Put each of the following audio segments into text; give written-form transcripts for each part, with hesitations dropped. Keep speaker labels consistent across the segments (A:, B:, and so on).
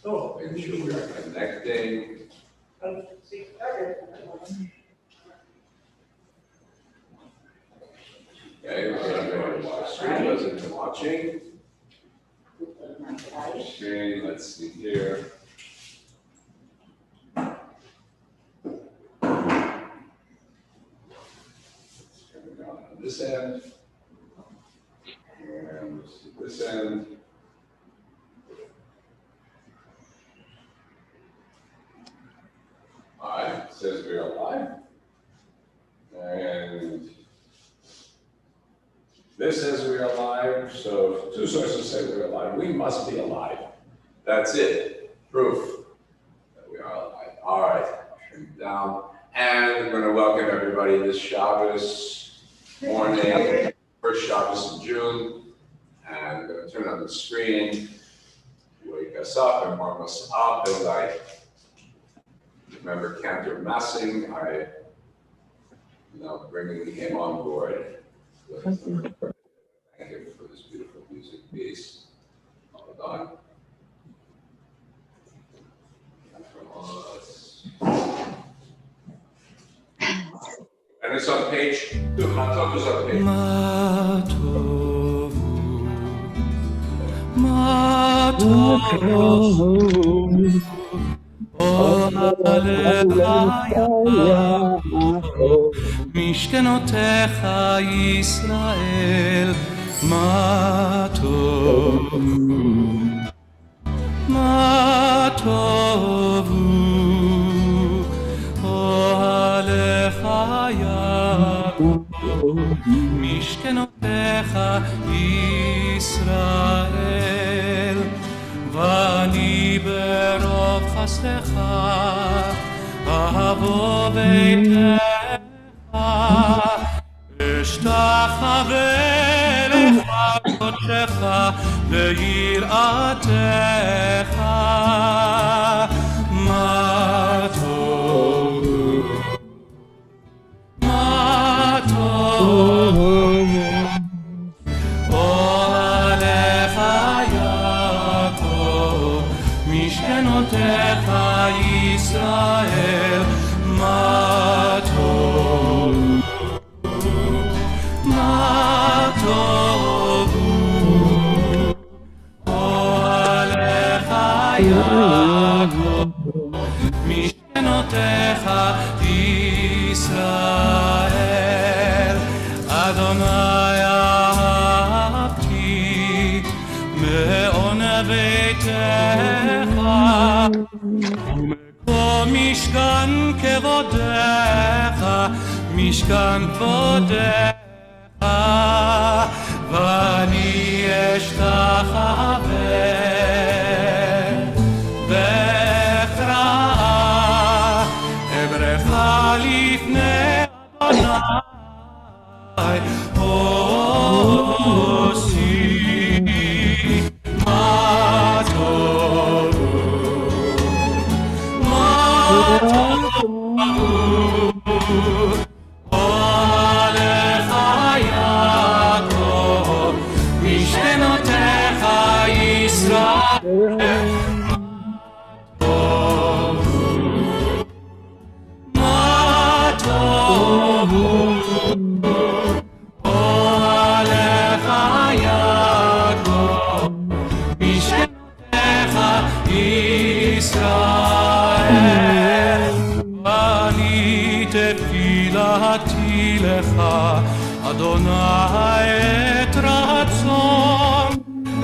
A: Making sure we are connecting. Okay, screen wasn't watching. Screen, let's see here. Turn it on this end. And this end. All right, it says we are live. And this says we are live, so if two sources say we are live, we must be alive. That's it, proof that we are alive. All right, turn it down. And we're going to welcome everybody this Shabbos morning, first Shabbos in June. And I'm going to turn on the screen, wake us up and warm us up as I remember Cantor Massing. I now bringing him on board. Thank him for this beautiful music piece. Hold on. And it's on page 2. Matov is on page 2.
B: משכנותיך ישראל, מה טוב, מה טוב, אוהליך יעקב, משכנותיך ישראל, ואני ברוב חסדך אבוא ביתך, אשתחווה לך קודשך ליראתך, מה טוב, מה טוב, אוהליך יעקב, משכנותיך ישראל, מה טוב, מה טוב, אוהליך יעקב, משכנותיך ישראל, אדוני אהבתי מעון ביתך, משכן כבודך, משכן כבודך, ואני אשתחווה ואכרע, אברך לפני אדוני עושי, מה טוב, אוהליך יעקב, משכנותיך ישראל, מה טוב, אוהליך יעקב, משכנותיך ישראל, אני תפילתי לך, אדוני את רצון,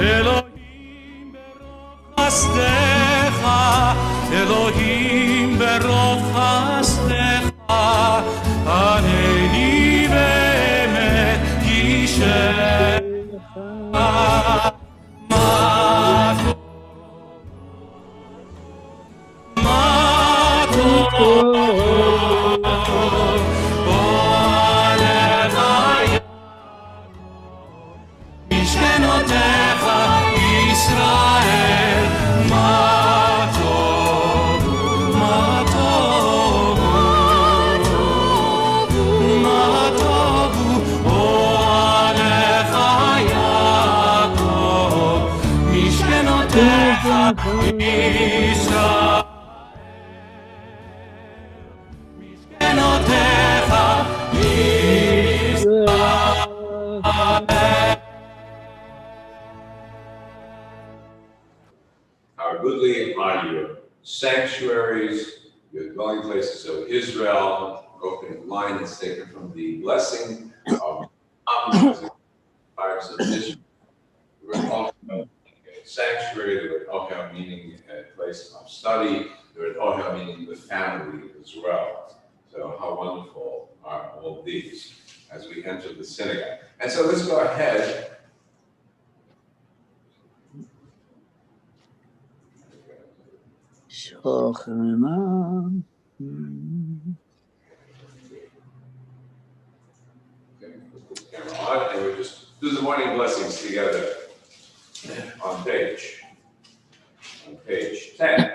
B: אלוהים ברוב חסדך, אלוהים ברוב חסדך, ענני באמת יישך, מה טוב, מה טוב, משכנותיך ישראל, מה טוב, מה טוב, מה טוב, אוהליך יעקב, משכנותיך ישראל, משכנותיך,
A: How goodly are your sanctuaries, your dwelling places of Israel. Broken line is taken from the blessing of tribes of Israel. We're talking about a sanctuary, the word ohel meaning a place of study, the word ohel meaning the family as well. So how wonderful are all these as we enter the synagogue. And so let's go ahead.
C: Shochanah.
A: Okay, put the camera on, and we just do the morning blessings together on page 10.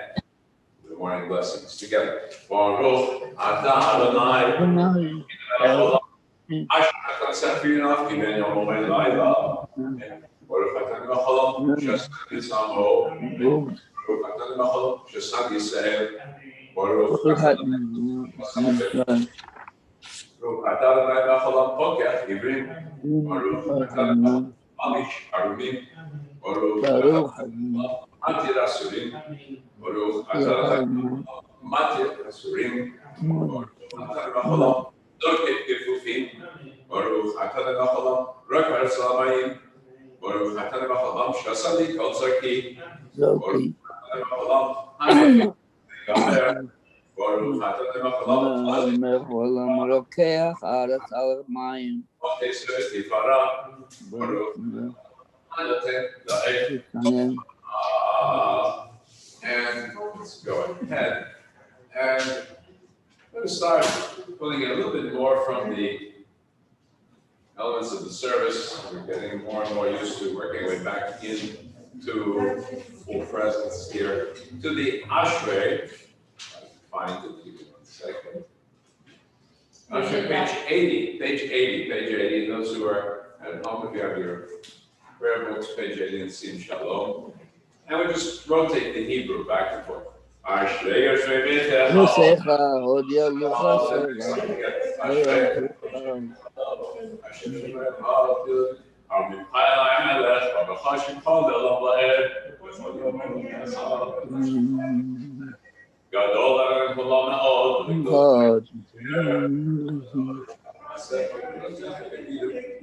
A: The morning blessings together. Baruch atah Adonai, Asher tzafinav kiven yomim layla. Baruch atah Mechalam, Shesed Yitzamo. Baruch atah Mechalam, Shesed Yisrael. Baruch atah Mechalam, Pokech Ivrim. Baruch atah Amish Arumim. Baruch atah Matir Asurim. Baruch atah Matir Asurim. Baruch atah Mechalam, Doket Kefufim. Baruch atah Mechalam, Rakar Salamayim. Baruch atah Mechalam, Shasali Kol Zaki. Baruch atah Mechalam, Hanei Gamer. Baruch atah Mechalam,
C: לוקח הארץ על המים.
A: Okeses Tifara. Baruch Anaten Daek. And let's go ahead. And I'm going to start pulling in a little bit more from the elements of the service. We're getting more and more used to working our way back into full presence here. To the Ashrei. Find it, give me 1 second. Ashrei, page 80. Those who are at home, if you have your prayer books, page 80 and Sim Shalom. And we just rotate the Hebrew back and forth. Ashrei, Ashrei,
C: נוסך הודיע לך
A: גדול עלינו כולם מאוד.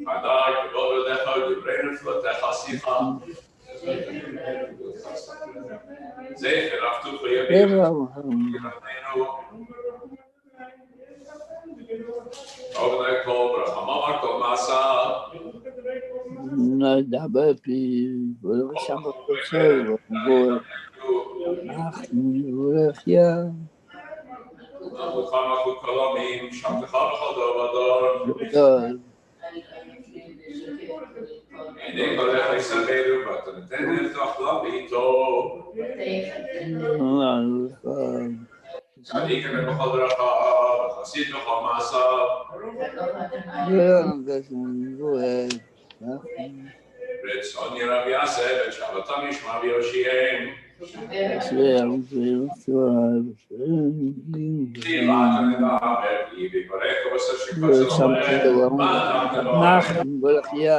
A: עדיי גדול עליך דברי נפלותיך שיחה. זכר אף תוכלי אבני כל ברחמה כל מעשה.
C: נדבר פי ולבשם בפרסל ובוא אנחנו נברכיה
A: נבוכם אחו כל עמים שמתך בכל דור ודור.
C: גדול
A: עיני קולך יסבלו ותנתן לפתוח לביתו. צדיק בכל ברכה וחסיד בכל מעשה. רצון ירב יעשה ושבתם ישמע ויושיעם. תהילה נדבר כי בברך ובשר שקוצר אומר
C: נחם ברכיה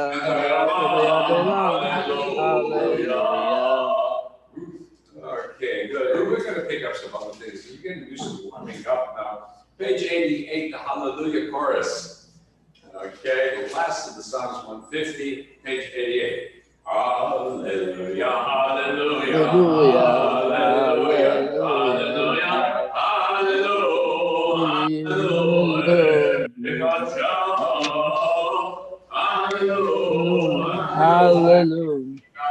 A: Okay, good. We're going to pick up some other things. You're getting used to warming up now. Page 88, the Hallelujah Chorus. Okay, the last of the Psalms 150, page 88. Hallelujah, hallelujah, hallelujah, hallelujah, hallelujah, hallelujah, hallelujah,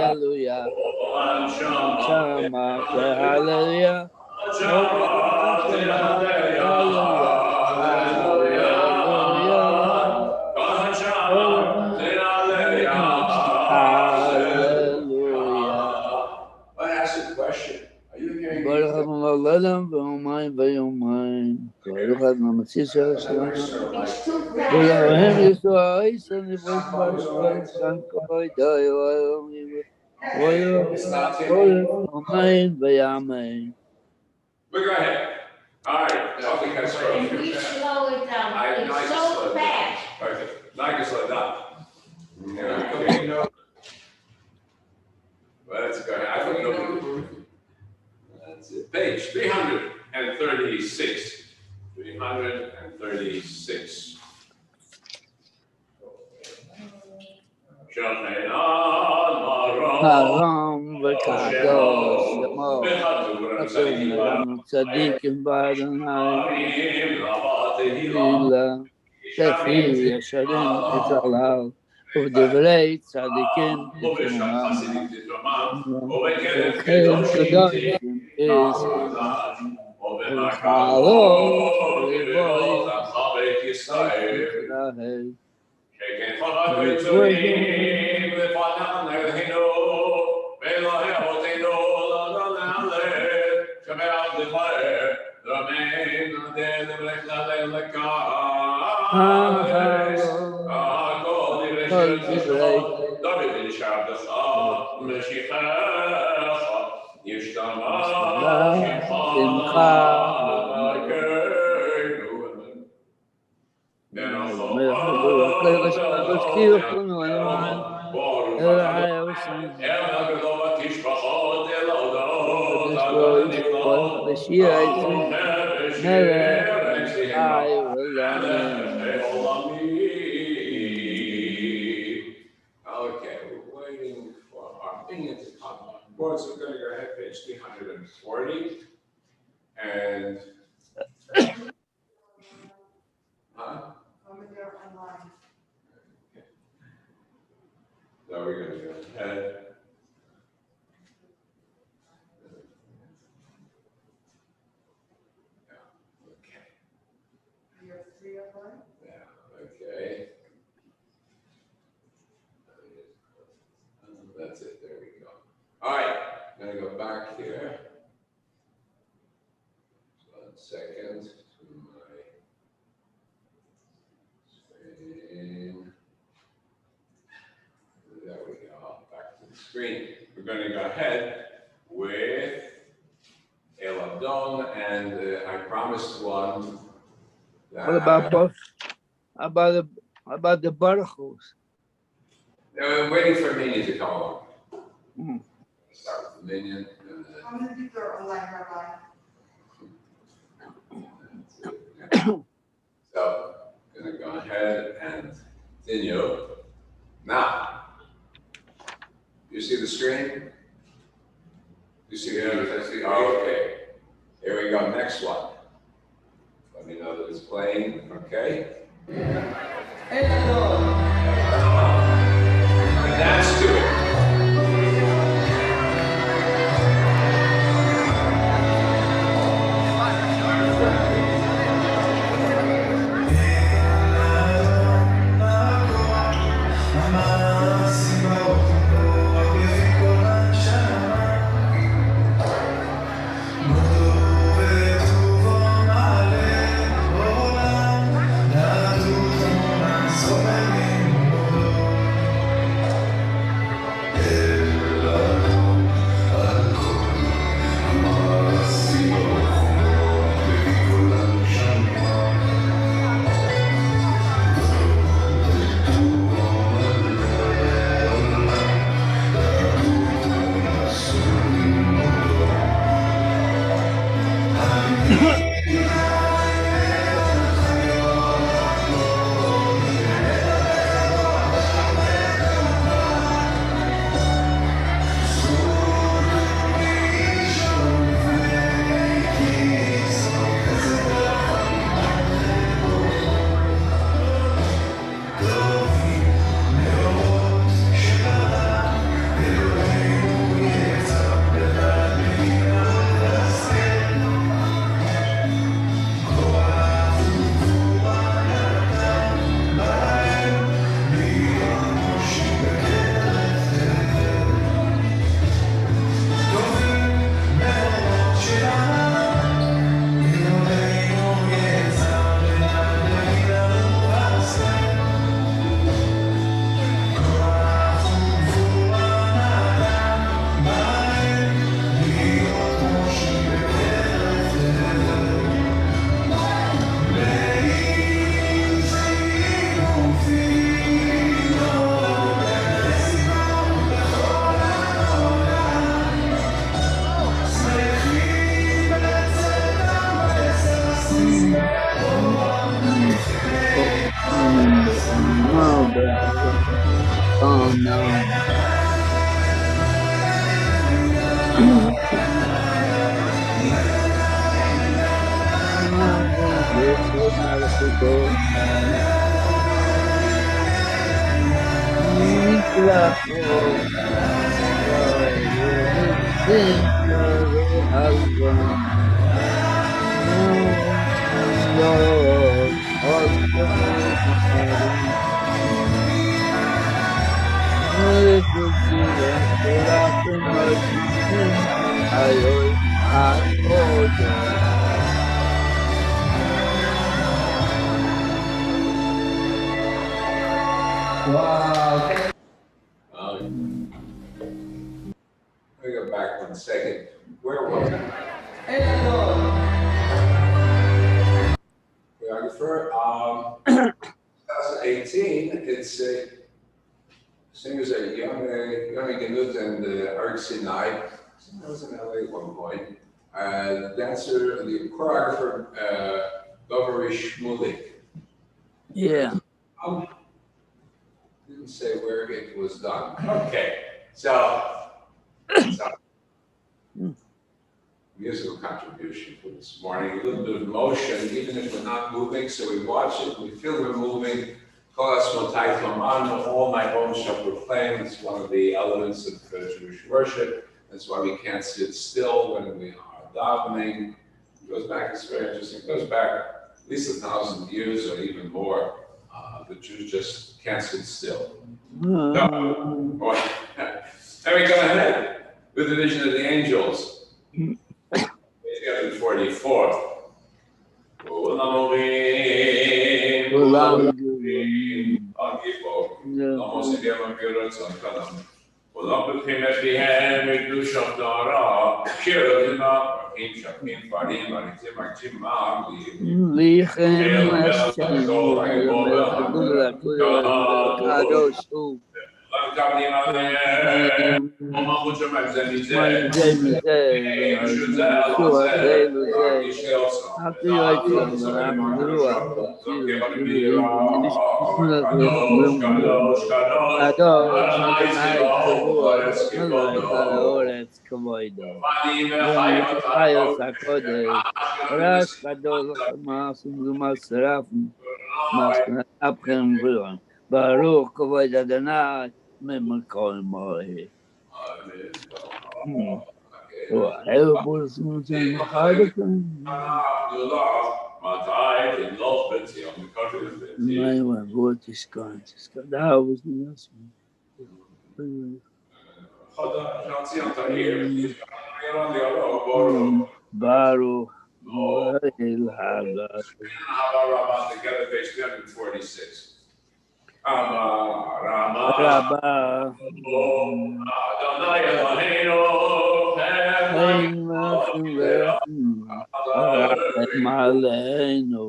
C: Hallelujah. Shama, hallelujah.
A: I ask you a question. Are you hearing me? But go ahead. All right. Okay, that's
D: Can you slow it down? It's so fast.
A: Okay, now I can slow it down. Okay, no. Well, that's good. I thought you know. That's it. Page 336. 336.
C: Haram v'kadosh lemor tzadikim b'Adonai Ila Tefi Yesharim Titzalal U'divrei tzadikim Titzalal U'kein kadoshim Is
A: Okay, we're waiting for our opinion to come on board, so we're going to go ahead, page 340. And, huh? So we're going to go ahead. Okay. Yeah, okay. That's it, there we go. All right, I'm gonna go back here. 1 second to my screen. There we go, back to the screen. We're gonna go ahead with El Adon, and I promised one.
C: what about both? About the Baruchos?
A: We're waiting for Minion to come along.
C: Mm.
A: Start with the Minion.
E: I'm gonna do their online rabbi.
A: So, gonna go ahead and continue. Now, you see the screen? You see the screen? Oh, okay. Here we go, next one. Let me know that it's playing, okay? Dance to it.
B: Nadu
C: Oh no.
A: Let me go back 1 second. Where was it? Choreographer, 2018, it's a singers are Yoni Genut and Eric Sinai. I was in LA at one point. Dancer, the choreographer, Doveri Shmulik.
C: Yeah.
A: Didn't say where it was done. Okay, so musical contribution for this morning. A little bit of motion, even if we're not moving, so we watch it, we feel we're moving. All night long shall proclaim. It's one of the elements of Jewish worship. That's why we can't sit still when we are davening. It goes back, it's very interesting, it goes back at least 1,000 years or even more. The Jews just can't sit still. So, let me go ahead with the vision of the angels. Page 44. עולם בבחינת פיהם וקדושת נערה, שירותים הפרקים שפים פרים, עריצים מרצים מעלים.
C: ליכם השם, הקדוש הוא.
A: מקבלים עליהם, ומלכות שמיים זה מזה, וזה
C: ברוך כבוד אדוני ממקום מוהי. Baruch
A: together, page 346.
C: Rabba Adonai Eloheinu Maleinu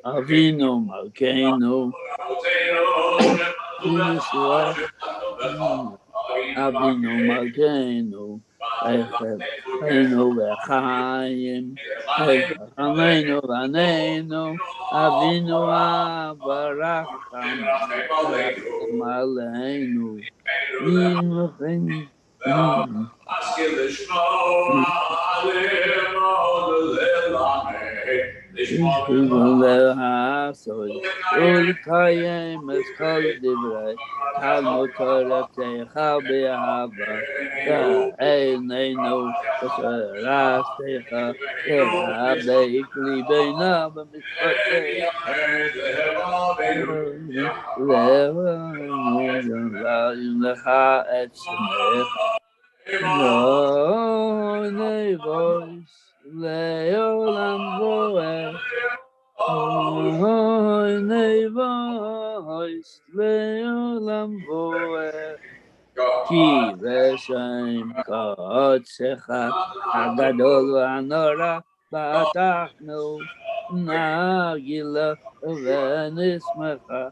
C: Avinu Malkeinu Avinu Malkeinu Einu V'chaim Einu V'aneinu Avinu Avaracham Maleinu ולקיים את כל דברי תלמוד תורתך באהבה ועינינו ותורתך להדק ליבנו במצוותיך ולהרים לך את שמך נבוש לעולם ועד נבוש לעולם ועד כי בשם קודשך הגדול והנורא פתחנו נגילה ונשמחה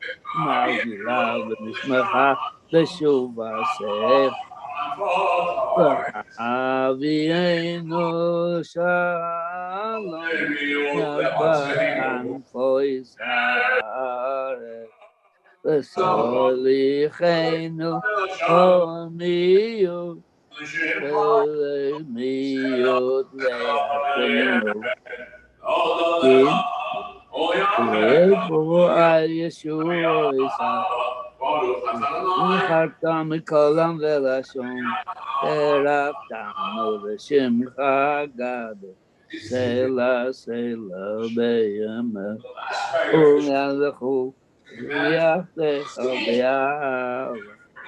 C: נגילה ונשמחה בשוב עשך אבינו שלום נבחן פויס הארץ וסוליחנו הוניות ולמיות ויעצנו כי ויבואו על ישוע וחרת מקולם ולשון קרבתנו לשמך גדול סלע סלע בימך ולהלכו ויחתך באהבה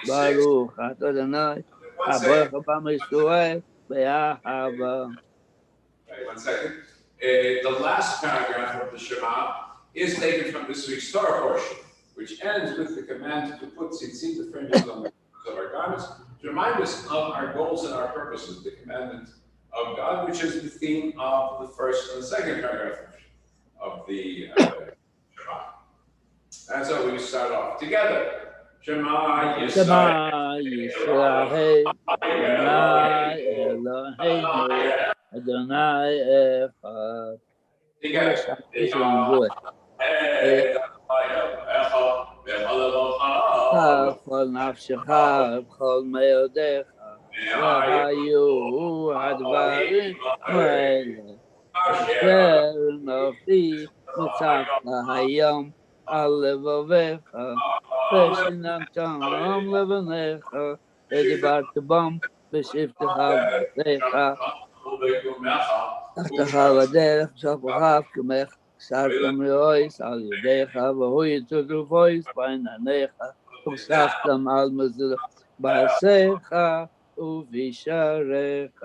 C: ברוך אתה אדוני הברך בעם ישראל באהבה.
A: Wait 1 second. The last paragraph of the Shema is taken from this week's Torah portion, which ends with the command to put tzitzit, the fringes on the of our garments, to remind us of our goals and our purposes, the commandment of God, which is the theme of the first and the second paragraph of the Shema. And so we start off together. Shema Yisrael.
C: Adonai Eloheinu Adonai Echad. בכל נפשך ובכל מאודיך והיו הדברים האלה אשר אנוכי מצפת היום על לבביך ושננתם לבניך ודיברת בם בשבתך ובתיך תחתך בדרך שפך כמך סרתם לאויס על ידיך והוא יצאו פויס בעיניך וספתם על מזלך בעשיך ובשעריך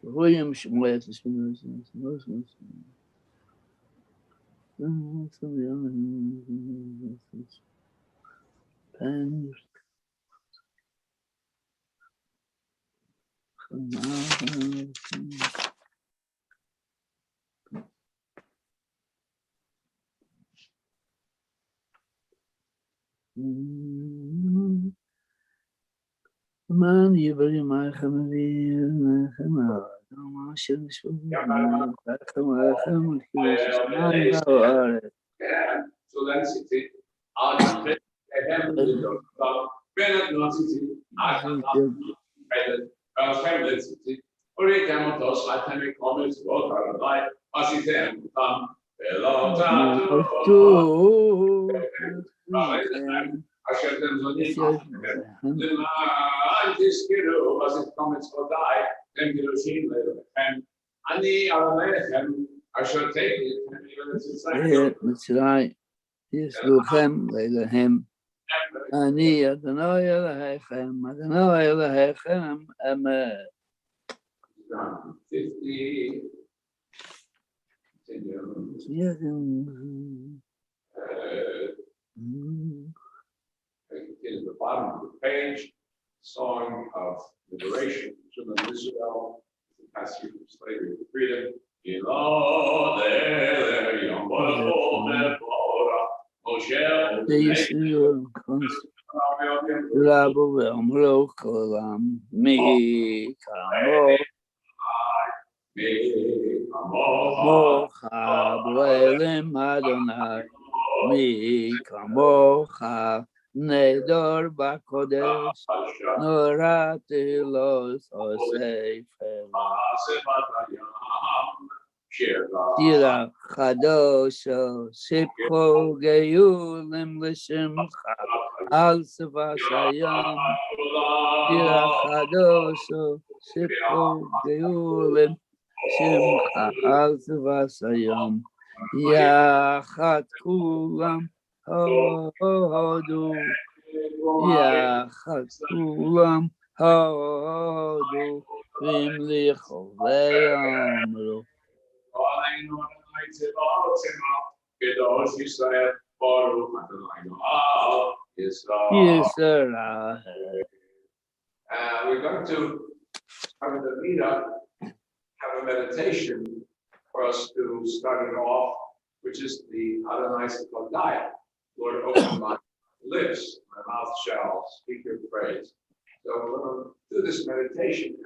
C: והוא ימשמוע את man יברי מערכם מערכם מה שנשאו מערכם מערכם שמיים והארץ
A: So that's it.
C: מצרים יסלוחם ואלוהים אני אדוני אלוהיכם אדוני אלוהיכם אמת.
A: In the bottom of the page, song of liberation, children of Israel, the passage from slavery to freedom.
C: רבו ואמרו כולם מי כמוך באלוהים אדוני מי כמוך נדור בקודש נוראתי לו ספר שירה חדושו סיפקו גאולים לשמך על שפת הים שירה חדושו סיפקו גאולים לשמך על שפת הים יחד כולם הודו יחד כולם הודו והמליכו ויאמרו Israel.
A: We're going to have the meetup, have a meditation for us to start it off, which is the Adonai diet. Lord, open my lips, my mouth shall speak your praise. So we're going to do this meditation.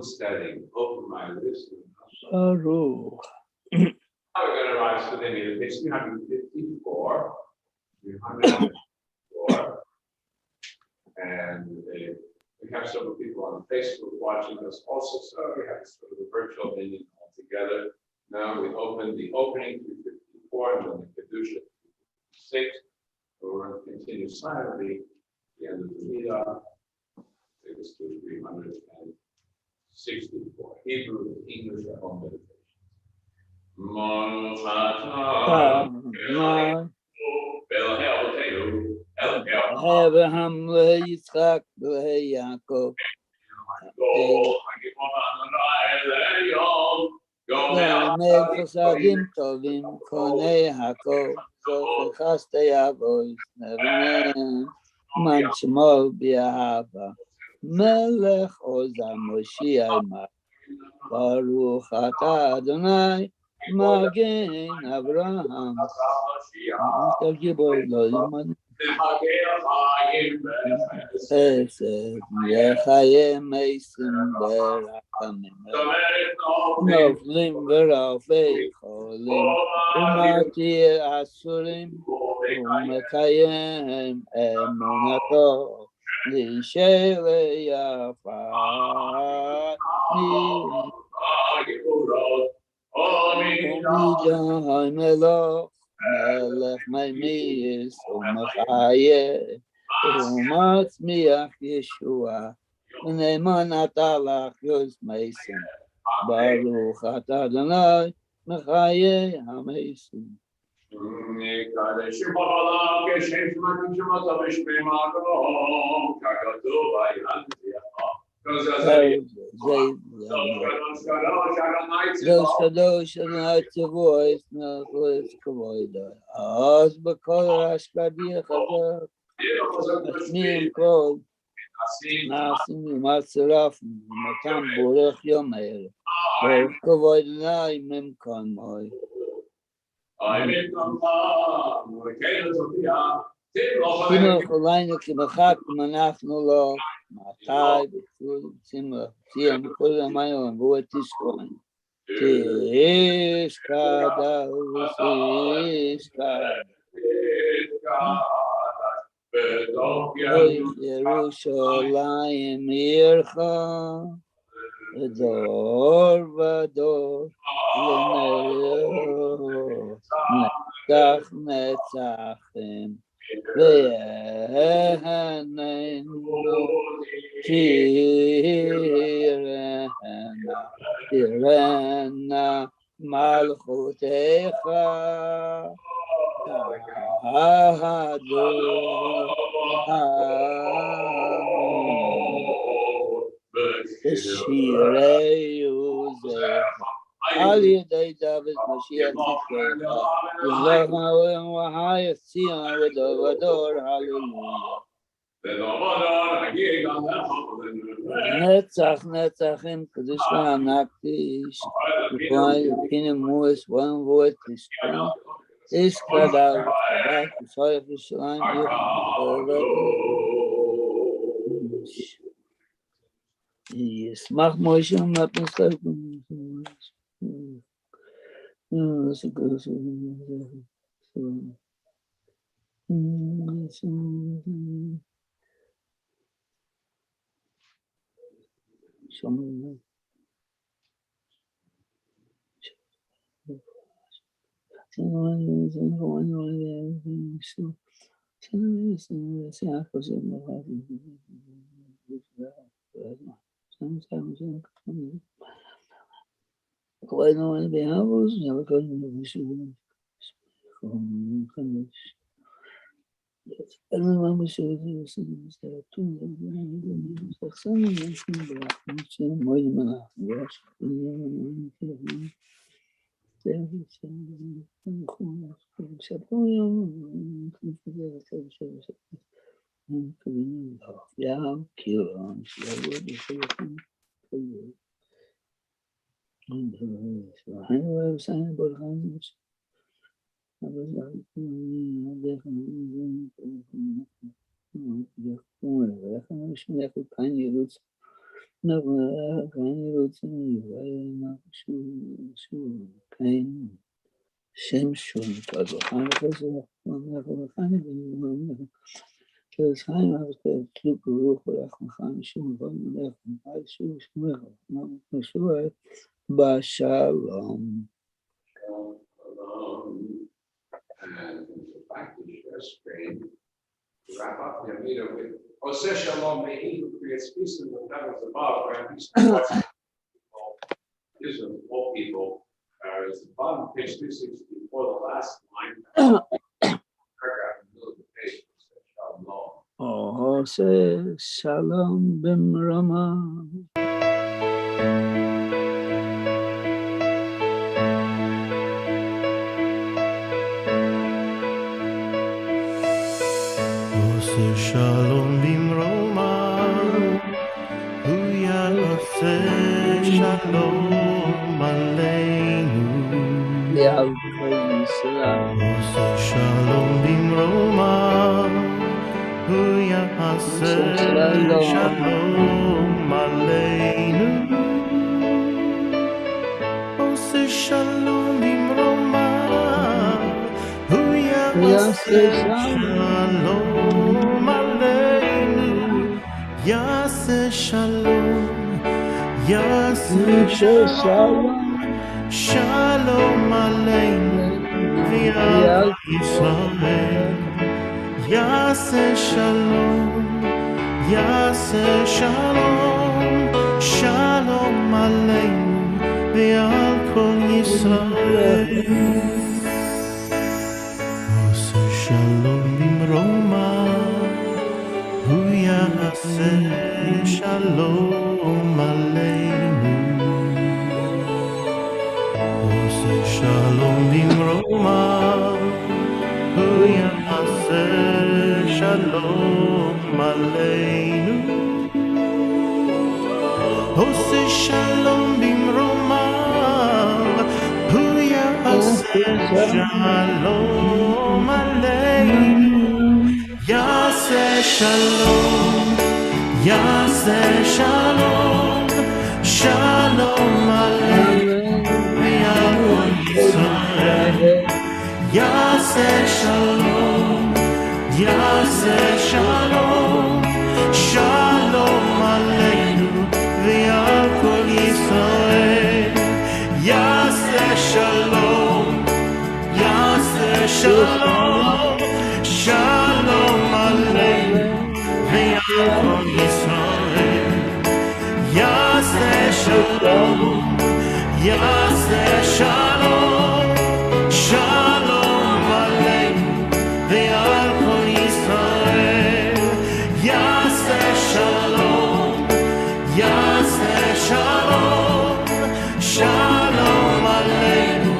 A: steady, open my wisdom.
C: Baruch.
A: Now we're going to rise to the meter, page 354. 354. And we have several people on Facebook watching us also, so we have sort of a virtual meeting all together. Now we open the opening 354 and then the Kedusha 6. So we're going to continue silently at the end of the meeting. Take us to 364. Hebrew and English are home meditations.
C: Abraham Yitzchak Yaakov. Lamed Chasadim Tovim Konei Hakol Zocher Chastei Avois Nevnen Man Shmo B'Ahava Melech Oza Moshiach Imach Baruch Atah Adonai Magen Abraham. Chesed Yechayim Meisim Berachamim Noflim Verafei Cholim Umatir Asurim Umekayim Emunato Lishele Yafar Omidah Melech Melech Maimis Umachayeh Umatzmiach Yeshua V'neiman Atalach Yos Meisim Baruch Atah Adonai Mechayeh HaMeisim. Those kadosh Adonai Tavois Nachos Kavoida. Az b'kol Ashkadi Chazak Ashmim Kol Nasim Yimatzeraf Matam Borech Yomer Borech Kavoida Mimkan Moy. Timo Cholaynu Kibachak Manachnu Lo Matai B'Tzul Tzimra Tiyam Kol Amayu V'Vot Tishkoin Tishkada V'Tishkada Oy Yerushalayim Yircha Dor V'Dor L'Neo Netzach Netzachim V'Yehanenu Tirena Malchutecha Ahadu Shirei Uzecha Ali Day David Mashiach Tzidkecha Yimlech Ha'olam V'Hayas Tzion V'Dor V'Dor Hallelujah. Netzach Netzachim Kadosh Naktish Kinem Mois one word is Kadal Back to Soil of Shalom. Yes, Mach Moshe Mapnastak. Bashalom.
A: And back to share screen. To wrap up the meeting with Oseh Shalom, may he who creates peace in the heavens above, grant peace in the hearts of Israel, all people. It's the bottom of page 264, the last line, paragraph in the middle of the page.
C: Oseh Shalom Bimrama.
B: Oseh Shalom Bimroma, Huya Oseh Shalom Aleinu. Oseh Shalom Bimroma, Huya Oseh Shalom Aleinu. Oseh Shalom Bimroma, Huya Oseh Shalom Aleinu. Yaseh Shalom, Yaseh Shalom, Shalom Aleinu, V'al Yisrael. Yaseh Shalom, Yaseh Shalom, Shalom Aleinu, V'al Kol Yisrael. Oseh Shalom Bimroma, Hu Yaseh Shalom Aleinu. Oseh Shalom Bimroma, Hu Yaseh Shalom Aleinu. Oseh Shalom Bimroma, Hu Yaseh Shalom Aleinu. Yaseh Shalom, Yaseh Shalom, Shalom Aleinu, V'al Kol Yisrael. Yaseh Shalom, Yaseh Shalom, Shalom Aleinu, V'al Kol Yisrael. Yaseh Shalom, Yaseh Shalom, Shalom Aleinu, V'al Kol Yisrael. Yaseh Shalom, Yaseh Shalom, Shalom Aleinu, V'al Kol Yisrael. Yaseh Shalom, Yaseh Shalom, Shalom Aleinu,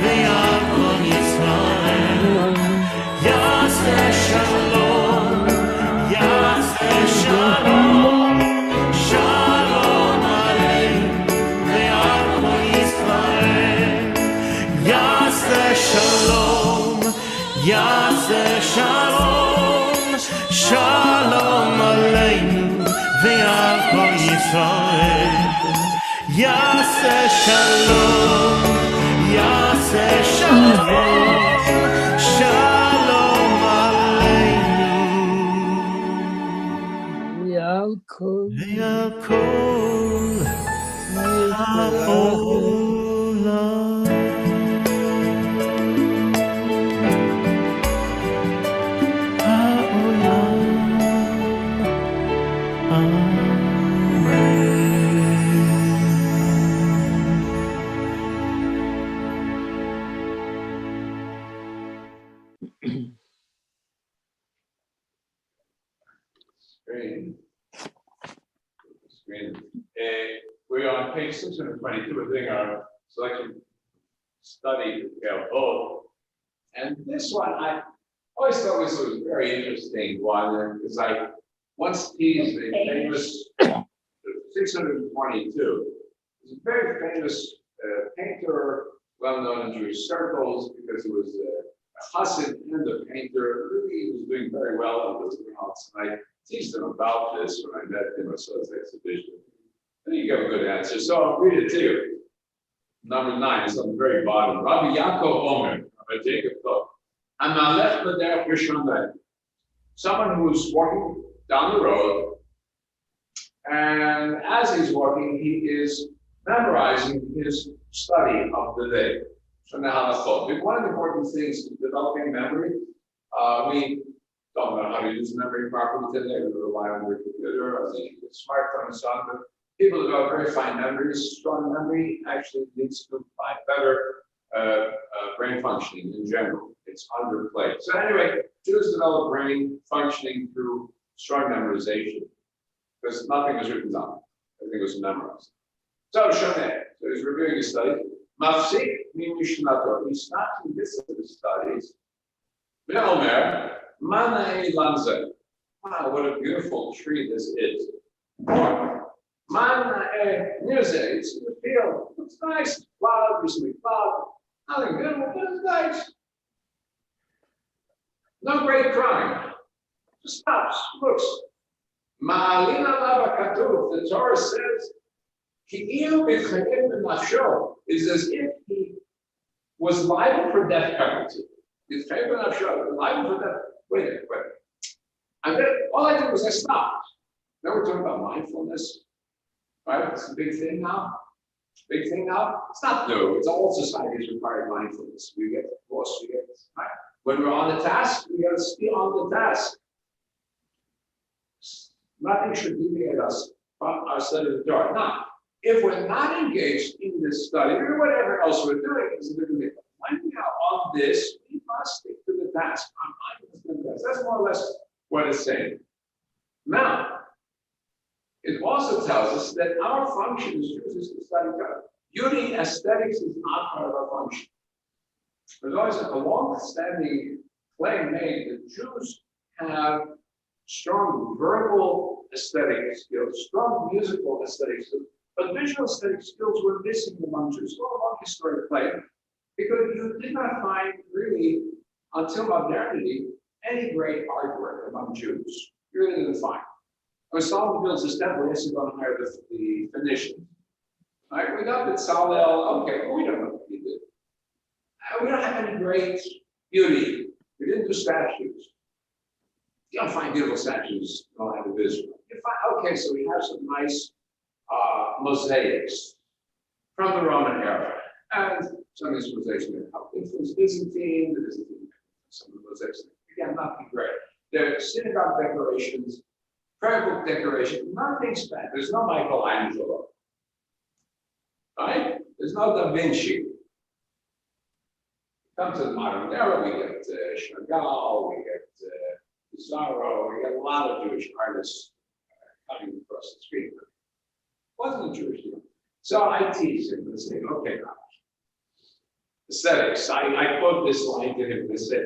B: V'al Kol Yisrael. Yaseh Shalom, Yaseh Shalom, Shalom Aleinu, V'al Kol Yisrael. Yaseh Shalom, Yaseh Shalom, Shalom Aleinu, V'al Kol Yisrael. Yaseh Shalom, Yaseh Shalom, Shalom Aleinu,
C: V'al Kol
B: V'al Kol Ha'olam.
A: Screen. We're on page 622. We're doing our selection study of both. And this one, I always thought this was a very interesting one because I once teased the famous 622. He's a very famous painter, well known in Jewish circles because he was a Chassid and a painter. Really, he was doing very well in this house. And I teased him about this when I met him. I saw his exhibition. then you give a good answer. So I'll read it to you. Number 9 is on the very bottom. Rabbi Yaakov Omer, Rabbi Jacob Koch. Amalech b'derech Rishonah. Someone who's walking down the road, and as he's walking, he is memorizing his study of the day. So now one of the important things in developing memory, we don't know how to use memory properly today. We rely on the computer or the smartphone and so on. But people develop very fine memories. Strong memory actually leads to better brain functioning in general. It's underplayed. So anyway, Jews develop brain functioning through strong memorization because nothing was written down. Everything was memorized. So Shoneh, so he's reviewing his study. Mafsik mi mishnato. He stops and gets to the studies. Ve'omer, manai lanze. Wow, what a beautiful tree this is. Or, manai nirze. It's in the field. It's nice. Cloud, recently cloud. Nothing beautiful, but it's nice. No great crime. Just stops, looks. Ma'alina lava katuv. The Torah says, is as if he was liable for death penalty. He's liable for death. Wait a minute. And then all I did was I stopped. Now we're talking about mindfulness, right? It's a big thing now. It's not new. It's all societies require mindfulness. We get lost. We get right. When we're on the task, we got to stay on the task. Nothing should deviate us from our study of the Torah. Now, if we're not engaged in this study or whatever else we're doing, is a different thing. When we are on this, we must stick to the task. That's more or less what it's saying. Now, it also tells us that our function as Jews is to study God. Beauty, aesthetics is not part of our function. There's always a long-standing claim made that Jews have strong verbal aesthetic skills, strong musical aesthetic skills, but visual aesthetic skills were missing among Jews. Well, a long historic claim, because you did not find really, until modernity, any great artwork among Jews. You really didn't find. When Solomon builds his temple, yes, he's going to hire the Phoenicians. Right? We know that Salel, okay, well, we don't know what he did. We don't have any great beauty. We didn't do statues. You don't find beautiful statues in all of Israel. You find, okay, so we have some nice mosaics from the Roman era. And some of these mosaics have influenced Byzantine, some of the mosaics, again, nothing great. They're synagogue decorations, prayer book decoration, nothing special. There's no Michelangelo. Right? There's no Da Vinci. Come to the modern era, we get Chagall, we get Pizarro, we get a lot of Jewish artists coming across the street. Wasn't a Jewish one. So I tease him and say, okay, now, aesthetics. I quote this line to him and say,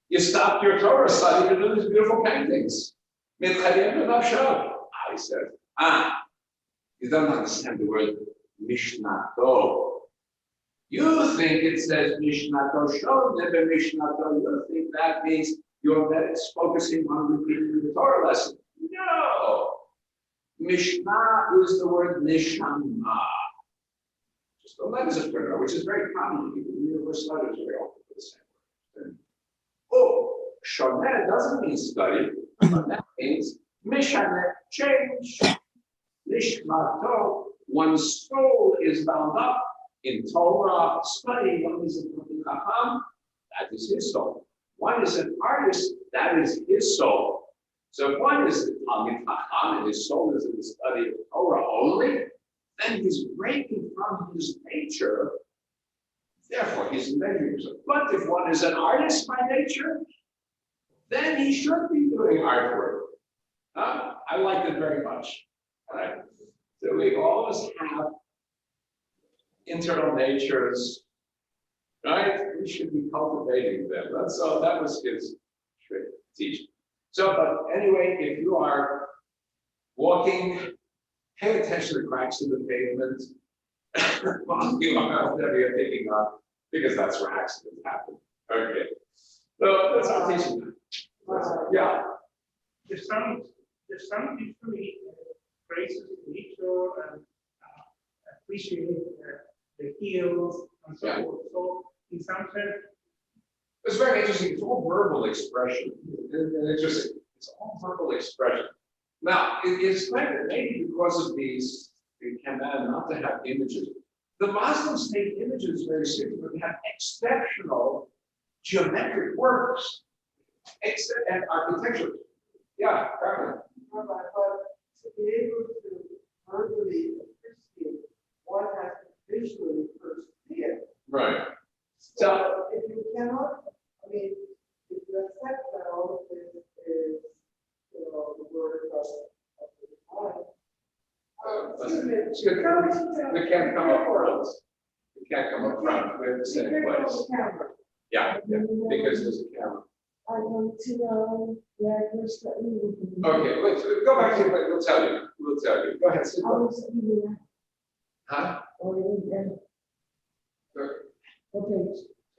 A: you stopped your Torah study to do these beautiful paintings. I said, you don't understand the word Mishnato. You think it says Mishnato, show them a Mishnato. You think that means you're focusing on repeating the Torah lesson. No. Mishnah is the word Nishama. Just the letters of prayer, which is very common. The universe letters are very often the same word. Oh, Shoneh doesn't mean study, but that means Mishaneh, change. Nishmato, one's soul is bound up in Torah study. One is a Chacham, that is his soul. One is an artist, that is his soul. So if one is the Talmid Chacham and his soul is in the study of Torah only, then he's breaking from his nature. Therefore, he's inventing himself. But if one is an artist by nature, then he should be doing artwork. I like it very much. Right? So we always have internal natures, right? We should be cultivating them. That's all. That was his teaching. So, but anyway, if you are walking, pay attention to the cracks in the pavement while you are whatever you're picking up, because that's where accidents happen. Okay. So that's our teaching. Yeah.
F: There's some history traces appreciate the heels and so
A: Yeah.
F: forth. So in some sense,
A: It's very interesting. It's all verbal expression. Interesting. It's all verbal expression. Now, it is like that maybe because of these, they command not to have images. The Muslims take images very seriously, but they have exceptional geometric works and architecture. Yeah, Carmen.
E: But to be able to verbally appreciate, one has to visually first see it.
A: Right.
E: So if you cannot, I mean, if you accept that all of this is, the word of the divine.
A: We can't come up front. We can't come up front. We're in the same place. Yeah, because there's a camera.
E: I want to know where there's the.
A: Okay, let's go back to it. We'll tell you. We'll tell you. Go ahead, sit down. Huh?
E: Okay.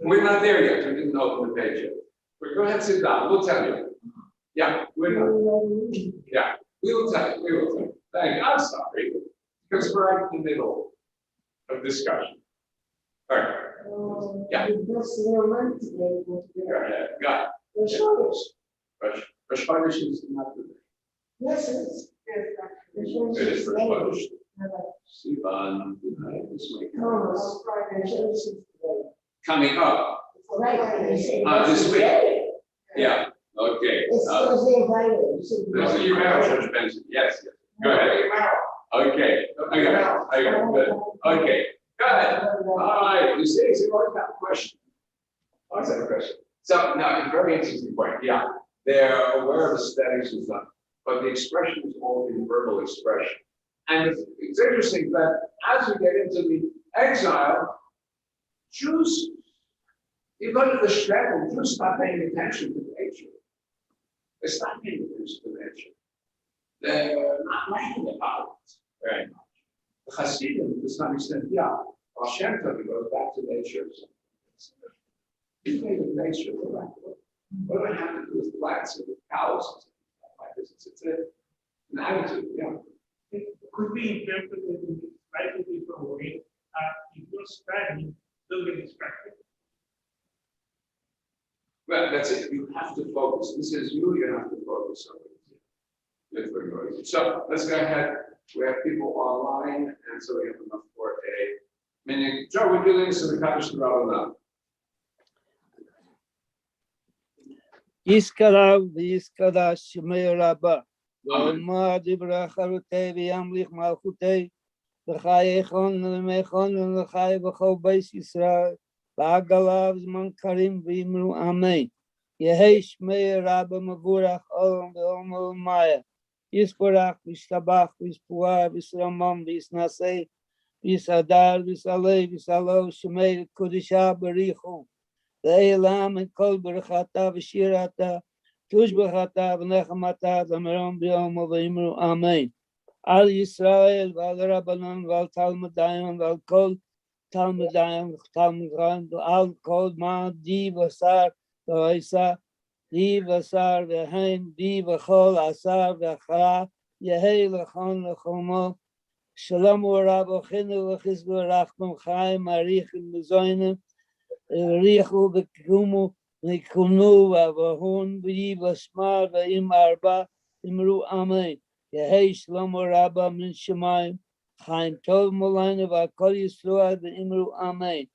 A: We're not there yet. We didn't open the page yet. But go ahead, sit down. We'll tell you. Yeah, we're not. Yeah, we will tell you. We will tell you. Thank you. I'm sorry. Because we're right in the middle of discussion. All right. Yeah. Go ahead. Got it. Rosh Chodesh is not the day.
E: Yes, it is.
A: It is Rosh Chodesh. Sivan, this might come coming up. This week. Yeah. Okay. This is your marriage, Judge Benson. Yes. Go ahead. Okay. I got it. Good. Okay. Go ahead. All right. You see, I always have a question. Always have a question. So now, a very interesting point. Yeah, they're aware of aesthetics and stuff, but the expression is all in verbal expression. And it's interesting that as we get into the exile, Jews, you go to the shtetl, Jews stop paying attention to nature. They stop paying attention to nature. They're not writing about it very much. The Hasidim, to some extent, yeah. Hashem goes back to nature. You made of nature, what do I have to do with plants and with cows and stuff like this? It's an attitude, yeah.
F: it could be interpreted in a slightly different way. If you're studying building structure,
A: Well, that's it. You have to focus. This is you have to focus on it. So let's go ahead. We have people online, and so we have enough for a minute. Joe, we're doing this in the Kaddish Torah now.
C: Yiskarav v'yiskadash shemei rabba v'olma dibra charutei v'yamlich malchutei v'chai echon v'mechon v'chai v'chol beis Yisrael v'agalav zman karim v'imru amen Yehei shemei rabba mavurach olam v'olma v'maya Yisparach v'ishtabach v'ishpuah v'isramam v'isnasei v'yisadar v'yisalei v'yisalo shemei kodisha b'richu Ve'elam and kol berachata v'shirata tushbachata v'nechamata v'merom b'yom v'imru amen. Al Yisrael v'al Rabbanon v'al Talmudayim v'al kol Talmudayim v'Talmudayim v'al kol ma di v'asar v'oisa di v'asar v'hein di v'chol asar v'achara yehei l'chon l'chomo shalom u'rabo chinu v'chizbu rachmam chaim arichim v'zoinim Richu v'kumu v'kunu v'avahun v'yivasmar v'im arba imru amen. Yehei shlomo rabba min shemayim chaim tov molayne v'akol yisroel v'imru amen.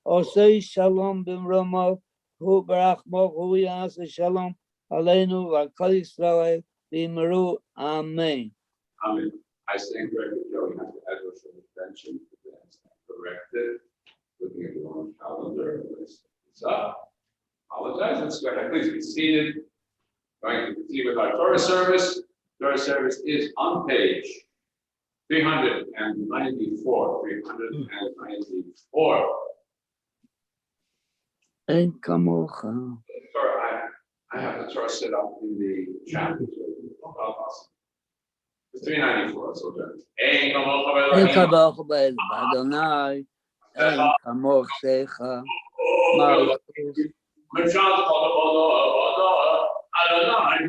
C: Osei shalom b'mromo hu barachmo hu yaseh shalom aleinu v'akol yisroel v'imru amen.
A: Amen. I stand corrected, Joe. You have to add Rosh Hashanah that's corrected. Looking at the wrong calendar. So, apologize. Let's go ahead. Please be seated. Going to continue with our Torah service. Torah service is on page 394. 394.
C: En kamocha.
A: Torah, I have the Torah set up in the chat. Awesome. It's 394. So done. En
C: kamocha b'el Adonai. En kamoch secha.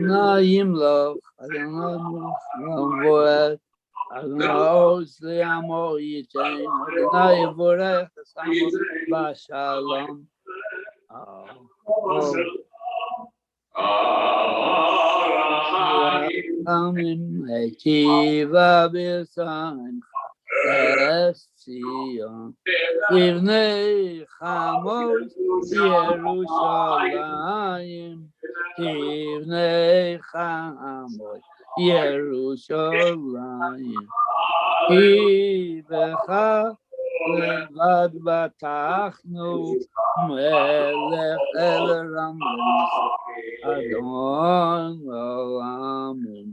C: Na yimloch, Adonai voed, Adonai Amo Yitain, Adonai Yivorech Samo Bashalom. Amim Hetiva B'Yisrael Sion Tivnei Chamos Yerushalayim Tivnei Chamos Yerushalayim Ibecha Levad Batachnu Melech El Ramles Adon Olamim.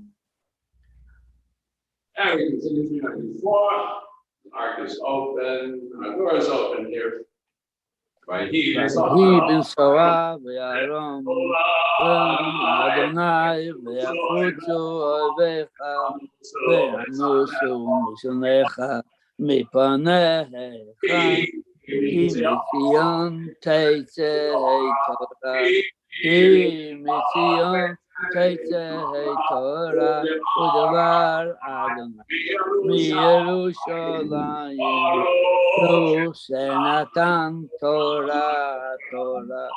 A: And we continue 394. The ark is open. Our door is open here. By he
C: Ben Soa V'Aron Adonai V'Yachutzu Ovecha V'Anusu Mishonecha Mipanecha Ki Mitzion Teitzei Torah Ki Mitzion Teitzei Torah U'Devar Adonai MiYerushalayim Baruch Shenatan Torah Torah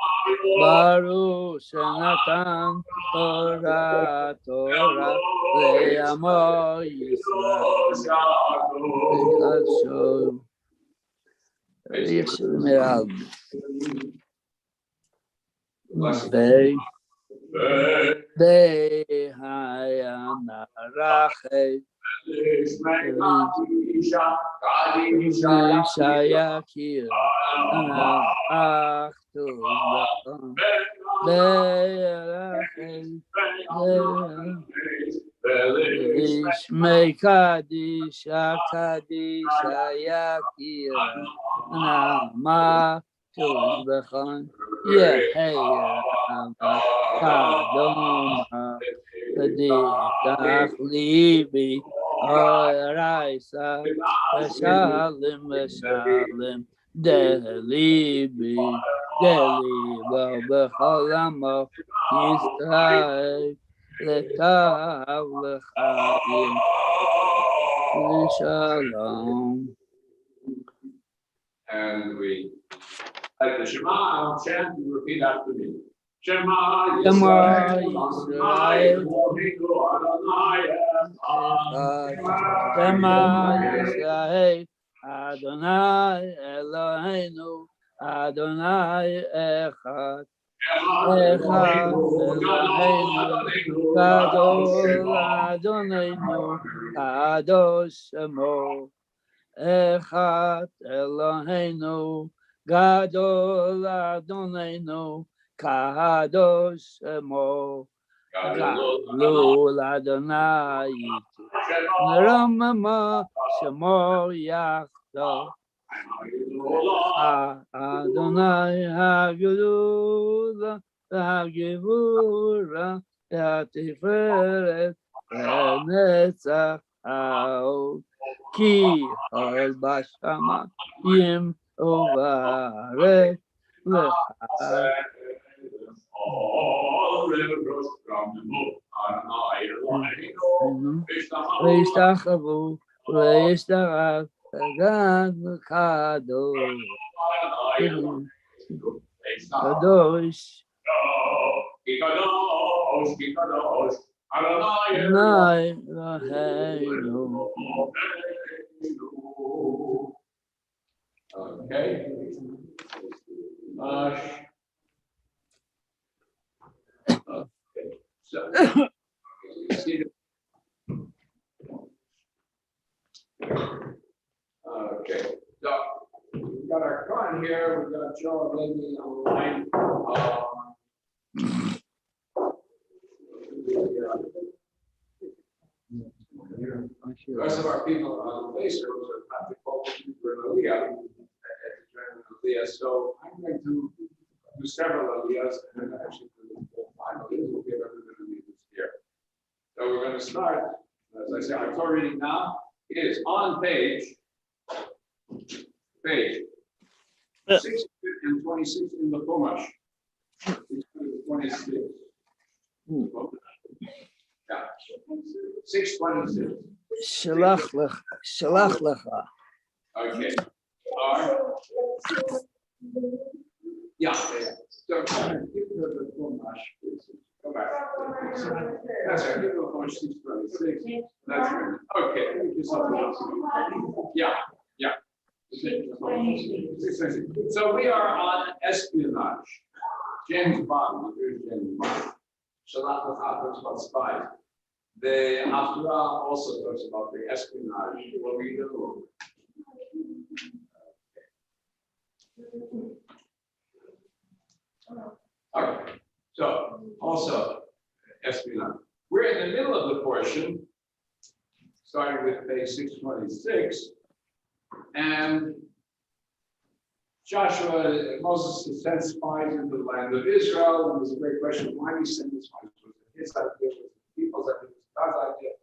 C: Baruch Shenatan Torah Torah Le'amo Yisrael Yisrael Merab Bei Hayana Rachel Shayakir Achtus Ishmei Kaddish Kaddish Shayakir Nama Tuzbechan Yeheir Kadoma Kadikach Libi Raisa Veshalim Veshalim Delibi Deliba Bechalamo Yisrael Letav Lechayim Shalom.
A: And we like the Shema, I'll chant and repeat after me. Shema
C: Shema
A: Yisrael,
C: Shema Yisrael, Adonai Eloheinu, Adonai Echad, Echad Eloheinu, Gadol Adonenu, Kadosh Shemo, Echad Eloheinu, Gadol Adonenu, Kadosh Shemo, Gadol Adonai, Ramama Shemo Yachdo, Adonai Hagedula, Hagevura, Hatiferet, Netzach Haod, Ki Hal Bashama Yim Ovarech Lecha.
A: All rivers from the book are
C: V'yishtachavu, v'yishtarach, Gad Kadosh, Kadosh, Adonai Eloheinu.
A: Okay. Okay. So, okay. So we've got our Quran here. We've got Joe Lady on the line. The rest of our people are on the base, are not the focus for Aliyah. So I'm going to do several Aliyahs, and then actually the final Aliyahs will be represented here. So we're going to start, as I say, our Torah reading now is on page 626 in the Chumash. 626. Yeah. 626.
C: Shalach lecha.
A: Okay. All right. Yeah. So, give her the full mash, please. Go back. That's right. Give her the full 626. That's right. Okay. Something else. Yeah. So we are on espionage. James Bond. Here's James Bond. Shalach lecha talks about spies. The Haftarah also talks about the espionage. What we do. Okay, so also espionage. We're in the middle of the portion, starting with page 626, and Moses sent spies into the land of Israel, and there's a great question: why did he send the spies? Was it his idea? Was it the people's idea? Was it God's idea?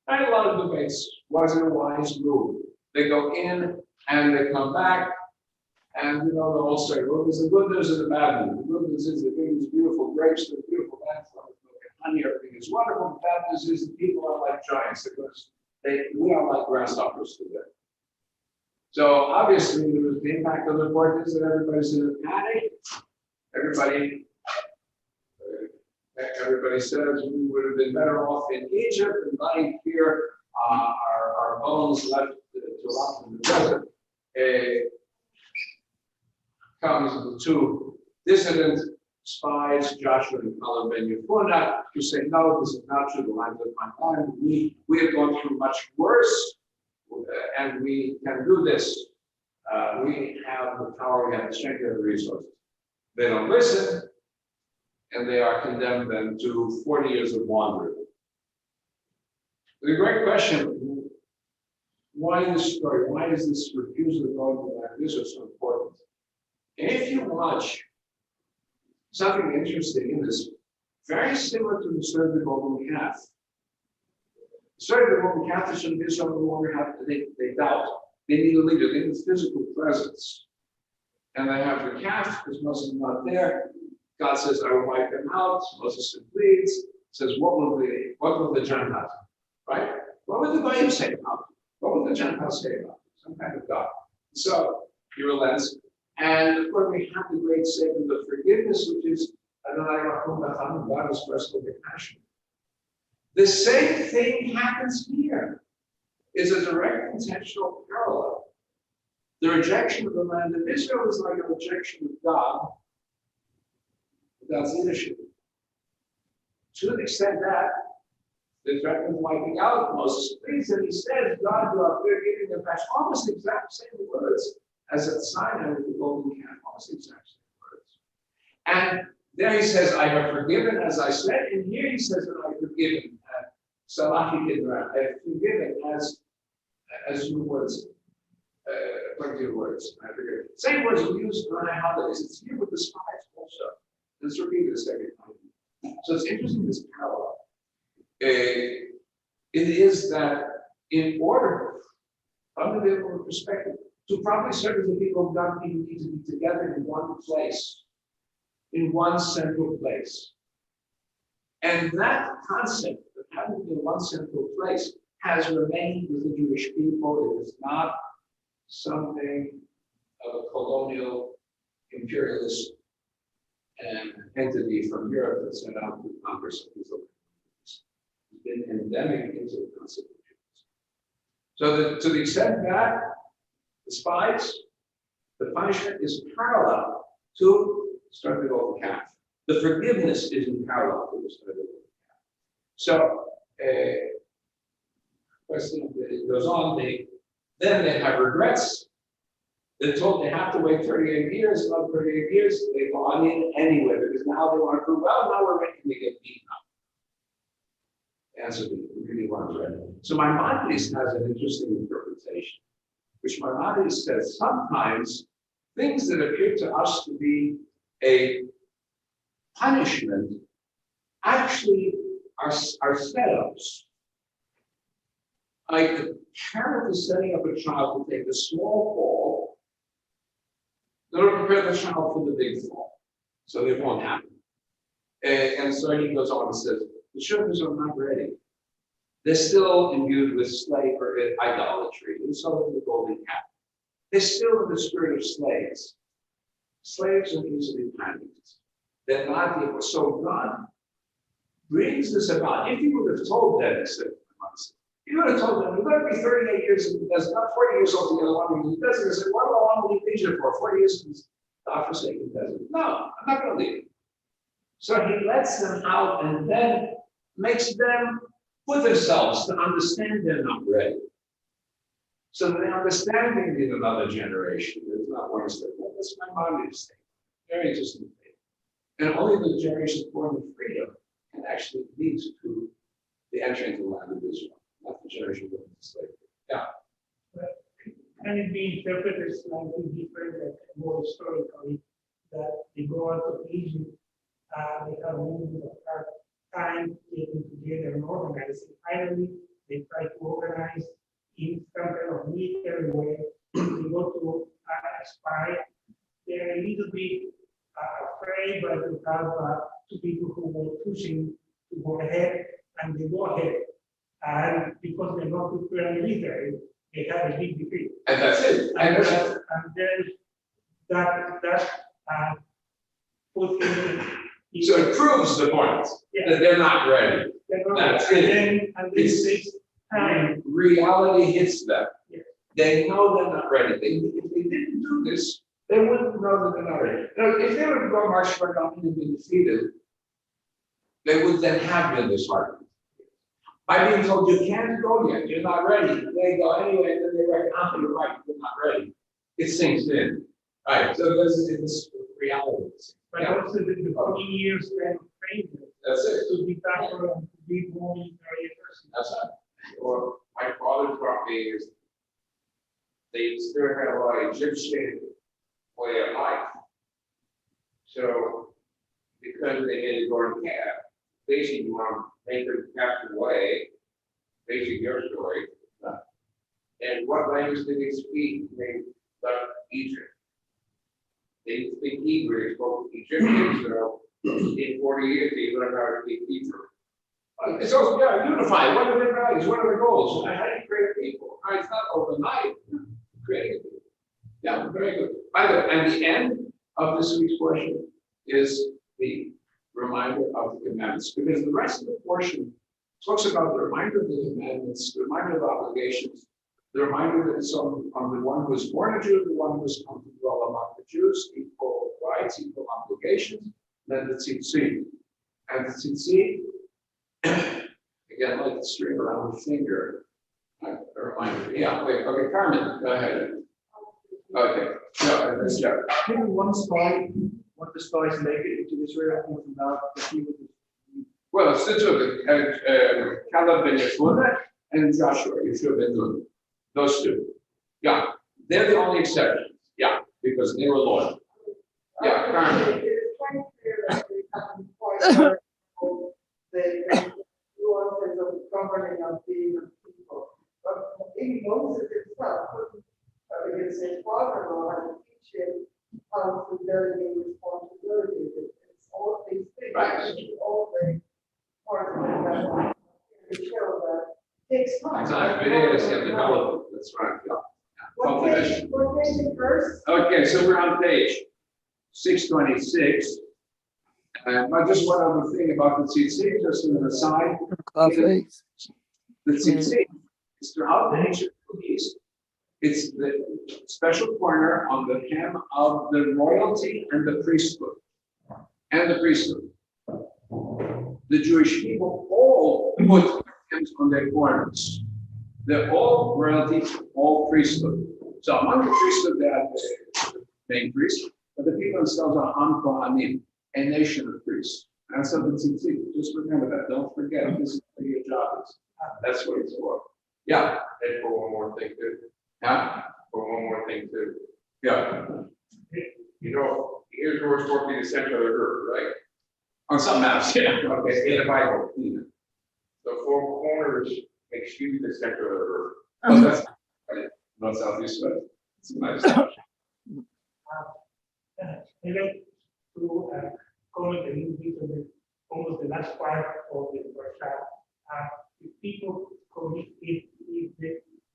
A: I had a lot of debates. Was it a wise move? They go in and they come back. And you know the whole story. Well, there's the good news and the bad news. The good news is the thing is beautiful grapes, the beautiful land, honey, everything is wonderful. The bad news is the people are like giants because we are like grasshoppers today. So obviously there was the impact of the report is that everybody's in a panic. Everybody says we would have been better off in Egypt and lying here, our bones left to rot in the desert. Comes the two dissident spies, Joshua and Caleb ben Yefunah, who say, no, this is not true, the land of my land. We have gone through much worse, and we can do this. We have the power, we have the strength, we have the resources. They don't listen, and they are condemned then to 40 years of wandering. The great question, why this story? Why is this refusal to go into that? This is so important. If you watch something interesting in this, very similar to the story of the golden calf. The story of the golden calf, the children of Israel no longer have, they doubt. They need a leader, they need physical presence. And they have the calf, because Moses is not there. God says, I will wipe them out. Moses pleads, says, what will the Gentiles, right? What would the Goyim say about it? What would the Gentiles say about it? Some kind of God. So he relents. And of course, we have the great statement of forgiveness, which is God is merciful and compassionate. The same thing happens here. Is a direct intentional parallel. The rejection of the land of Israel is like a rejection of God, God's leadership. To the extent that the threat of wiping out Moses pleads, and he says, God, you are forgiving and compassionate. Almost the exact same words as at Sinai with the golden calf, almost the exact same words. And there he says, I have forgiven as I said, and here he says that I have forgiven. Salahi Kidra, I have forgiven as your words, according to your words. I forget. Same words we use on our holidays. It's here with the spies also. Let's repeat this every time. So it's interesting, this parallel. It is that in order, from the biblical perspective, to properly serve the people of God, people need to be together in one place, in one central place. And that concept of having in one central place has remained with the Jewish people. It is not something of a colonial imperialist entity from Europe that set out to conquer some of these other countries. It's been endemic into the concept of Jews. So to the extent that the spies, the punishment is parallel to starting to go the calf. The forgiveness is in parallel to the starting to go the calf. So question it goes on, then they have regrets. They're told they have to wait 38 years, not 38 years, they've gone in anyway, because now they want to prove, well, now we're making to get beaten up. Answer we really want to read. So Maimonides has an interesting interpretation, which Maimonides says sometimes things that appear to us to be a punishment actually are setups. Like the parent is setting up a child to take a small fall, in order to prepare the child for the big fall, so it won't happen. And so he goes on and says, the children are not ready. They're still imbued with slave or idolatry, and so in the golden calf. They're still in the spirit of slaves. Slaves are easily managed. They're not able. So God brings this about. If you would have told them, you would have told them, you're going to be 38 years in the desert, not 40 years altogether, long in the desert. They said, what do I want to leave Egypt for? 40 years in this God-forsaken desert. No, I'm not going to leave. So he lets them out and then makes them put themselves to understand they're not ready. So the understanding in another generation is not one step. Well, that's my body state. Very interesting thing. And only the generation born in freedom can actually lead to the entry into the land of Israel, not the generation born in slavery. Yeah.
F: Can it be interpreted slightly different, like more historically, that they go out of Egypt, they have a little bit of hard time getting together and organizing. Finally, they try to organize in some kind of military way. They go to spy. They're a little bit afraid, but you have two people who were pushing to go ahead, and they go ahead. And because they're not prepared military, they have a big defeat.
A: And that's it.
F: And then that puts them in.
A: So it proves the point
F: Yeah.
A: that they're not ready. That's it.
F: And then it takes time.
A: Reality hits them.
F: Yeah.
A: They know they're not ready. If they didn't do this, they wouldn't know that they're not ready. Now, if they were to go march back on and be defeated, they would then have been disheartened. By being told you can't go yet, you're not ready, they go anyway, and then they reckon, you're right, you're not ready. It sinks in. Right. So this is reality.
F: But also the 40 years kind of training.
A: That's it.
F: To be tougher and to be more military person.
A: That's it.
G: Or my father taught me is they still had a lot of Egyptian way of life. So because they had to go to camp, basically you want to make them pass away, basically your story. And what language did they speak when they left Egypt? They didn't speak Hebrew, they spoke Egyptian, so in 40 years they learned how to speak Hebrew.
A: It's also, unified. What are their values? What are their goals? How do you create people? It's not overnight. Creating people. Yeah, very good. By the way, and the end of this week's portion is the reminder of the commandments, because the rest of the portion talks about the reminder of the commandments, the reminder of obligations, the reminder that it's on the one who is born a Jew, the one who has come to dwell among the Jews, equal rights, equal obligations, then the tzitzit. And the tzitzit, again, like the string around the finger, a reminder. Yeah, wait, okay, Carmen, go ahead. Okay, no, that's Jeff.
H: Maybe one spy, one of the spies make it into Israel from that he would.
A: Well, it's the two of them, Caleb ben Yefuneh and Joshua, Yeshua ben Nun. Those two. Yeah, they're the only exceptions. Yeah, because they were loyal. Yeah, Carmen.
E: It is quite clear that they have been quite powerful, the nuances of governing of being of people. But in Moses himself, against his father-in-law, had to teach him how to delegate responsibilities. It's all these things, actually, all the parts of that to show that takes time.
A: Exactly, it is, yeah, development, that's right, yeah.
E: What page is first?
A: Okay, so we're on page 626. But just one other thing about the tzitzit, just an aside.
C: Coffee.
A: The tzitzit is throughout the ancient Middle East. It's the special corner on the hem of the royalty and the priesthood. The Jewish people all put their hems on their corners. They're all royalty, all priesthood. So among the priesthood, they have the main priest, but the people themselves are Am Kohanim, a nation of priests. And so the tzitzit, just remember that. Don't forget, this is what your job is. That's what it's for. Yeah.
G: And for one more thing too.
A: Yeah.
G: For one more thing too.
A: Yeah.
G: You know, here's where we're supposed to be the center of the earth, right?
A: On some maps, yeah.
G: Okay, in the Bible. The four corners makes you the center of the earth.
A: Oh, that's not southeast, but it's a nice touch.
F: I'd like to comment a little bit on almost the last part of the workshop. if people commit, if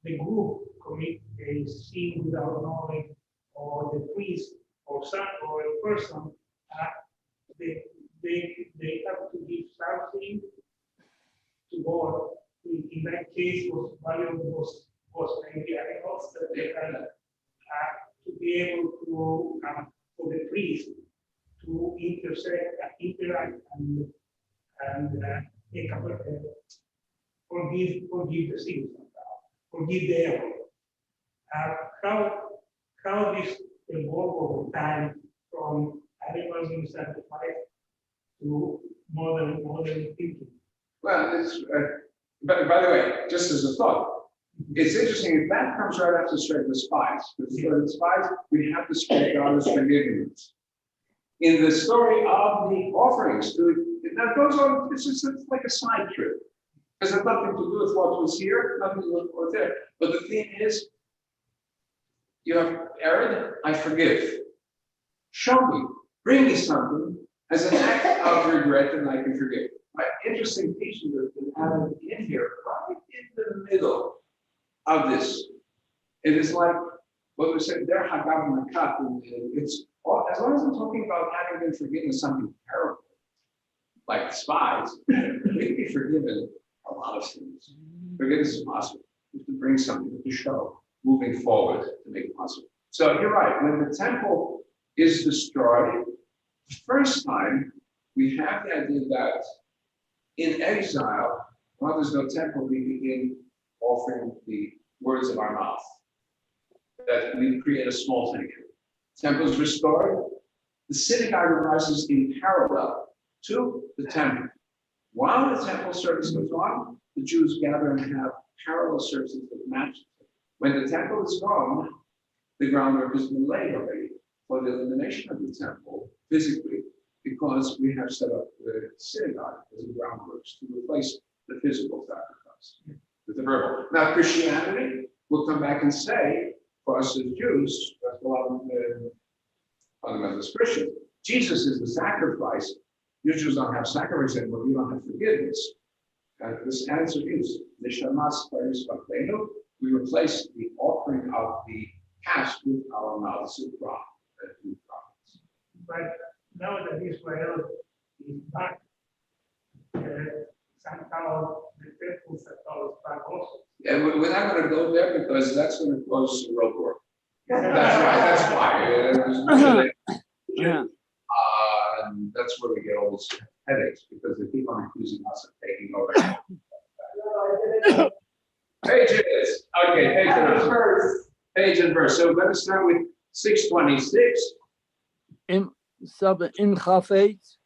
F: the group commit a sin without knowing, or the priest or some or a person, they have to give something to God. In that case, was maybe animals that they had to be able to for the priest to interact make up forgive the sins, forgive the error. How this evolve over time from animals in sacrifice to modern thinking?
G: Well, it's, by the way, just as a thought, it's interesting, that comes right after straight the spies. Because for the spies, we have to straight God is forgiving us. In the story of the offerings, that goes on, it's like a side trip. It has nothing to do with what was here, nothing to do with what was there. But the thing is, you have erred, I forgive. Show me, bring me something as an act of regret, and I can forgive. Right? Interesting teaching that's been added in here, right in the middle of this. It is like what we said there, Hagav Nakat, and it's all, as long as I'm talking about having been forgiven something terrible, like spies, we can be forgiven a lot of things. Forgiveness is possible. We have to bring something to show, moving forward to make it possible. So you're right, when the temple is destroyed, the first time we have the idea that in exile, while there's no temple, we begin offering the words of our mouth. That we create a small sanctuary. Temple is restored. The synagogue arises in parallel to the temple. While the temple service goes on, the Jews gather and have parallel services that match. When the temple is gone, the groundwork has been laid already for the elimination of the temple physically, because we have set up the synagogue as a groundwork to replace the physical sacrifice with the verbal. Now, Christianity will come back and say, for us as Jews, that's a lot of fundamentalist Christians, Jesus is the sacrifice. You Jews don't have sacrifice anymore, you don't have forgiveness. This answer is, we replace the offering of the past with our mouths of prophets.
F: But now that Israel is back, somehow the temples are back also.
G: Yeah, we're not going to go there because that's going to cause a road war. That's right, that's why.
C: Yeah.
G: That's where we get all these headaches, because they keep on accusing us of taking over. Pages. Okay, page and verse. Page and verse. So let us start with 626.
C: In Chafetz.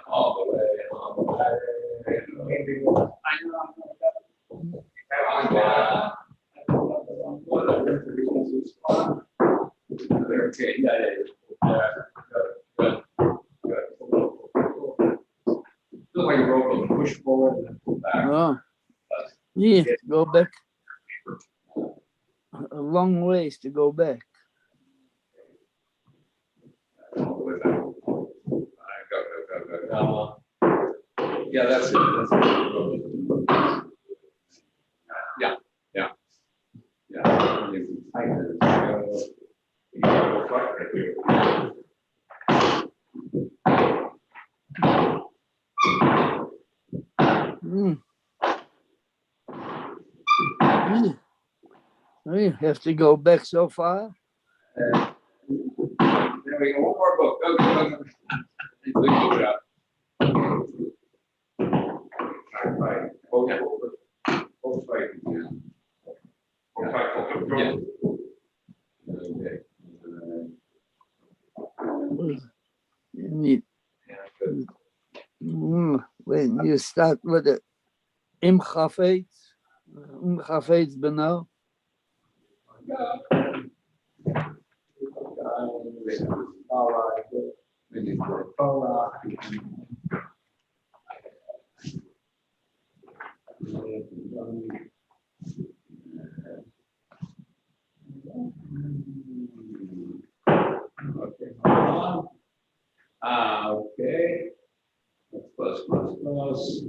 G: All the way. Okay, yeah. Feel like a rope, push forward and then pull back.
C: Oh. Yeah, go back. A long ways to go back.
G: All the way back. Go. Yeah, that's it. Yeah.
C: You have to go back so far.
G: There we go. One more book. Go. Good job. Right. Okay. Hold fight. Yeah. Okay.
C: You need, when you start with the Im Chafetz Benau.
G: Okay.
A: close.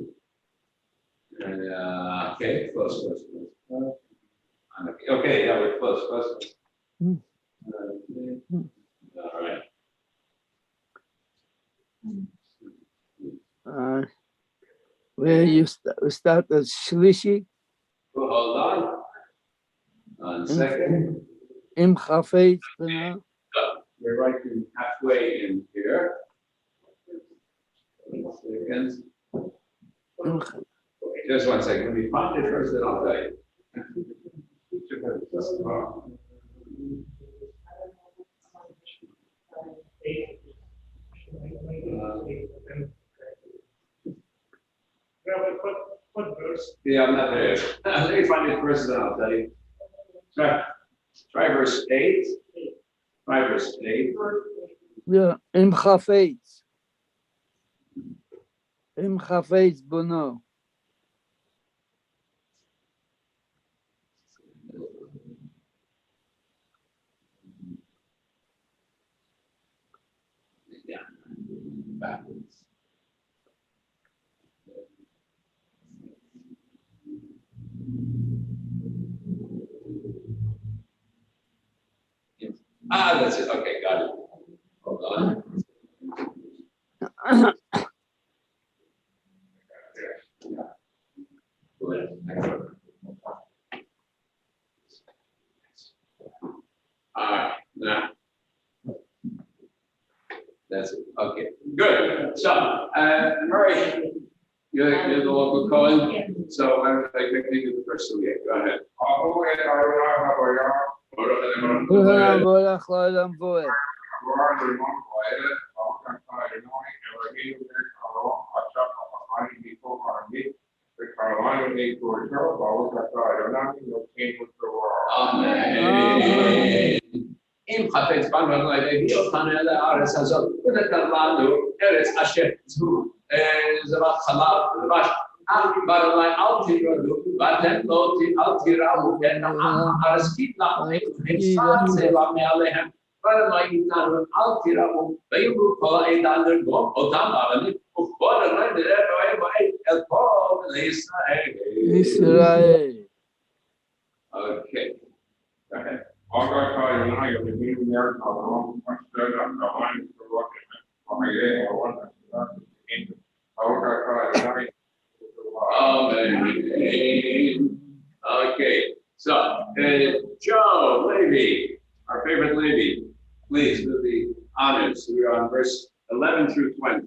A: Okay, close. Okay, yeah, we're close.
C: Mm.
A: Okay. All right.
C: Where you start at Shlishi,
A: Well, hold on. 1 second.
C: Im Chafetz B'na.
A: We're right to halfway in here. 1 second. Okay, just 1 second. Let me find it first, then I'll tell you.
F: What verse?
A: Yeah, I'm not there. Let me find it first, then I'll tell you. Try verse 8. Try verse 8.
C: Yeah, Im Chafetz. Im Chafetz B'na.
A: Yeah, backwards. That's it. Okay, got it. Hold on. All right, now. That's it. Okay, good. So, Murray, you're the local Cohen. So I think you the first one. Go ahead.
C: Uha Vorach L'Olam Voed.
A: Amen. אם חפץ בנו להביא אותנו אל הארץ הזאת ונתן לנו ארץ אשר זו זבת חלב ודבש אבל אל תירדו ואתם אל תיראו את הארץ כי צבא מעליהם אבל איתנו אל תיראו ויאמרו כל העדה לרגום אותם אבנים ובוא נראה אל כל ישראל.
C: Israel.
A: Okay. Go ahead. Okay, so Joe, Levi, our favorite Levi, please do the honors. We're on verse 11 through 20.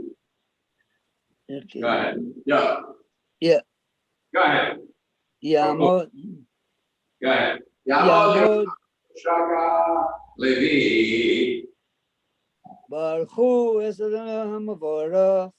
C: Okay.
A: Go ahead. Yeah.
C: Yeah.
A: Go ahead.
C: Yamod.
A: Go ahead.
C: Yamod.
A: Shaka Levi.
C: Baruch Hu es Adonai HaMavorach.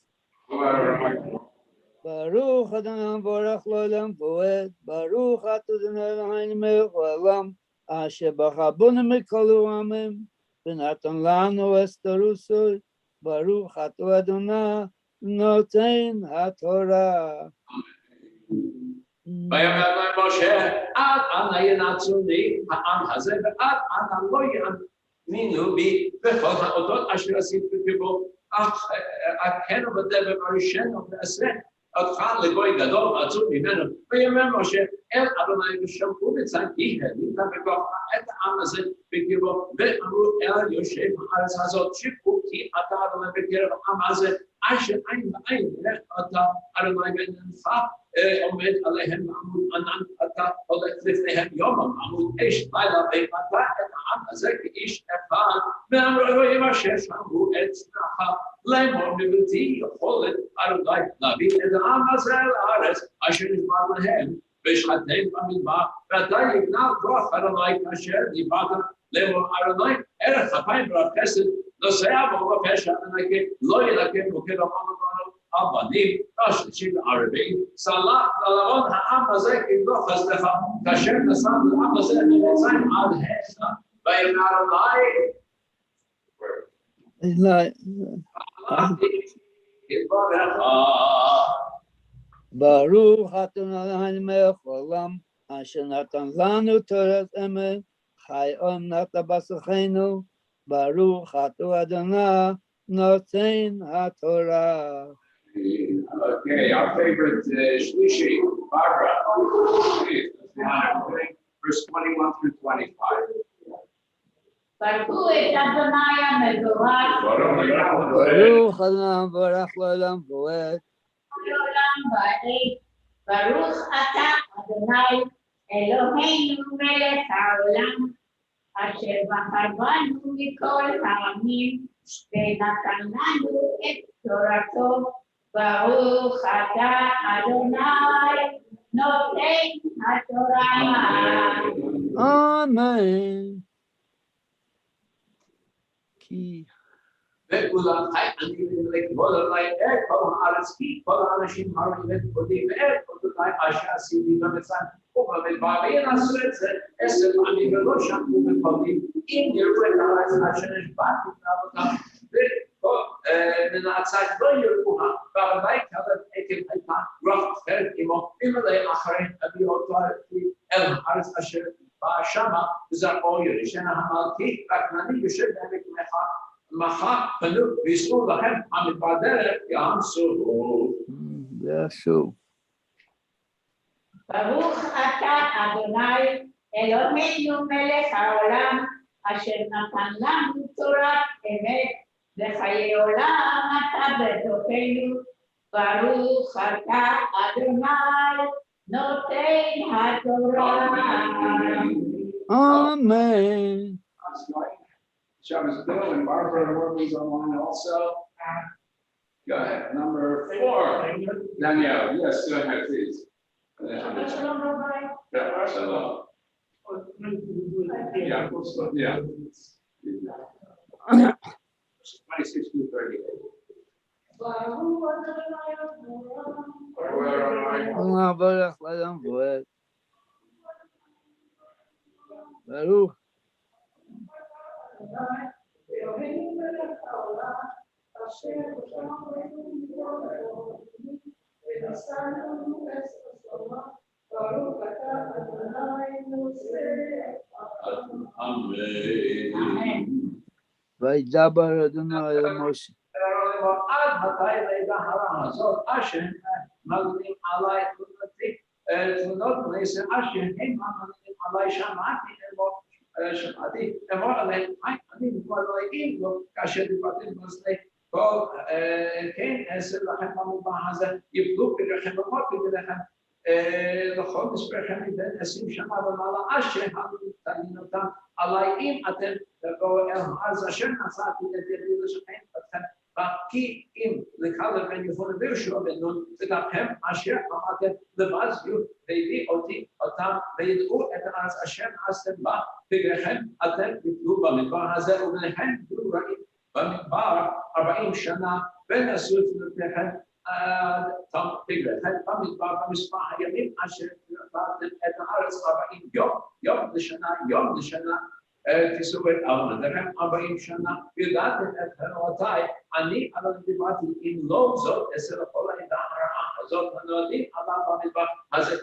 C: Baruch Adonai HaMavorach L'Olam Voed. Baruch Adonai Eloheinu melech haolam. Asher b'chabonu mikol ha'amim. V'natan lanu es torusoi. Baruch Ato Adonai noten haTorah.
A: ויאמר משה עד אנה ינצוני העם הזה ועד אנה לא יאמינו בי בכל האותות אשר עשיתי בו אך אכן ובדבר הראשון ועשה אותך לגוי גדול ועצום ממנו. ויאמר משה אל אדוני ושמעו בצעקי העלית בכוח את העם הזה בקרבו ואמרו אל יושב הארץ הזאת שבו כי אתה אדוני בקרב העם הזה אשר עין בעין אתה אדוני בנך עומד עליהם עמוד ענן אתה הולך לפניהם יום עמוד אש לילה ואתה את העם הזה כאיש אחד ואמרו אלוהים אשר שמעו את צרחה לאמור בבלתי יכולת אדוני להביא את העם הזה לארץ אשר נשבע להם ושחטם במדבר ואתה יגנב כוח אדוני כאשר דיברת לאמור אדוני ערך אפיים ורב חסד נוסע בו בפשע ונקה לא ילקם בו כדמם הבנים, השלישי והרביעי, סלח ללבון העם הזה כבלו חסדך, כאשר נשא לעם הזה ממצרים עד הנה, ויאמר אלי, יתברך.
C: ברוך אדוני Eloheinu melech haolam, אשר נתן לנו תורת אמת, חי אומנת בשרנו, ברוך אתה אדוני נותן התורה.
A: Okay, our favorite Shlishi, Barbara. Please, let's be honest, verse 21 through 25.
D: ברכו את אדוני המבורך
C: ברוך אדם ברך לעולם ועד.
D: לעולם ועד. ברוך אתה אדוני אלוהינו מלך העולם אשר בחר בנו מכל העמים ונתן לנו את תורתו. ברוך אתה אדוני נותן התורה.
C: אמן. כי
A: וכולם אני לכבוד אליי את כל הארץ כי כל האנשים הרים את כבודי ואת כבודי אשר עשיתי במצרים ובמדבר וינעשו את זה 10 פעמים ולא שמעו בקולי אם יראו את הארץ אשר נשבעתי לאבותם מן הצד לא יראוה ועלי כלב עקב הייתה רוח אחרת עמו ממלא אחרי אביא אותו אל הארץ אשר באה שמה וזרעו ירשנה המלכי והכנעני יושב בעמק מחה מחר פנו ויסעו לכם המדבר דרך יעמסו.
C: יעשו.
D: ברוך אתה אדוני אלוהינו מלך העולם אשר נתן לנו תורת אמת וחיי עולם אתה בתוכנו. ברוך אתה אדוני נותן התורה.
C: אמן.
A: Shabbat Bill and Barbara Worley's online also. Go ahead, number 4. Danielle, yes, go ahead, please. Yeah, shalom. Yeah, 26 to 38.
C: אדם ברך לעולם ועד. ברוך.
E: אלוהינו מלך העולם, אשר בשם עלינו מכל העולם, ונשא לנו את השלמה, ברוך אתה אדוני נושא.
A: Amen.
C: וידבר אדוני אל משה.
H: עד מתי לידה הרע הזאת, אשר מגנים עליי תלונות בני אשר הם מגנים עליי שמעתי אמור עליהם, אני כבר לא אגיד לו, כאשר דיברתי בנושא, כל כן אעשה לכם במובן הזה, יפלו פגעכם ומותו בלכם, לכל מספרכם מבין 20 שנה ומעלה, אשר תלין אותם עליי, אם אתם תבואו אל הארץ אשר נשאתי את ידי לשכן אתכם, כי אם לכלב בן יפונה ויהושע בן נון, ותכם אשר אמרתם לבזו, והביא אותי אותם, וידעו את הארץ אשר נעשתם בה, פגעכם אתם תפלו במדבר הזה, ובניכם תפלו רעים במדבר 40 שנה, ונשאו תפילותיכם עד תום פגעכם במדבר במספר הימים אשר נתתם את הארץ 40 יום לשנה, תישאו את עבודתכם 40 שנה, וידעתם את חטאותיי, אני אבל דיברתי אם לא זאת אעשה לכל העדה הרעה הזאת הנוהגים עליו במדבר הזה,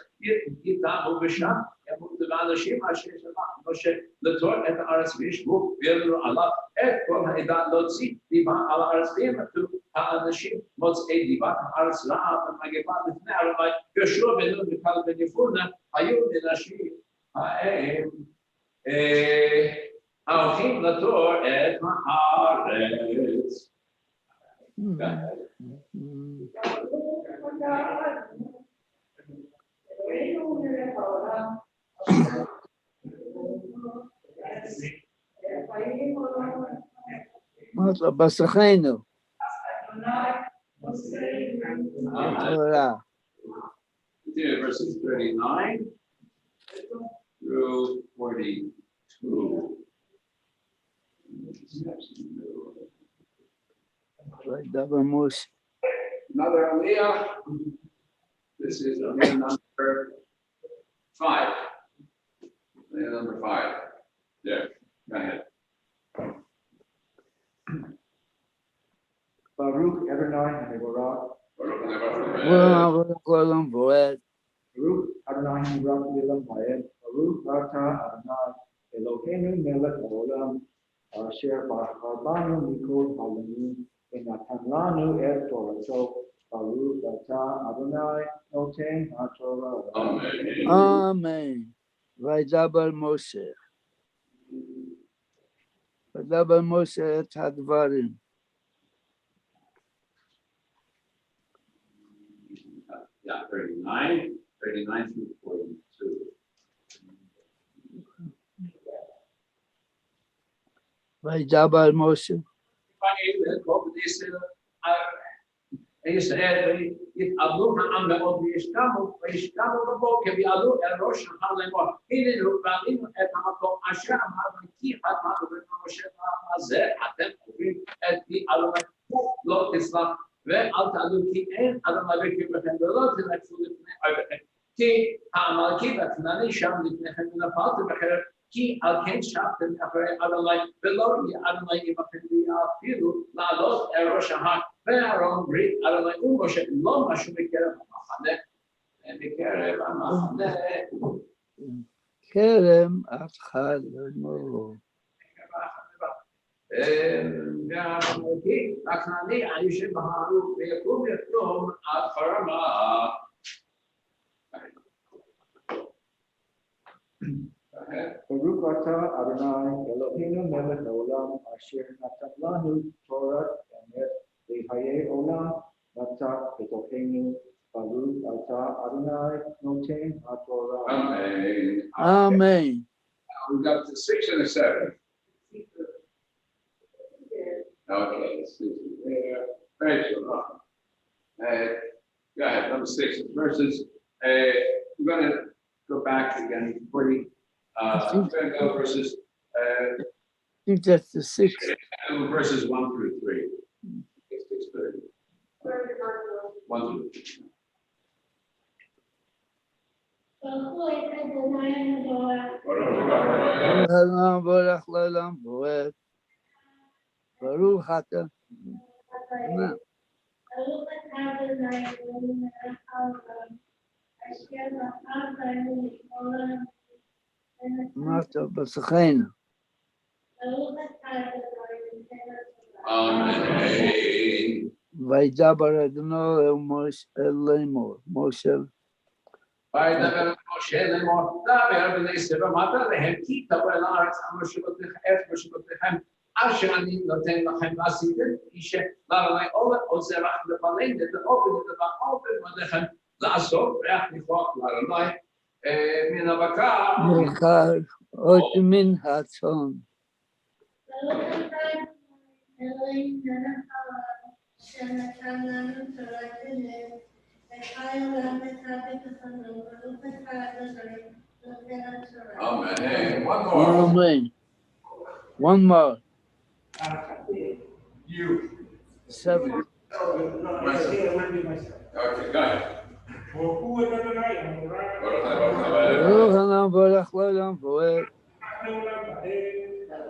H: יטעמו ושם ימותו באנשים אשר שלח משה לתור את הארץ וישבו ויאמרו עליו את כל העדה להוציא דיבה על הארץ וימתו האנשים מוצאי דיבת הארץ רעה ומגפה לפני הרווי יהושע בן נון וכלב בן יפונה היו לנשים ההם ההולכים לתור את הארץ.
E: אלוהינו מלך העולם,
C: בסכנו. תורה.
A: Verses 39 through 42.
C: וידבר משה.
A: Another Aliyah. This is Aliyah number 5. Aliyah number 5. Yeah, go ahead.
H: Baruch Adonai Mevorach,
A: Baruch Adonai.
C: ברוך לעולם ועד.
H: Baruch Adonai Mevorach Lelam Hayed, Baruch Ata Adonai Eloheinu Melech Haolam, Asher Bachar Banu Mikol Halamim, ונתן לנו את תורתו, Baruch atah Adonai noten haTorah.
A: Amen.
C: Amen. וידבר משה. וידבר משה את הדברים.
A: Yeah, 39 through 42.
C: וידבר משה.
H: ישראל יתעלו העם מאוד וישכמו בבוקר ויעלו אל ראש ההר לאמור הנה ועלינו את המקום אשר אמרנו כי חטאנו במשה הזה אתם קוראים את פי אדוני לא תסלח ואל תעלו כי אין אדוני בקרבכם ולא תנצחו לפני אויביכם כי העמלקי והכנעני שם לפניכם ונפלתם בחרב כי על כן שבתם אחרי אדוני ולא יהיה אדוני עמכם ואפילו לעלות אל ראש ההר ואהרון ברית אדוני ומשה לא משהו בקרב המחנה בקרב המחנה
C: כרם אף אחד לא ימור.
H: והעמלקי והכנעני היושב בהר ויקום יתום עד חרמה. Baruch atah Adonai Eloheinu melech haolam asher natan lanu Torah emet v'hayei olam natan betochenu Baruch atah Adonai noten haTorah.
A: Amen.
C: Amen.
A: We've got the 6 and the 7. Okay, 6 there. Rachel, go ahead, number 6 verses. We're going to go back again. We're going to go verses.
C: I think that's the 6th.
A: Verses 1 through 3. 6:30. 1 through 3.
C: Halam Borach Lalam Boet. Baruch Atah. Mata Basachena.
A: Amen.
C: וידבר אדוני אל לאמור, משה.
H: וידבר משה לאמור דבר בני ישראל ואמרת להם כי תבואו אל הארץ את מושבותיכם אשר אני נותן לכם ועשיתם איש לאדוני עוד זרח לפנינו לאופן לדבר מודכם לעשות ריח ניחוח לאדוני מן הבקר
C: עוד מן הצאן.
D: שנתן לנו תורת אמת, וחי עולם וצדיק לפניו, ברוך אתה אדוני, נותן התורה.
A: Amen. One more.
C: Amen. One more.
A: You.
C: 7.
A: Okay, go ahead.
C: ברוך ה' ברך לעולם ועד.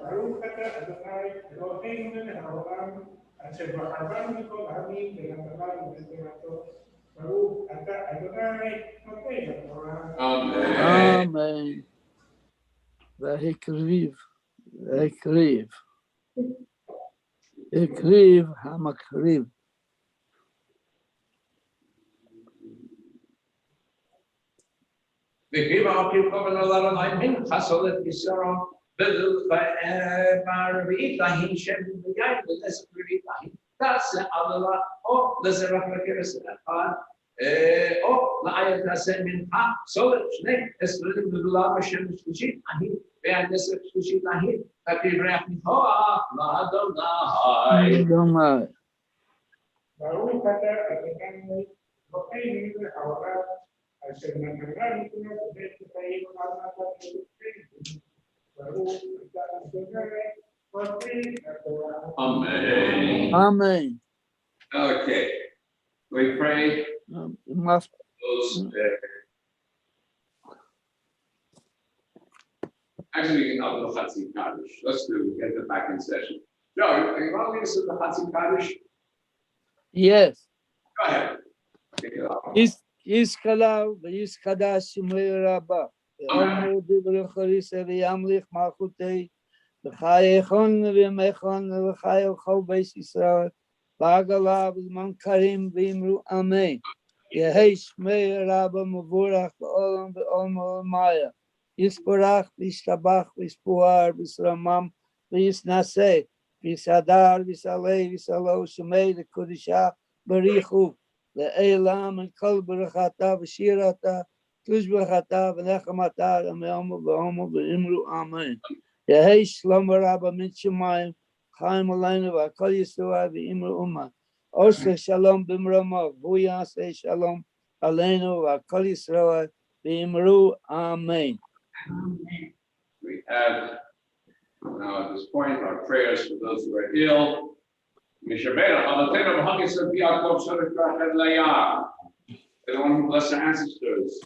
F: ברוך אתה אדוני אלוהינו מלך העולם אשר בחרבנו מכל העמים ונתנו בתורתו. ברוך אתה אדוני נותן התורה.
C: אמן. והקריב המקריב.
H: והקריב המקריב קורבן לאדוני מנחה סולת יסרו ברביעית ההיא שם ויין ולעשר ברביעית ההיא תעשה עלולה או לזרח לכרס אחד או לעיין תעשה מנחה סולת 12 בגולה בשם שלישית ההיא והנסר שלישית ההיא תקריב ריח ניחוח לאדוני.
F: ברוך אתה אדוני אלוהינו מלך העולם אשר נתן לנו תורת אמת וחיים עליו בתורתו.
A: Amen.
C: Amen.
A: Okay. We pray. Those, actually, we can have the Chatzim Kaddish. Let's get it back in session. Joe, you want to lead us to the Chatzim Kaddish?
C: Yes.
A: Go ahead. Pick it up.
C: Iskalav v'yiskadash shimei rabba. Ya'amru d'brachos v'yamlich malchutei. V'chayechon v'mechon v'chayel chol beis Yisrael. Bagalav Zman Karim Vimru Amen. Yehi Shmei Rabba Mavurach Ba'olam Ba'olam Maya. Yisparach Vishtabach Vishpuar Visramam Visnaseh Visadar Visaleh Visalo Shemei Lekudisha Barichu Le'elam and Kol Berachata V'shirata Tushbachata V'nechamata V'meomu V'omu V'imru Amen. Yehi Shlomo Rabba Mitzhemayim Chaim Aleinu V'akol Yisroel V'imru Ummah. Oseh Shalom B'mromov V'yaseh Shalom Aleinu V'akol Yisroel V'imru Amen.
A: We have now at this point our prayers for those who are ill. The one who blessed our ancestors,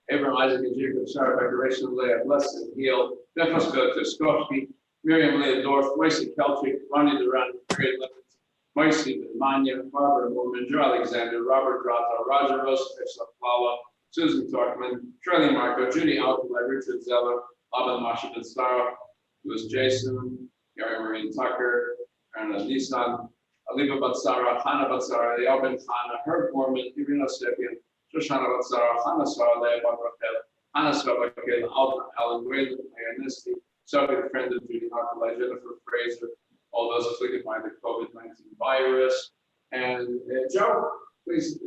A: Abraham, Isaac, and Jacob, Sarah, Decoration, Leah, bless and heal. Nefeska, Tuskovsky, Miriam, Leah, Dorf, Moisey, Keltrick, Ronnie Duran, Period Lemons, Moisey, Manya, Barbara, Woman, Joe Alexander, Robert Grotto, Roger Rosevich, Lala, Susan Torkman, Shirley Marco, Judy Alcalay, Richard Zeller, Alvin Masha Ben Sarah, Louis Jason, Gary Maureen Tucker, Erna Nissan, Aliva Batsara, Hannah Batsara, Leal Ben Hannah, Herb Mormon, Irina Sepian, Shoshana Batsara, Hannah Sarah, Leah Batrakel, Hannah Sarah Batrakel, Alton, Alan Whalen, Ionisti, Soviet friend of Judy Alcalay, Jennifer Fraser, all those afflicted by the COVID-19 virus. And Joe, please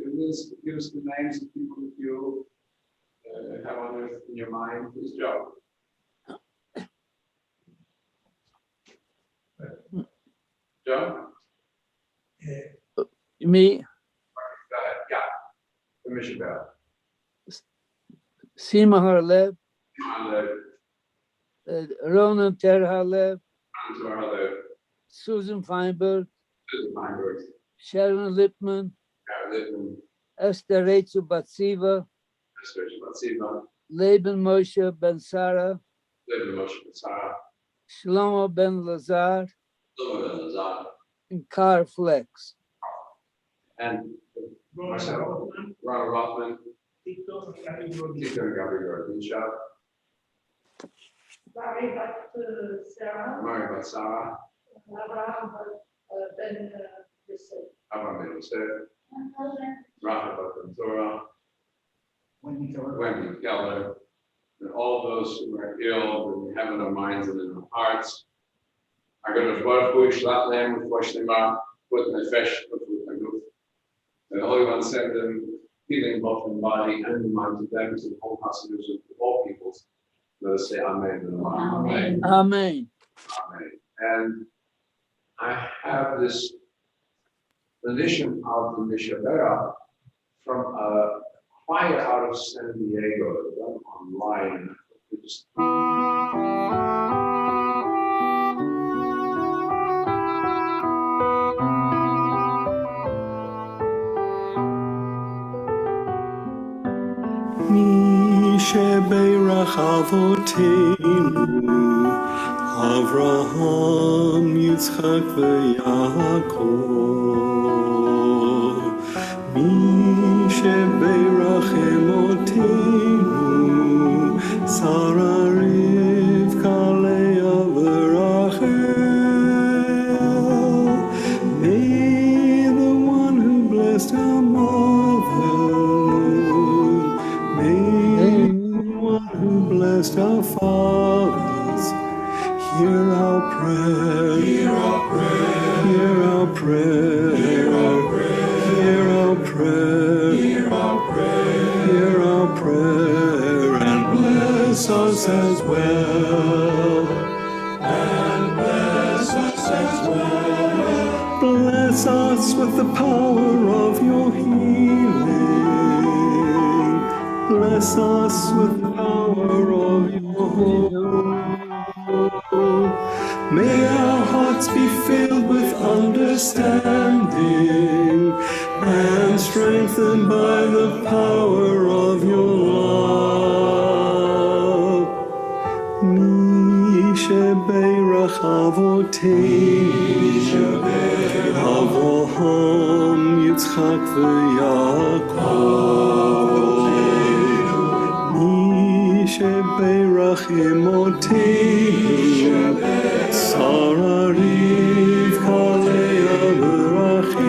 A: give us the names of people that you have on earth in your mind. Please, Joe. Joe?
C: Me,
A: Go ahead. Yeah. Commission Bell.
C: Sima Harlev,
A: On the
C: Ronan Ter Harlev,
A: to our other
C: Susan Feinberg,
A: Susan Feinberg,
C: Sharon Lipman,
A: Gary Lippman,
C: Esther Rachel Batsiva,
A: Esther Batsiva,
C: Laban Moshe Ben Sarah,
A: David Moshe Sarah,
C: Shlomo Ben Lazar,
A: Louis Ben Lazar,
C: and Car Flex.
A: and myself, Ronald Rothman, Tito and Gabby Gordon, Shout,
E: Barry back to Sarah,
A: Mary Batsara,
E: Abraham, Ben,
A: Abraham Ben Yosef, Rafa Batantora, Wendy Keller, and all those who are ill, that we have in our minds and in our hearts. I got a Baruch Hu Yishlat Lehem Refuah Shlema, Put Nefesh, Put Ruch. The Holy One sent them healing both in body and in mind to them, to the whole hospitals of all peoples. Let us say Amen and Amen.
C: Amen.
A: Amen. And I have this rendition of the Mishabera from a choir out of San Diego, done online.
B: מי שברך אבותינו, אברהם, יצחק ויעקב. מי שברך אמותינו, שרה רבקה לאה ורחל. May the one who blessed our motherhood, may the one who blessed our fathers, hear our prayer, hear our prayer, hear our prayer, hear our prayer, hear our prayer, hear our prayer, hear our prayer, and bless us as well, and bless us as well. Bless us with the power of your healing. Bless us with the power of your hope. May our hearts be filled with understanding and strengthened by the power of your love. Mi shebeirach avoteinu, Avraham, Yitzchak veYaakov. Mi shebeirach emoteinu, Sarah Rivka Leah v'Rachel.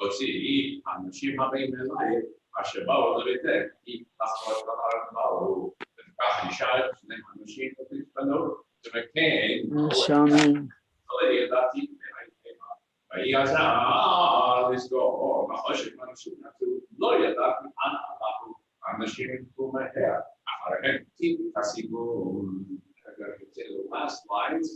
A: הוציאי אנשים הבאים אלייך, אשר באו לביתך, כי תחת הארץ באו, וכך אישה את שני אנשים ותתפנו, וכן,
C: שמים.
A: לא ידעתי, ויהי הזעם לסגור, וחושך אנשים נתו, לא ידעתי אנה הלכו, אנשים יקחו מהר, אחריהם תסיגו, last lines,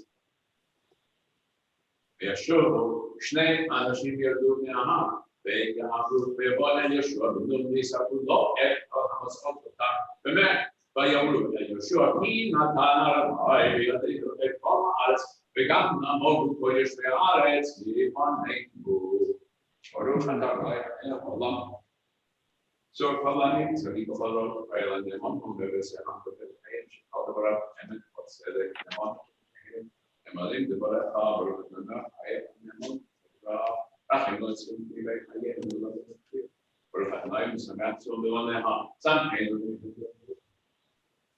A: וישובו שני אנשים ירדו מההר, ויעברו ויבוא אל יהושע בנו ויספרו לו את המסעות אותה, באמת, ויאמרו אל יהושע כי נתן ה' בידינו את כל הארץ, וגם נעמוד כל יושבי הארץ לפנינו. ברוך אתה אלוהינו לעולם. סוף העולמים צדיק וחלות, ואל הנאמן ובבשר המקבל שכל דבריו אמת וצדק נאמן. אמרים דבריך ברוך אתה חי הנאמן רחם לא יצאו מפני חיינו ולא תצליח. ברוך אתה משמח צור לעולמך, צמחנו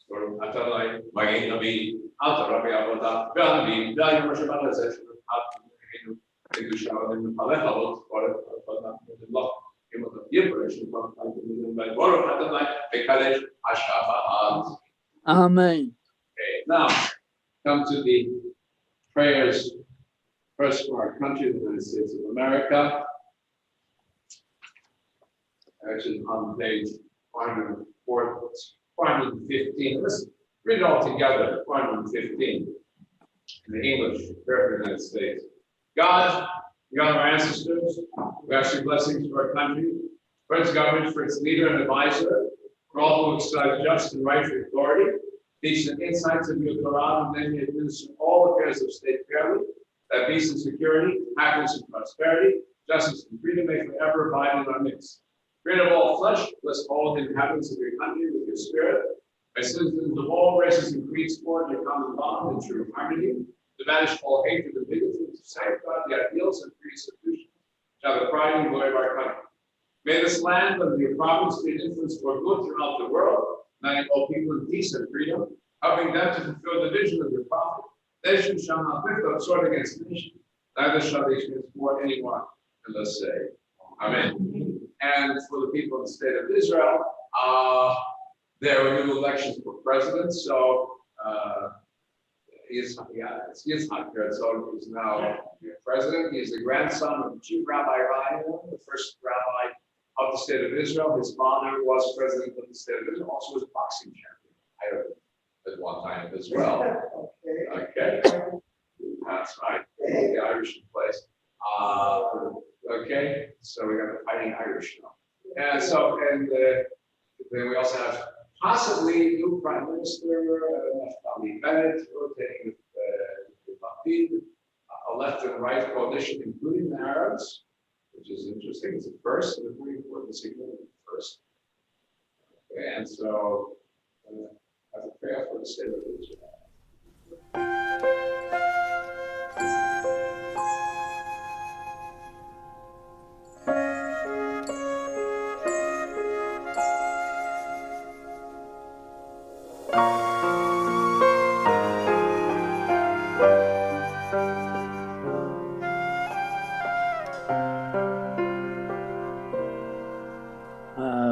A: ברוך אתה אלוהי מגן אבי, אל תרבי עבודה, ואבי די משבת הזה שלנו, קדושה ונמלך עלות, ברוך אתה נדלך.
C: Amen.
A: Okay, now come to the prayers first for our country, the United States of America. Actually, on page 415. Let's read it all together. 415 in the English prayer for the United States. God, God of our ancestors, we ask your blessings for our country, for its government, for its leader and advisor, for all who exercise just and rightful authority, teach the insights of your Torah, and then you administer all affairs of state fairly, that peace and security, happiness and prosperity, justice and freedom may forever abide in our midst. Creator of all flesh, bless all the inhabitants of your country with your spirit, by citizens of all races and creeds forge a common bond in true harmony, to banish all hatred and bigotry, to safeguard the ideals and free institutions, to have the pride and glory of our country. May this land and your province be an influence for good throughout the world, uniting all people in peace and freedom, helping them to fulfill the vision of your prophet. Nation shall not lift up sword against nation, neither shall they transport anyone unless say, Amen. And for the people in the state of Israel, there were new elections for president, so Yitzhak Herzog is now president. He is the grandson of Chief Rabbi Ryan, the first rabbi of the state of Israel. His father was president of the state of Israel, also was a boxing champion. I heard at one time as well. Okay, that's right. The Irish place. Okay, so we got the Fighting Irish now. And so, and then we also have possibly new Prime Minister, Naftali Bennett, rotating with Lapid, a left and right coalition, including the Arabs, which is interesting. It's the first, and it's very important to signal the first. Okay, and so, as a prayer for the state of Israel.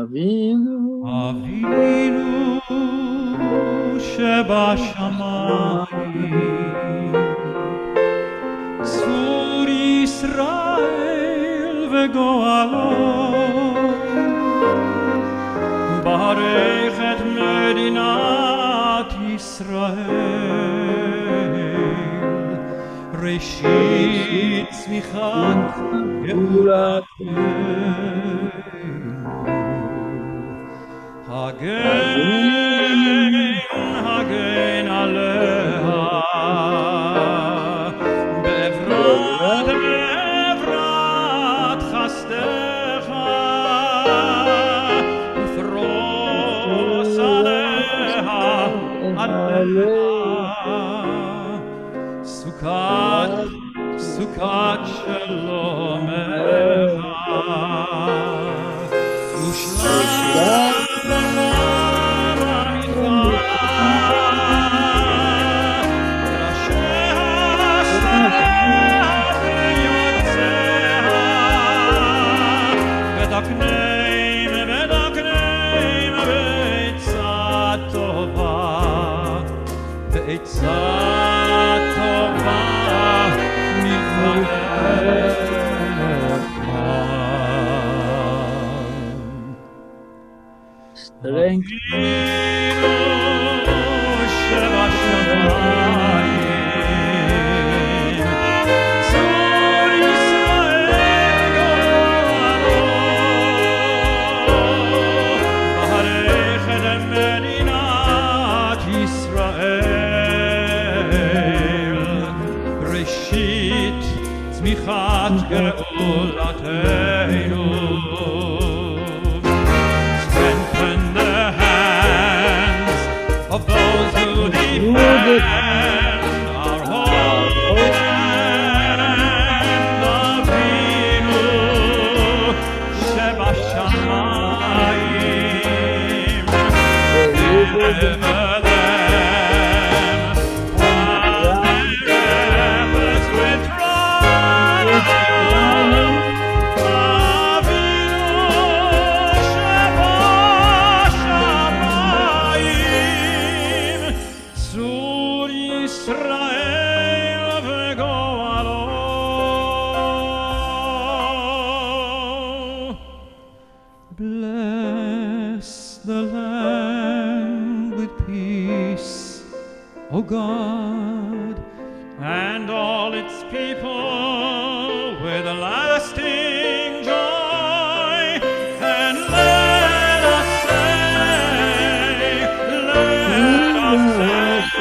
B: אבינו שבשמיים, צור ישראל וגואלו, ברך את מדינת ישראל, ראשית צמיחת גאולתנו. הגן עליה, בעברת חסדך, ופרוס עליה, סוכת שלומך, ושלום
C: Strength.
I: צמיחת גאולתנו. Strengthen the hands of those who defend our homeland. Avinu Shebashamayim, deliver them while their efforts withdraw. Bless the land with peace, O God, and all its people with a lasting joy. And let us say, Amen.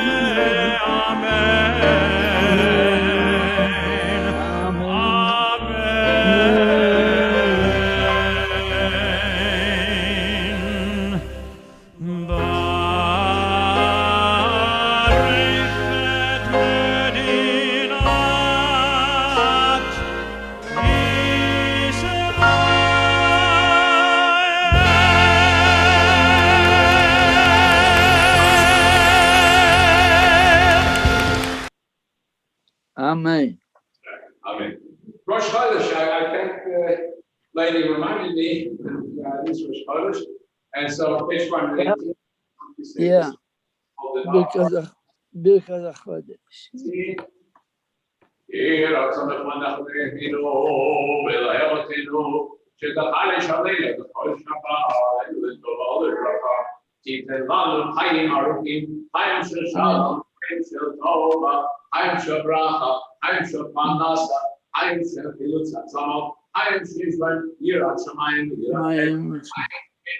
C: Amen.
A: Amen. Rosh Chodesh, I thank the lady reminded me this was Chodesh, and so page 118.
C: Yeah. Because of Chodesh.
A: תיתן לנו חיים ארוכים, חיים של שלום, חיים של טובה, חיים של ברכה, חיים של פרנסה, חיים של חילוץ עצמות, חיים שיש בהם יראת שמיים ויראת אין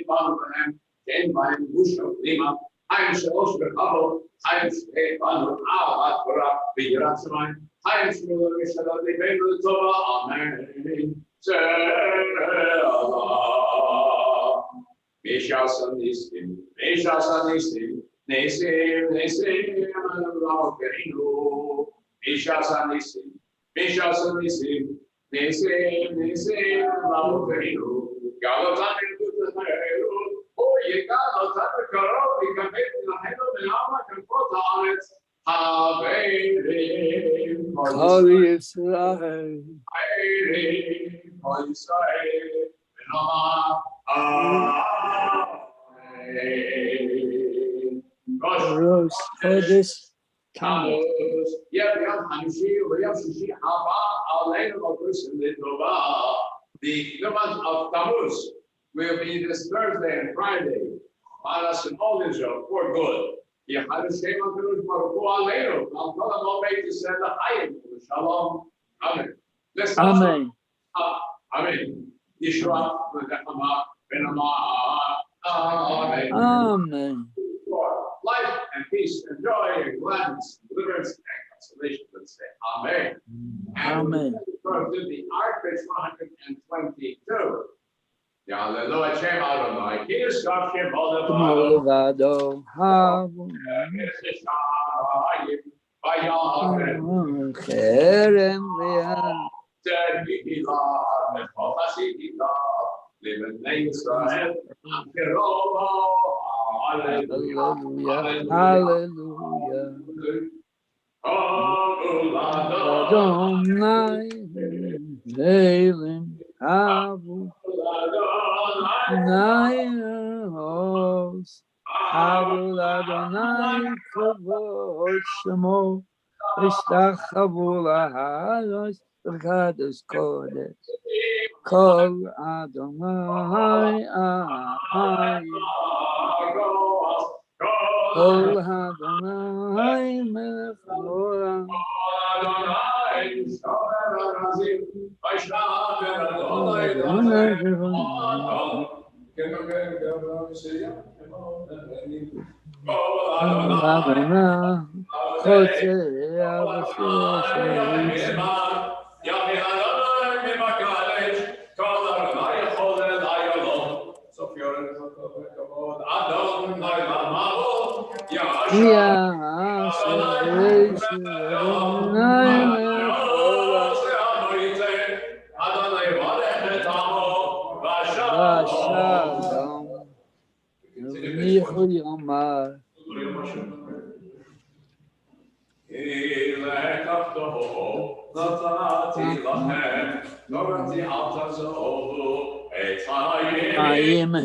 A: בנו בהם, אין בהם גושה פנימה, חיים של עושר וכבוד, חיים שאין בנו אהבת תורה ויראת שמיים, חיים של משאלת ליבנו לטובה, אמן. Mishasa Nisim, Nisim, Laukerinu. Mishasa Nisim, Nisim, Laukerinu. Galatan Kutu, oh, ye Galatan Karo, we can make the head of the Lama can put on it. Haverim,
C: Rosh Chodesh Tammuz.
A: The month of Tammuz will be this Thursday and Friday. Maras and all Israel for good. Shalom. Amen.
C: Amen.
A: Amen. Yeshua, Amen.
C: Amen.
A: Life and peace and joy and gladness, deliverance and consolation. Let's say Amen.
C: Amen.
A: To the Ark, page 122. Hallelujah, Shem Adonai, Kiddush Gav Shem
C: Levado, Kerem Leah. Hallelujah, hallelujah. Adonai, Elim, Avu, Nayos, Havul Adonai kavod shemo, v'shtachavu laharos v'chados kodesh. Kol Adonai Adonai, Kol Adonai Melech Haolam. Adonai Chotzei Avosei.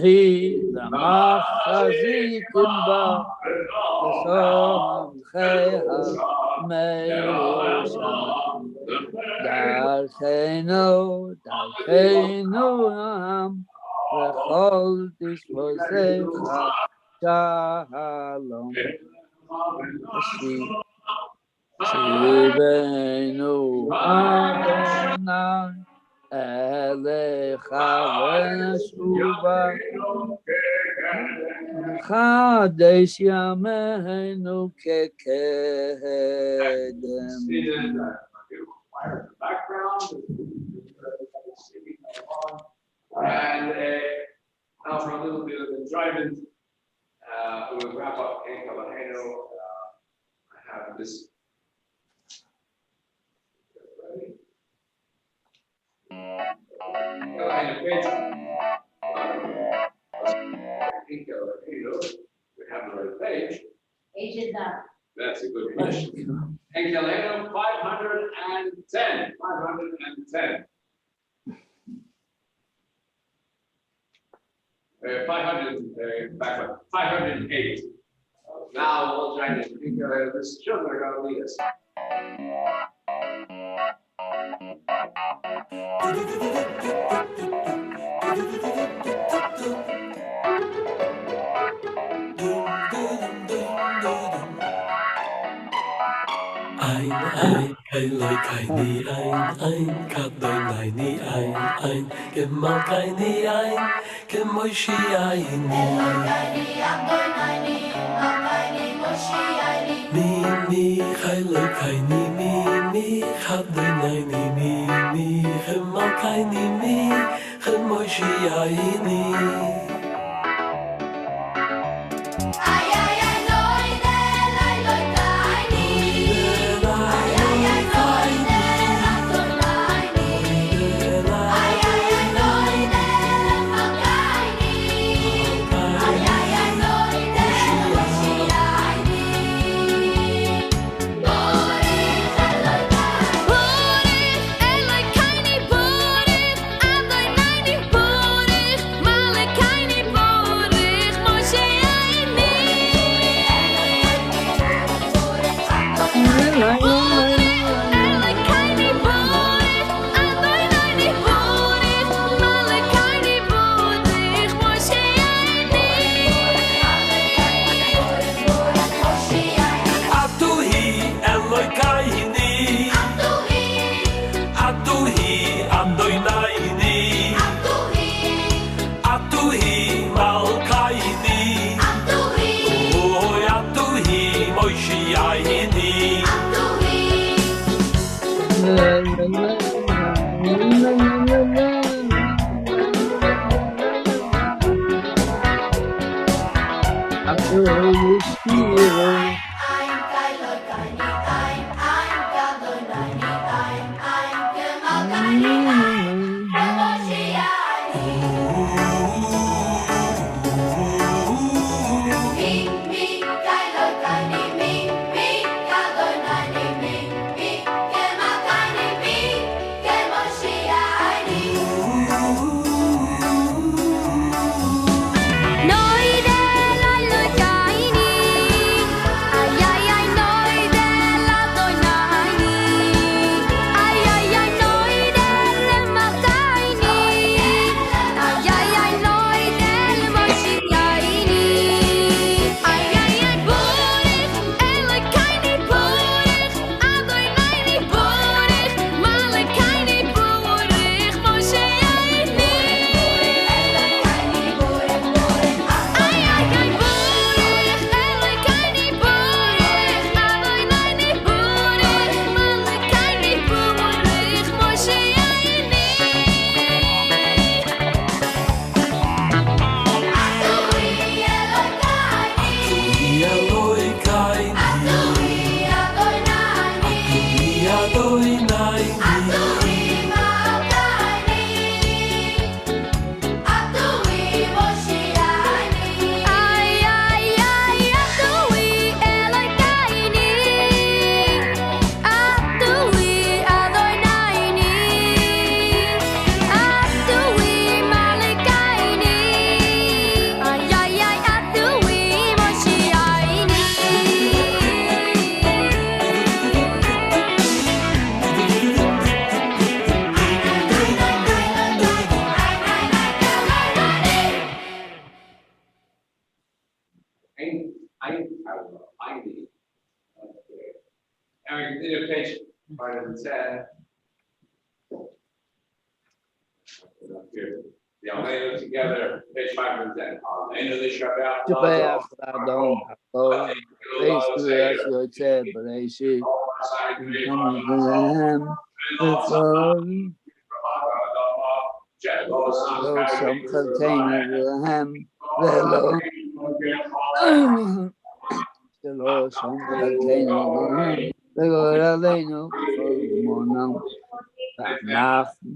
C: He the Machazikim ba Sohamcheha Meirusha Darchenu Ham V'chol Tishvosecha Shalom Shivenu Adonai Elecha Veshuva Chadesh Yameinu Kekedem.
G: And now for a little bit of enjoyment, we'll wrap up Ein Kalahenu. I have this. We have the right page.
D: Page is up.
G: That's a good question. Ein Kalahenu 510. 510. 508. Now we'll try to think this children are going to lead us.
B: Ein, kein Leu, keine ein, kadoi neini ein, gemal keine ein, gemoishi ein. Mi, kein Leu, keine mi, kadoi neini mi, gemal keine mi, gemoishi ein.
J: Noi de la
A: need. Okay. And we continue page 510. Here. The Aleinu together, page 510. Aleinu the Shabbat.
C: Shabbat Adon Hakol. Beis Kriyas Yotzeh Bereishit. V'chamim V'chol. Lo Shom Chalkeinu V'lahem. V'lo Shom Chalkeinu V'lahem. V'lo Aleinu V'chol Monam. V'nachnu.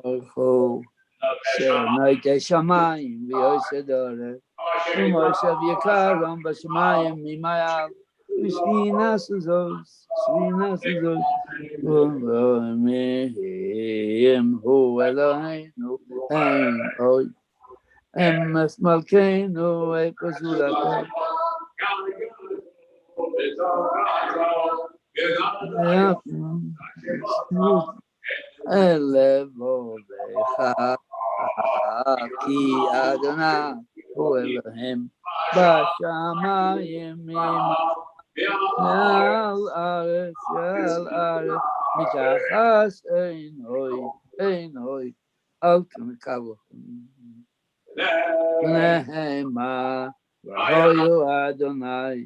C: Morcho. Noite Shamayim V'yosedore. U'moshav Yekaram B'Shamayim Mimayal. U'shvinas Uzos. U'mehim Hu Eloheinu. Oy. Emes Malkeinu Ekozulato. Elevovecha ki Adonai hu Elohim b'shamayim al aretz mitachas ein hoi al k'mekavo nehema v'hoyu Adonai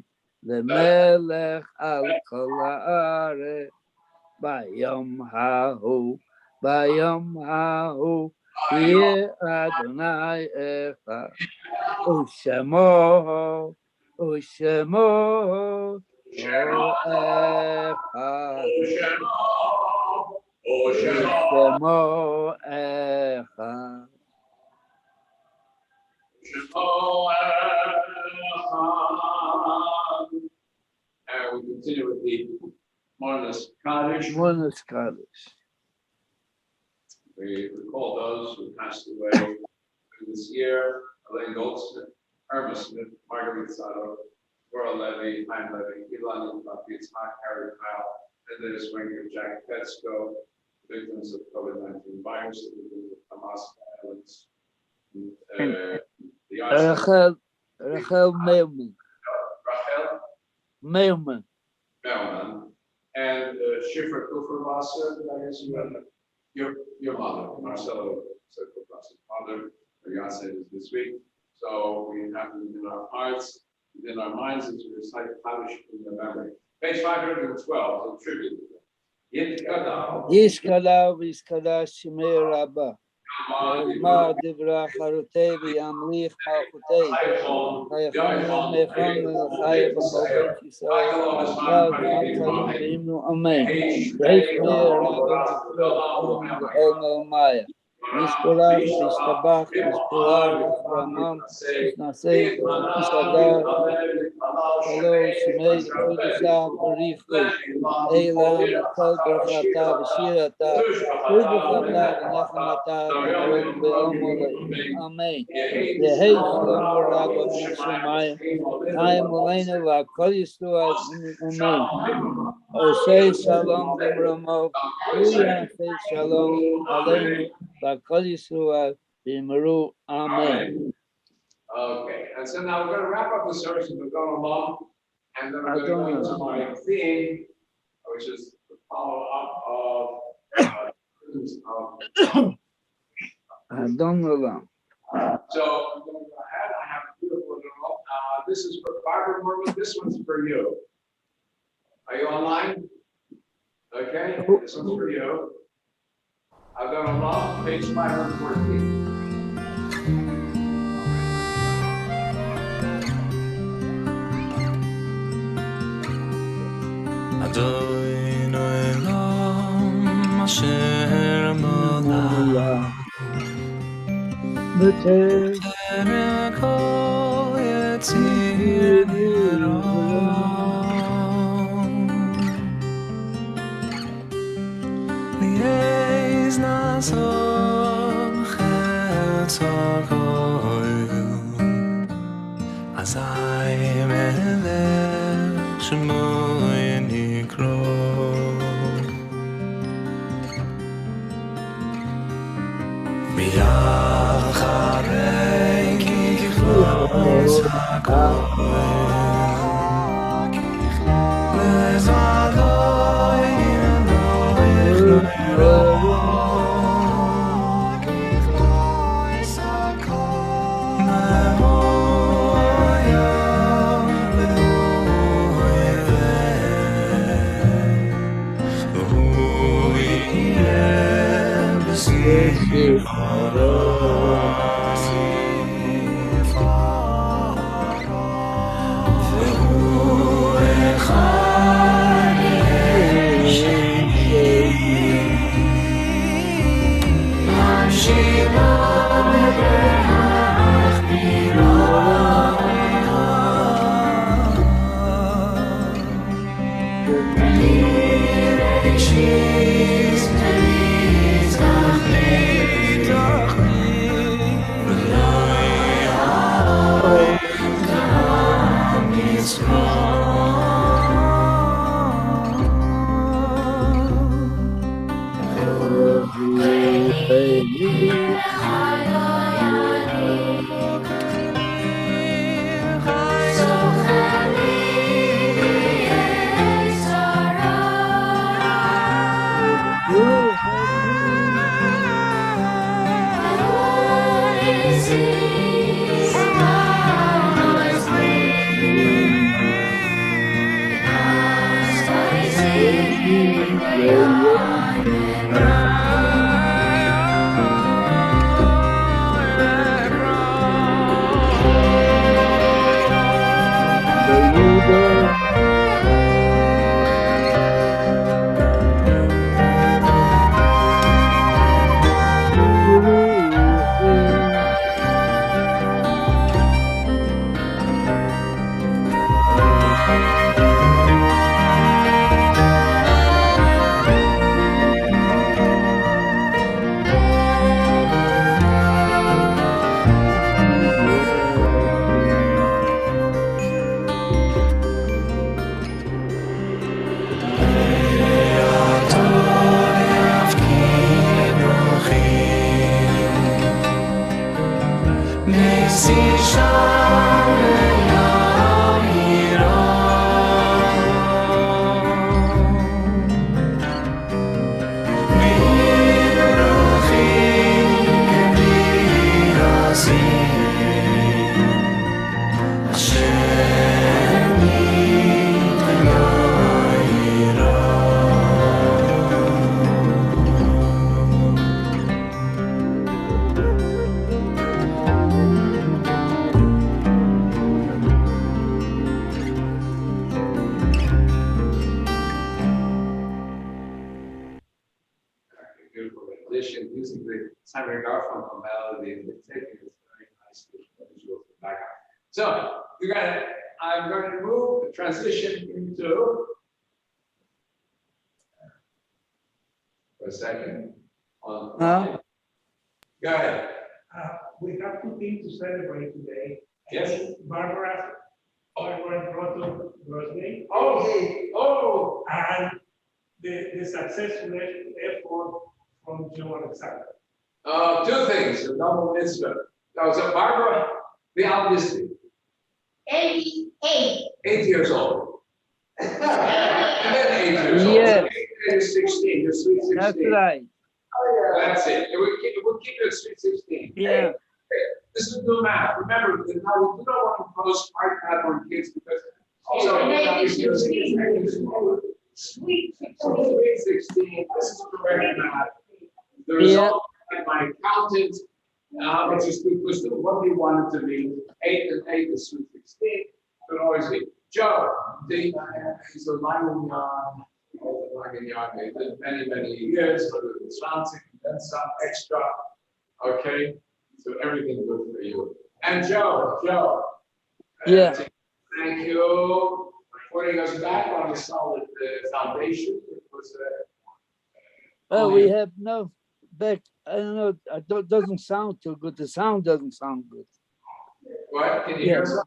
C: lemelech al kol haaretz Bayom hahu, Yeh Adonai Echad, Ushemo Echad, Ushemo Echad.
A: And we continue with the Monas Kaddish. We recall those who passed away this year: Elaine Goldsmith, Irma Smith, Marguerite Sato, Laura Levy, Chaim Levy, Ilan Yitzhak, Harry Kyle, Linda Swinger, Jack Petsko, victims of COVID-19 virus, the victims of Hamas violence, the
C: Rachel Meilman.
A: And Schiffer Kupferwasser, I guess your mother, Marcelo Kupferwasser's mother, her Yahrzeit is this week. So we have it in our hearts, within our minds, as we recite Kaddish in the memory. Page 512, the tribute.
C: Yishkadav Shemei Rabbah. Ma Divra Charutei V'Yamlich Malchutei. Hayachonu Mechonu L'Chayim B'Chol Beit Yisrael. Rav Malkalim V'Imnu Amen. Shemei Rabbah V'Chol Maya. Yishkolach V'Yishtabach V'Yishkolach V'Amam V'Naseh V'Yishadar Hello Shemei Kudusah V'Richu Eilam Kol Berachata V'Shirata Kudusata V'Nechamata V'Olam V'Olam Amen Yehei Shalom V'Rabba Min Shemayim Chaim Aleinu V'Kol Yisrael Amen Osei Shalom B'Mramo Uyasei Shalom Aleinu V'Kol Yisrael B'Meru Amen.
A: Okay, and so now we're going to wrap up the service and we're going along, and then we're going to go into my theme, which is the follow-up of
C: I don't know that.
A: So I'm going to go ahead. I have a beautiful little. This is for Barbara Mormon. This one's for you. Are you online? Okay, this one's for you. I've got a long page 514.
B: Adoinu Elam Asher Molam B'terek Kol Yetzir Niram Li'ez Nasom Chetzakoyu Azai Melech Shemoy Nikro Miyacharei
G: Using the Simon Garfunkel melody and the taking is very nice visual background. So I'm going to move the transition into for a second. Go ahead.
F: We have two things to celebrate today.
G: Yes.
F: Barbara's birthday.
G: Oh,
F: And the successful effort from Joe Alexander.
G: two things, a double mitzvah. So Barbara, the eldest,
D: 88.
G: 8 years old. And then 8 years old.
C: Yes.
G: 8 is 16, you're sweet 16.
C: That's right.
G: That's it. We'll keep it at sweet 16.
C: Yeah.
G: Okay. This is the math. Remember, now we do not want to impose hard math on kids because sweet 16. This is correct math. The result, my accountant, which is good, was what we wanted to be. 8 and 8 is sweet 16. Could always be. Joe, he's a Langen many years, but it's 20 and then some extra. Okay, so everything good for you. And Joe,
C: Yeah.
G: thank you for putting us back on a solid foundation. It was
C: Well, we have no back. I don't know. It doesn't sound too good. The sound doesn't sound good.
G: what? Can you hear
C: Yes.
G: us?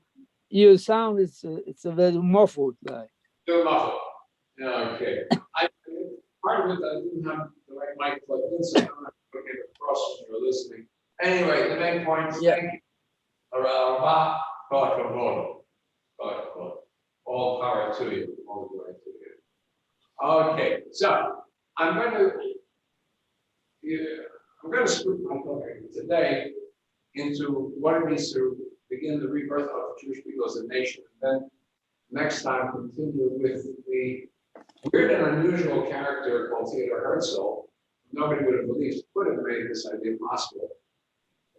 C: Your sound it's a very muffled like.
G: Still muffled. Okay. Part of it, I didn't have the right mic plugged in, so I'm not going to get across when you're listening. Anyway, the main point is
C: Yeah.
G: thank you.
A: All power to you, all glory to you. Okay, so I'm going to split my talking today into what it means to begin the rebirth of Jewish people as a nation, and then next time continue with the weird and unusual character called Theodore Herzl. Nobody would have believed could have made this idea possible.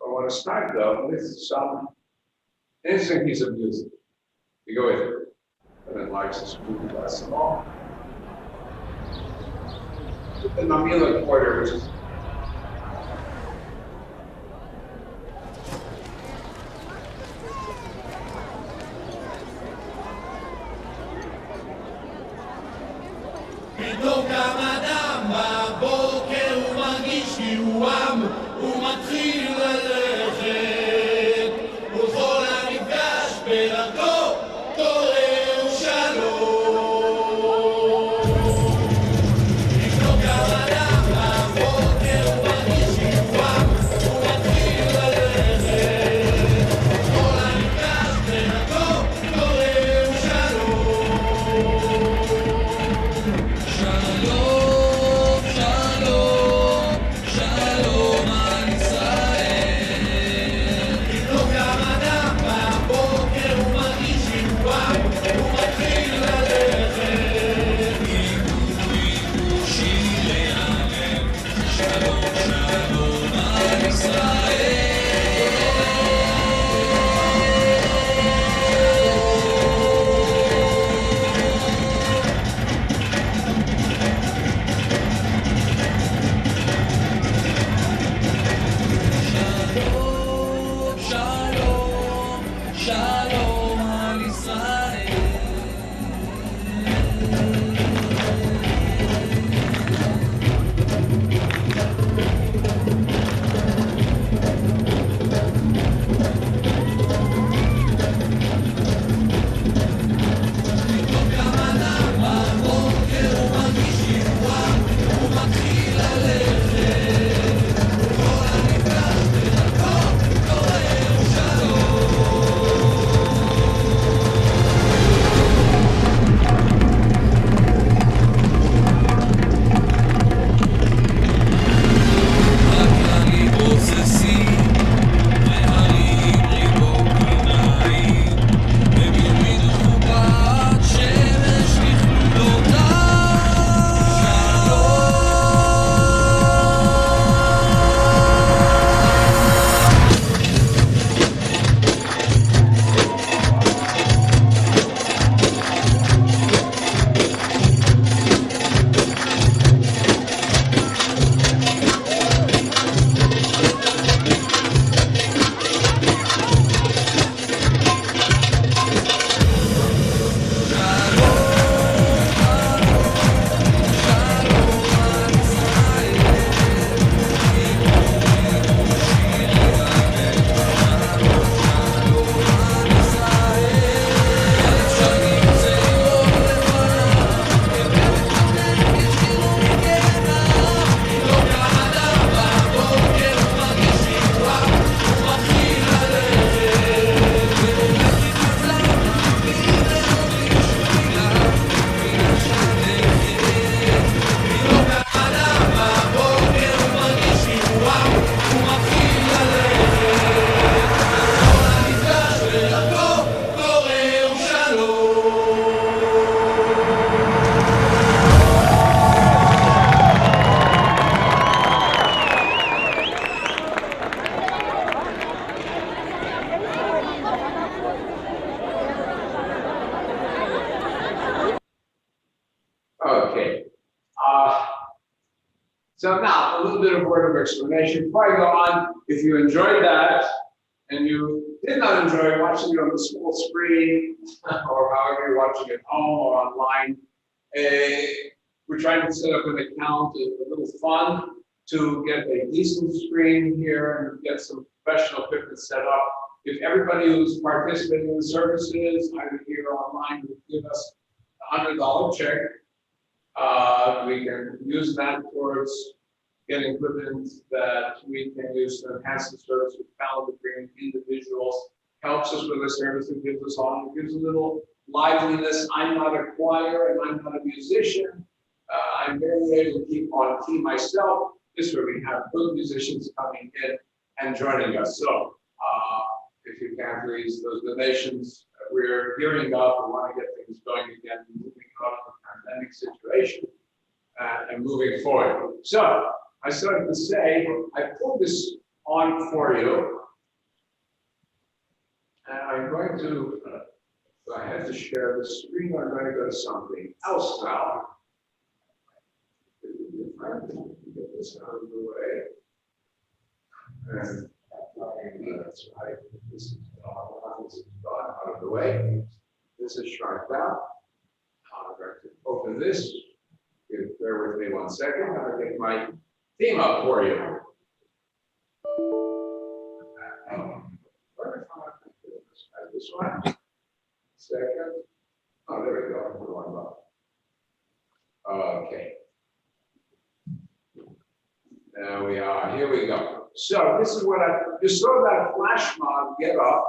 A: I want to start though with some interesting piece of music. You go with it. And then likes the spooky glass of all. The Mamila Quarter, which is
J: פתאום קם אדם בבוקר, הוא מרגיש קיום, הוא מתחיל ללכת, ולכל המפגש בדרכו קורא שלום. פתאום קם אדם בבוקר, הוא מרגיש קיום, הוא מתחיל ללכת, ולכל המפגש בדרכו קורא שלום. Shalom, shalom, shalom על ישראל. פתאום קם אדם בבוקר, הוא מרגיש קיום, הוא מתחיל ללכת. עיבו שירי הלב, שלום, שלום על ישראל. Shalom, shalom על ישראל. פתאום קם אדם בבוקר, הוא מרגיש קיום, הוא מתחיל ללכת, וכל המפגש בדרכו קורא הכללים רוססים, והרים ריבו קנאים, בגרמין חובת שמש לכלולותיו.
A: okay. So now a little bit of word of explanation before I go on. If you enjoyed that and you did not enjoy watching it on the small screen or however you're watching it at home or online, we're trying to set up an account, a little fund to get a decent screen here and get some professional equipment set up. If everybody who's participating in the services, either here or online, would give us a $100 check, we can use that towards getting equipment that we can use to enhance the service with calendar, bringing individuals
G: helps us with our service and gives us all, gives a little liveliness. I'm not a choir and I'm not a musician. I'm very able to keep on key myself. This way we have good musicians coming in and joining us. So if you can, please, those donations, we're gearing up. We want to get things going again, moving out of the pandemic situation and moving forward. So I started to say, I pulled this on for you. And I'm going to, I had to share the screen. I'm going to go to something else now. Get this out of the way. And that's right. This is gone out of the way. This is shrunk down. I'm going to open this. Bear with me 1 second. I'll get my theme up for you. This one. Second. Oh, there we go. Okay. There we are. Here we go. So this is what you saw that flash mob get up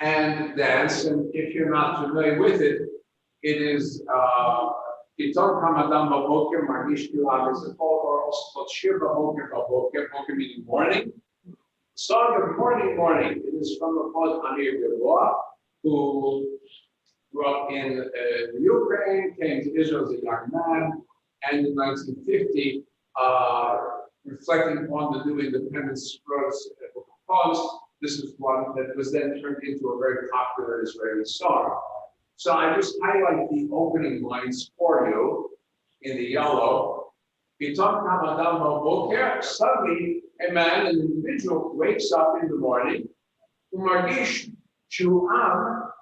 G: and dance. And if you're not familiar with it, it is Piton Kamadam Baboker Margish Kilav is or also called Shir Baboker Baboker, Boker meaning morning. Song of Morning. It is from the poet Amir Gilboa, who grew up in Ukraine, came to Israel as a young man, and in 1950, reflecting on the new independence, wrote a book of poems. This is one that was then turned into a very popular Israeli song. So I just highlight the opening lines for you in the yellow. Suddenly, a man, an individual, wakes up in the morning.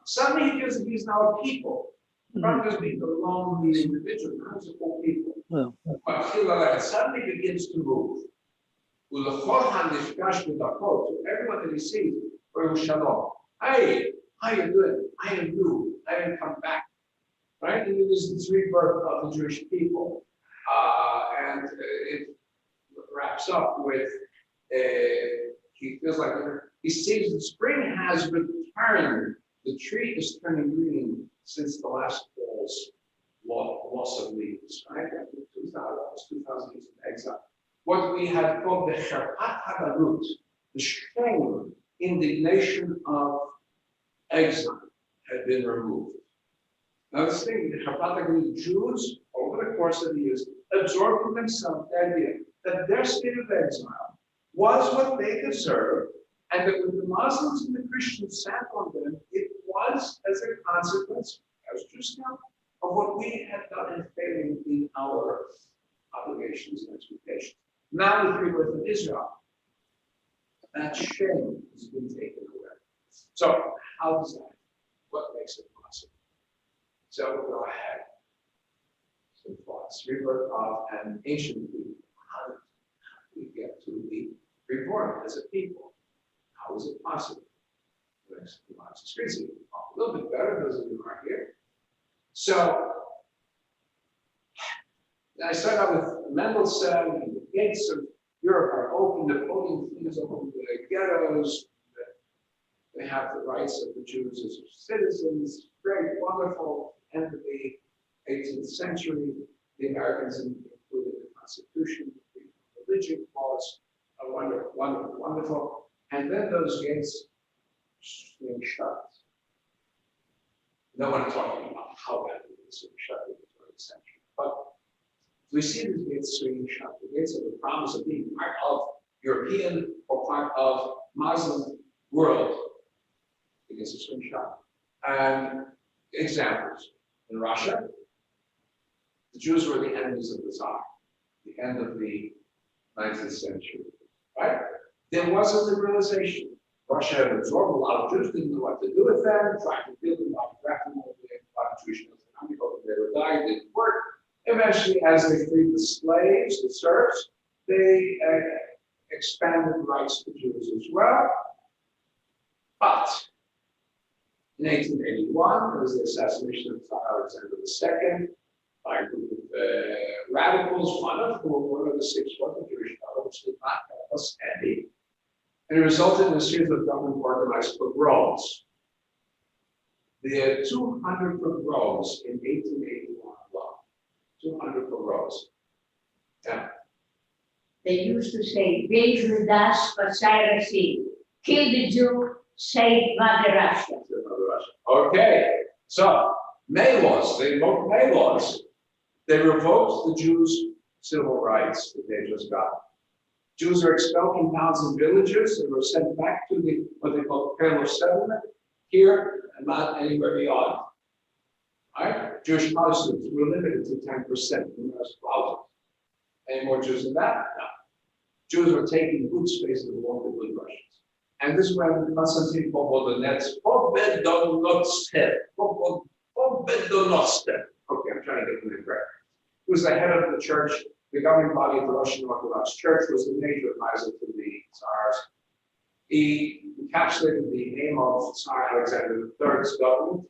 G: Suddenly he feels that he's now a people. Not just being a lonely individual, not as a whole people. But suddenly begins to move. To everyone that he sees, Shalom. Hey, how you doing? I am new. I didn't come back. Right? And it is this rebirth of the Jewish people. And it wraps up with he feels like he sees the spring has returned. The tree is turning green since the last fall's loss of leaves, right? After 2,000 years of exile. What we have called the Shabbat Hagarut, the shame, indignation of exile, had been removed. Now, this thing, the Shabbat Hagarut Jews, over the course of the years, absorbed in themselves the idea that their state of exile was what they deserved, and that when the Muslims and the Christians sat on them, it was as a consequence, as just now, of what we had done in failing in our obligations and expectations. Now, with rebirth of Israel, that shame has been taken away. So, how does that? What makes it possible? So, we'll go ahead. Some thoughts. Rebirth of an ancient people. How do we get to be reborn as a people? How is it possible? There's lots of screens. A little bit better, those of you who are here. So, I start out with Mendelssohn, and the gates of Europe are open, Napoleon flings open the ghettos, they have the rights of the Jews as citizens, very wonderful, end of the 18th century, the Americans included the Constitution, the religion laws, wonderful, wonderful, wonderful, and then those gates swing shut. No one talking about how bad it is to be shut in the 20th century, but we see these gates swinging shut. The gates of the promise of being part of European or part of Muslim world. The gates of swing shut. And examples. In Russia, the Jews were the enemies of the Tsar, the end of the 19th century, right? There was a liberalization. Russia had absorbed a lot of Jews, didn't know what to do with them, tried to build them, draft them, a lot of Jewish nationality, but they were dying, didn't work. Eventually, as they freed the slaves, the serfs, they expanded rights to Jews as well. But in 1881, there was the assassination of Tsar Alexander II by a group of radicals, one of the six was a Jewish fellow, which did not help us any. and it resulted in a series of government organized pogroms. There are 200 pogroms in 1881 alone. 200 pogroms. Yeah.
D: They used to say, "Wees das wat zij zien. Kill the Jew, save Mother Russia."
G: Okay, so May laws, they invoked May laws. They revoked the Jews' civil rights that they just got. Jews are expelled from towns and villages and were sent back to what they call the Pale of Settlement, here and not anywhere beyond. All right? Jewish Protestants were limited to 10% in most thousands. Any more Jews than that? No. Jews were taking good space that belonged to good Russians. And this is when Constantine Pobodonets, okay, I'm trying to get the name correct. He was the head of the church, the governing body of the Russian Orthodox Church, was the major advisor to the Tsars. He encapsulated the aim of Tsar Alexander III's government,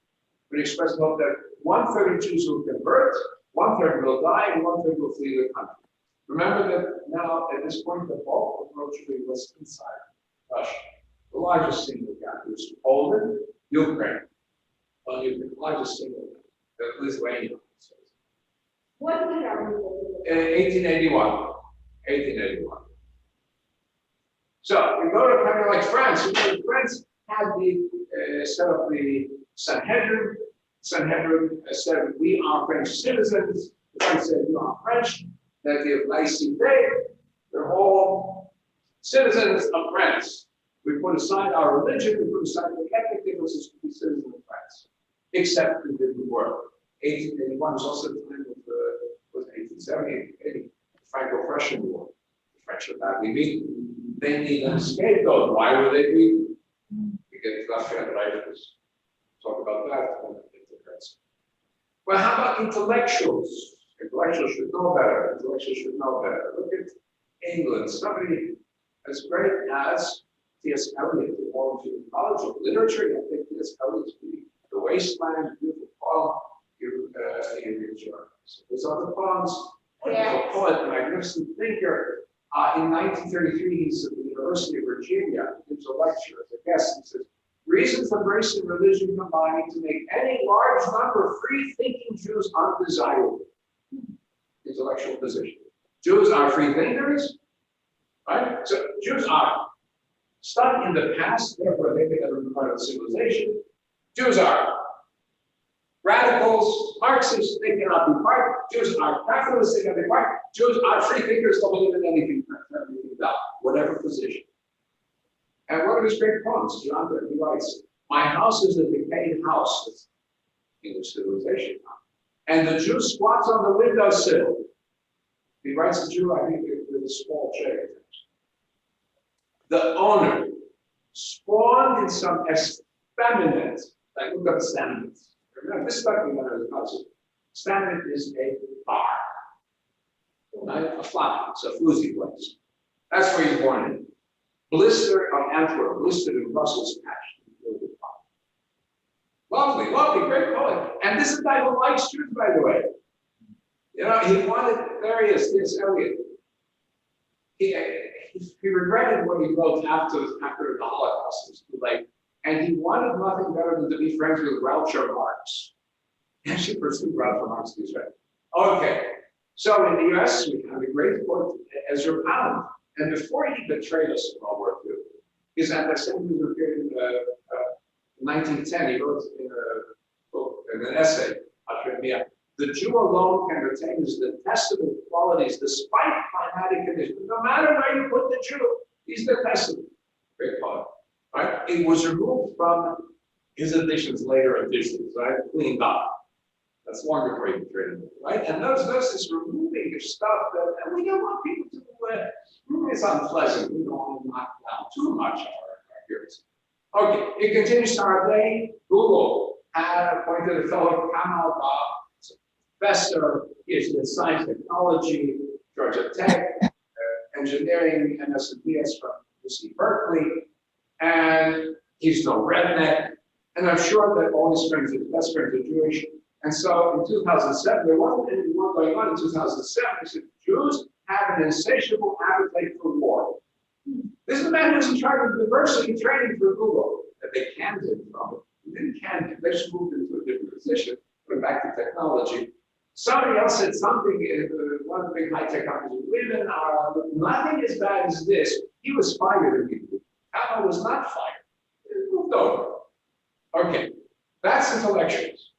G: but he expressed hope that 1/3 of Jews will convert, 1/3 will die, and 1/3 will flee the country. Remember that now, at this point, the bulk of World Trade was inside Russia. The largest single country was Poland, Ukraine. Well, the largest single country, Lithuania.
D: What year?
G: 1881. 1881. So we go to a country like France. France had set up the Sanhedrin. Sanhedrin said, "We are French citizens." The French said, "You are French." That the laïcité, they're all citizens of France. We put aside our religion, we put aside the Catholic differences to be citizens of France. Except it didn't work. 1881 was also the time with 1870, 80, the Franco-Prussian War. The French were badly beaten. They need a scapegoat. Why were they beaten? Because Lafayette talk about that when it occurs. Well, how about intellectuals? Intellectuals should know better. Intellectuals should know better. Look at England. Somebody as great as T.S. Eliot, the Origin and Knowledge of Literature. I think T.S. Eliot's The Wasteland, beautiful poem. There's other poems. He's a poet, magnificent thinker. In 1933, he's at the University of Virginia. He gives a lecture as a guest. He says, "Reasons for embracing religion combine to make any large number of free-thinking Jews undesirable." Intellectual position. Jews are free thinkers, right? So Jews are stuck in the past, therefore they become part of civilization. Jews are radicals, Marxists, they cannot be part. Jews are capitalists, they cannot be part. Jews are free thinkers, don't believe in anything about whatever position. And one of his great poems, John, he writes, "My house is a decayed house." That's English civilization now. And the Jew squats on the windowsill. He writes the Jew, I think, with a small J. The owner spawned in some effeminate, like look up standards. Remember, this stuff we learned as a concept. Standard is a bar, right? A flat house, a floozy place. That's where he's born in. Blister of Antwerp, blistered in Brussels patch. Lovely, lovely, great poet. And this is a guy who likes Jews, by the way. You know, he wanted, there he is, T.S. Eliot. He regretted what he wrote after the Holocaust. It was too late. And he wanted nothing better than to be friends with Groucho Marx. He actually pursued Groucho Marx these days. Okay, so in the US, we have a great poet, Ezra Pound. And before he betrayed us in World War II, his anti-Semitism appeared in 1910, he wrote in a book, in an essay, "The Jew alone can retain his detestable qualities despite climatic conditions." No matter where you put the Jew, he's detestable. Great poem, right? It was removed from his editions, later editions, right? Cleaned up. That's long before he betrayed him, right? And notice this removing of stuff that, and we don't want people to, it's unpleasant. We don't want to knock down too much our hearings. Okay, it continues to our day. Google had appointed a fellow, Kamal professor, PhD in science, technology, Georgia Tech, engineering, MS and PS from UC Berkeley, and he's no redneck. And I'm sure that all his friends, his best friends, are Jewish. And so in 2007, there wasn't any war going on in 2007. He said, Jews have an insatiable appetite for war. This is the man who's in charge of diversity training for Google that they canned him from. They didn't can him, they just moved into a different position, went back to technology. Somebody else said something in one of the big high-tech companies, women are nothing as bad as this. He was fired immediately. Kama was not fired. He moved over. Okay, that's intellectuals.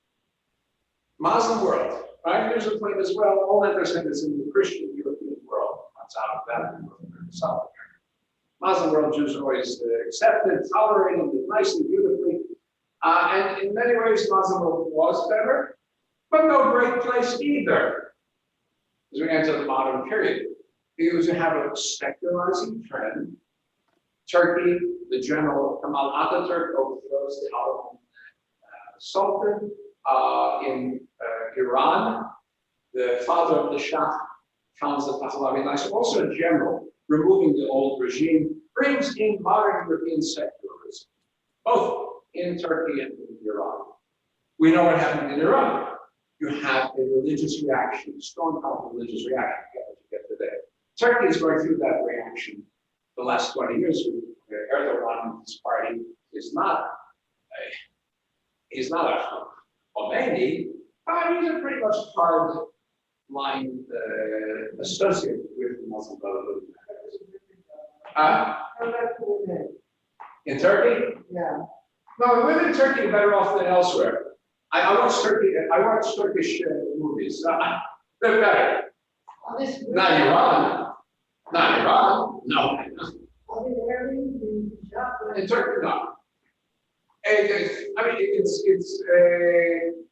G: Muslim world, right? There's a point as well, all anti-Semitism in the Christian European world comes out of that in South America. Muslim world, Jews are always accepted, tolerated, lived nicely, beautifully. And in many ways, Muslim world was better, but no great place either. As we enter the modern period, because you have a secularizing trend. Turkey, the general Kemal Atatürk overthrows the Ottoman Sultan. In Iran, the father of the Shah founds the Pahlavi Knights, also a general, removing the old regime, brings in modern European secularism, both in Turkey and in Iran. We know what happened in Iran. You have a religious reaction, strong, powerful religious reaction to get today. Turkey is going through that reaction the last 20 years. Erdogan and his party is not a Khomeini, but he's a pretty much hard line associated with the Muslim Brotherhood. In Turkey?
E: Yeah.
G: No, the women in Turkey are better off than elsewhere. I watch Turkish movies. They're better. Not Iran. Not Iran. No. In Turkey, no.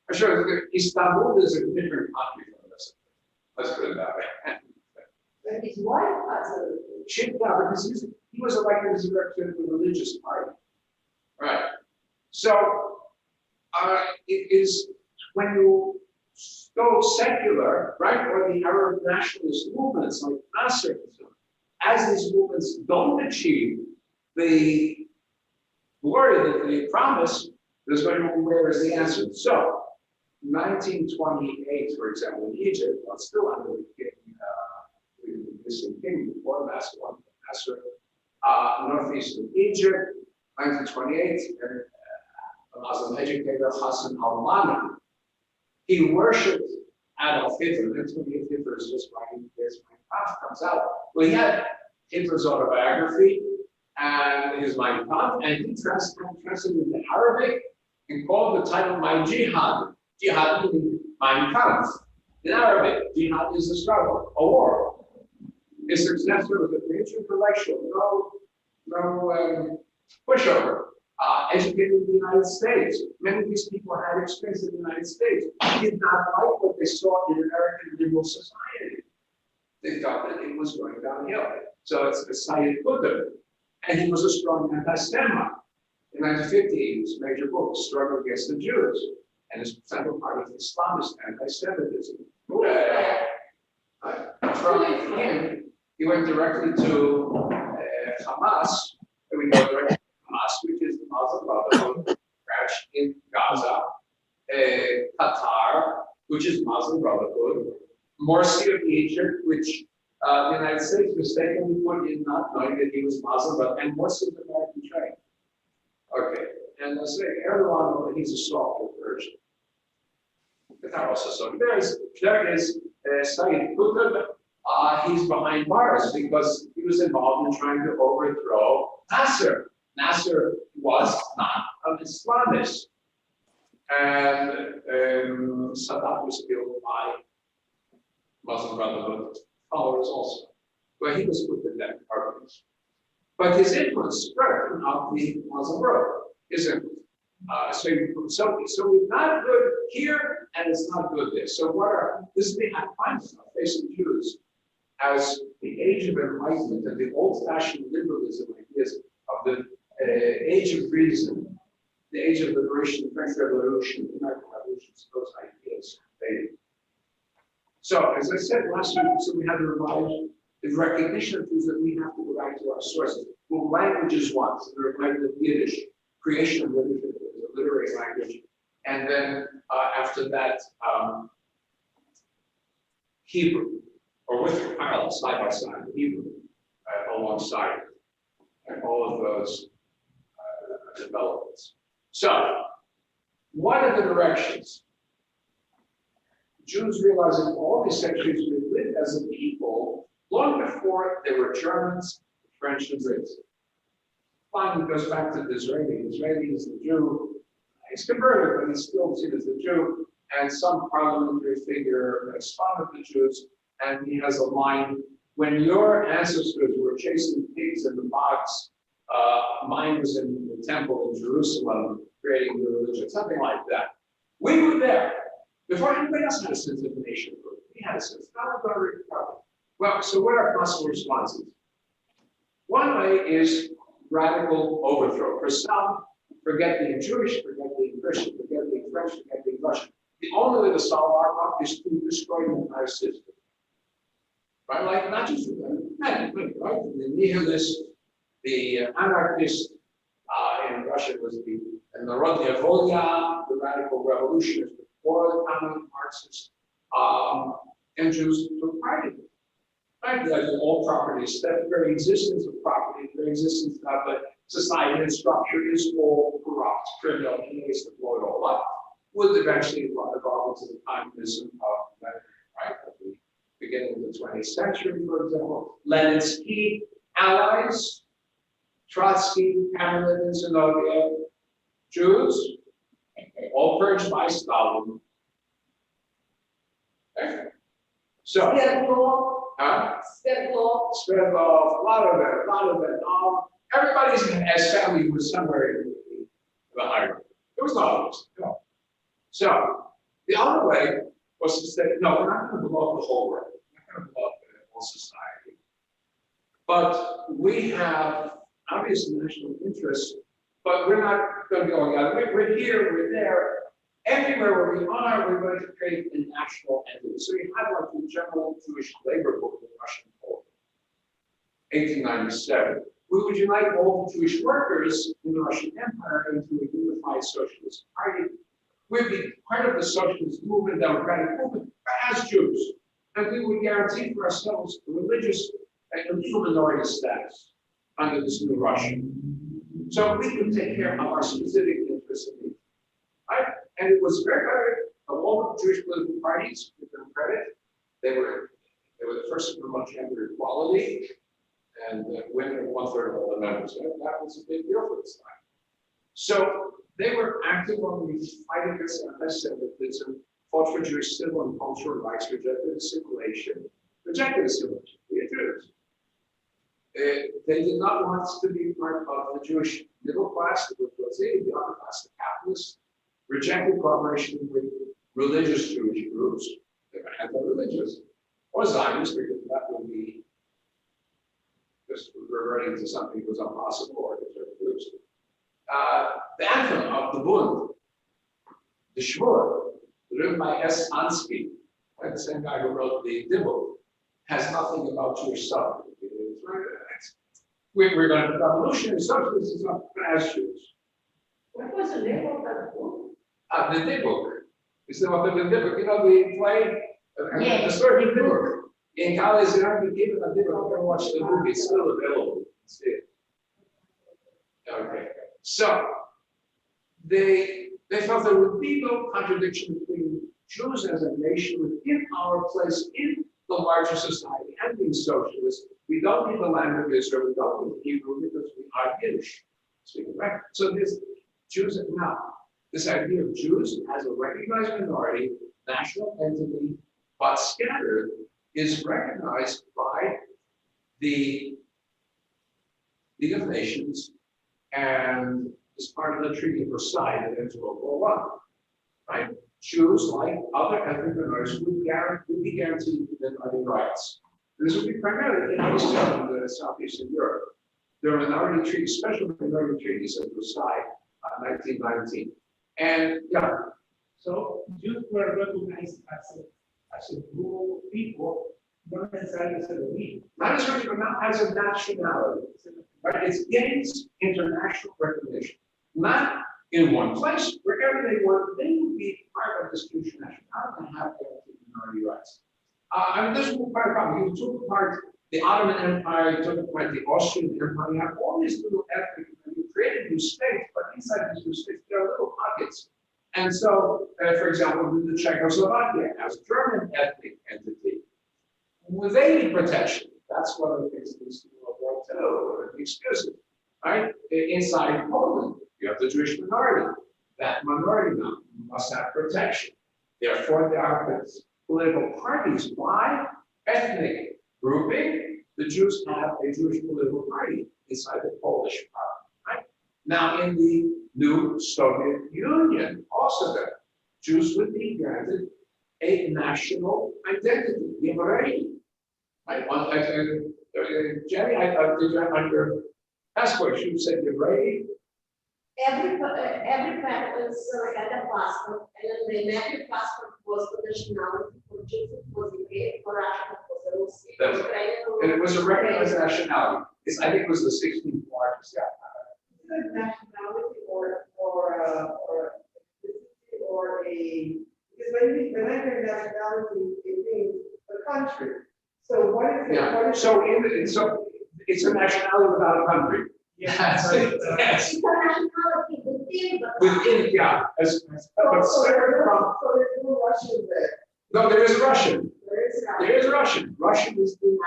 G: I'm sure Istanbul is a different country from this. Let's put it that way.
E: But his wife has
G: Because he was elected as a representative of the religious party. Right. So it is when you go secular, right, or the Arab nationalist movements like Nasser, as these movements don't achieve the glory that they promise, there's going to be where is the answer. So 1928, for example, in Egypt, well, still under the king, before Nasser, northeast of Egypt, 1928, and a Muslim educator, Hassan al-Banna, he worshipped Adolf Hitler. 1928, Hitler is just writing this, Mein Kampf comes out. Well, he had Hitler's autobiography and his Mein Kampf, and he translated into Arabic and called the title My Jihad. Jihad meaning Mein Kampf. In Arabic, jihad is a struggle, a war. His successor was a rich intellectual, no pushover, educated in the United States. Many of these people had experience in the United States. They did not like what they saw in American liberal society. They thought that it was going downhill. So it's a Sayyid Qutb. And he was a strong anti-Semite. In 1950, his major book, Struggle Against the Jews, and his central part of Islamist anti-Semitism. From him, he went directly to Hamas, and we go directly to Hamas, which is the Muslim Brotherhood branch in Gaza, Qatar, which is Muslim Brotherhood, Morsi of Egypt, which the United States mistakenly put in not knowing that he was Muslim, but and Morsi is American trained. Okay, and let's say Erdogan, he's a softer version. Qatar also so there is Sayyid Qutb. He's behind bars because he was involved in trying to overthrow Nasser. Nasser was not an Islamist. And Saddam was killed by Muslim Brotherhood followers also. But he was put in that arguments. But his influence spread throughout the Muslim world. His influence. So we're not good here, and it's not good there. So this is the I find myself facing Jews as the age of enlightenment and the old-fashioned liberalism ideas of the age of reason, the age of liberation, the French Revolution, the American Revolution, those ideas faded. So, as I said last week, so we had to revive the recognition of things that we have to go back to our sources. Well, language is one, so the revival of Yiddish, creation of literature, the literary language, and then after that, Hebrew, or with parallel, side by side, Hebrew alongside. and all of those developments. So, what are the directions? Jews realizing all these centuries we lived as a people long before there were Germans, French, and Brits. Finally, goes back to the Israeli. The Israeli is the Jew. He's converted, but he's still seen as the Jew. And some parliamentary figure makes fun of the Jews, and he has a line: when your ancestors were chasing pigs in the box, mine was in the temple in Jerusalem creating the religion, something like that. We were there before anybody else had a sense of nation. We had a sense. Well, so what are possible responses? One way is radical overthrow. For some, forget being Jewish, forget being Christian, forget being French, forget being Russian. The only way to solve our problem is to destroy the entire system. Right? Like, not just the men, right? The nihilists, the anarchists, in Russia was the Narodная Volia, the radical revolutionists before the common Marxists, and Jews took part in it. Right? The all property is that the very existence of property, the very existence of a society and structure is all corrupt, criminal, and he needs to blow it all up. Would eventually evolve into the communism of Lenin, right? At the beginning of the 20th century, for example. Lenin's key allies, Trotsky, Hamlet, and Zinoviev, Jews, all purged by Stalin. Okay. So, Sverdlov, a lot of it. Everybody's as family was somewhere in the hierarchy. There was not others. No. So the other way was to say, no, we're not going to blow up the whole world. We're not going to blow up the whole society. But we have obvious national interests, but we're not going to be going out. We're here, we're there. Everywhere where we are, we're going to create a national entity. So you have like the General Jewish Labor Book in Russian Poland, 1897. We would unite all the Jewish workers in the Russian Empire into a unified socialist party. We'd be part of the socialist movement, democratic movement, as Jews. And we would guarantee for ourselves a religious and legal minority status under this new Russia. So we could take care of our specific interests and needs. Right? And it was very, of all the Jewish political parties, give them credit, they were the first to promote gender equality, and women are 1/3 of all the members. That was a big deal for this time. So they were active on the fight against anti-Semitism, fought for Jewish civil and cultural rights, rejected assimilation. We are Jews. They did not want us to be part of the Jewish middle class, the bourgeoisie, the upper class, the capitalists, rejected cooperation with religious Jewish groups. They were anti-religious, or Zionists, because that would be just reverting to something that was impossible, or conservative groups. The anthem of the Bund, the Shmur, written by S. Ansky, the same guy who wrote the Dibble, has nothing about Jewish suffering. We're going to revolutionary socialists is not as Jews.
D: What was the name of that book?
G: The Dibble. It's the one of the Dibble. You know the play, the story of Dibble. In college, you have to give it a Dibble. Go watch the movie. It's still available. See it. Okay. So they felt there would be no contradiction between Jews as a nation within our place in the larger society and being socialist. We don't need the land of Israel, we don't need Hebrew because we are Yiddish. Right? So this Jews now, this idea of Jews as a recognized minority, national entity, but scattered, is recognized by the League of Nations and is part of the Treaty of Versailles that ends World War I. Right? Jews, like other ethnic minorities, would be guaranteed minority rights. This would be primarily in Eastern and Southeastern Europe. There are minority treaties, special minority treaties at Versailles, 1919. And yeah.
F: So Jews were recognized as a group of people, not necessarily as a elite.
G: Not as much, but not as a nationality. Right? It gains international recognition. Not in one place, wherever they were, they would be part of this Jewish nationality and have guaranteed minority rights. I mean, this was part of the problem. You took apart The Ottoman Empire took it, like the Austrian Empire, you have all these little ethnic, you created new states, but inside these new states, there are little pockets. And so, for example, the Czechoslovakia has a German ethnic entity with any protection. That's one of the things that leads to World War II, excuses, right? Inside Poland, you have the Jewish minority. That minority now must have protection. Therefore, there are political parties. Why? Ethnic grouping. The Jews have a Jewish political party inside the Polish party, right? Now, in the new Soviet Union, also there, Jews would be granted a national identity, Yevreyi. Right? Jenny, did you have on your passport, you said Yevreyi?
E: Every person had a passport, and the national passport was the nationality for Jews, it was Ukraine, for Russia, it was Russia,
G: And it was a recognized nationality. I think it was the 16th largest. Yeah.
E: nationality or a, because when I hear nationality, it means the country. So what is it?
G: Yeah.
E: What is
G: So
E: it?
G: so it's a nationality without a country. That's it. Yes.
D: It's a nationality within the.
G: Within, yeah. But separate from.
E: So there's no Russian there.
G: No, there is Russian.
E: There is Russian.
G: There is Russian. Russian is the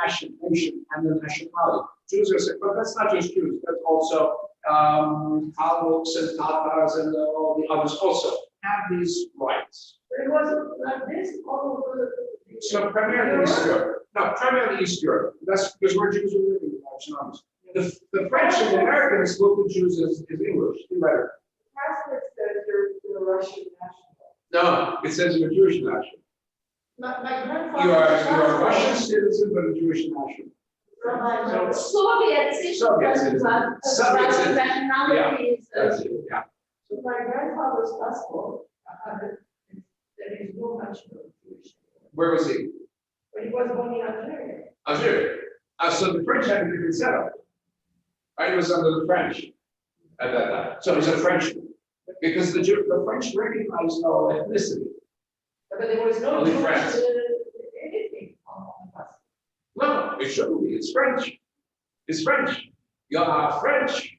G: nation and the nationality. Jews are saying, but that's not just Jews. That's also Kalmuks and Tatars and all the others also have these rights.
E: But it wasn't like this all over the.
G: So primarily East Europe. No, primarily East Europe. That's because where Jews are living in large numbers. The French and the Americans look at Jews as English. You better.
E: Passport says you're a Russian national.
G: No, it says you're a Jewish national.
E: My grandfather.
G: You are a Russian citizen, but a Jewish national.
D: So Soviet system
G: Soviet
D: was
G: citizen. Soviet citizen.
D: nationality is.
G: That's it. Yeah.
E: So my grandfather's passport, there is no national Jewish.
G: Where was he?
E: But he was born in Algeria.
G: Algeria. So the French had a different setup. Right? It was under the French at that time. So he's a Frenchman. Because the French recognized no ethnicity.
E: But there was no
G: Only
E: Jewish,
G: France.
E: anything on the passport.
G: No, it shouldn't be. It's French. It's French. You are French.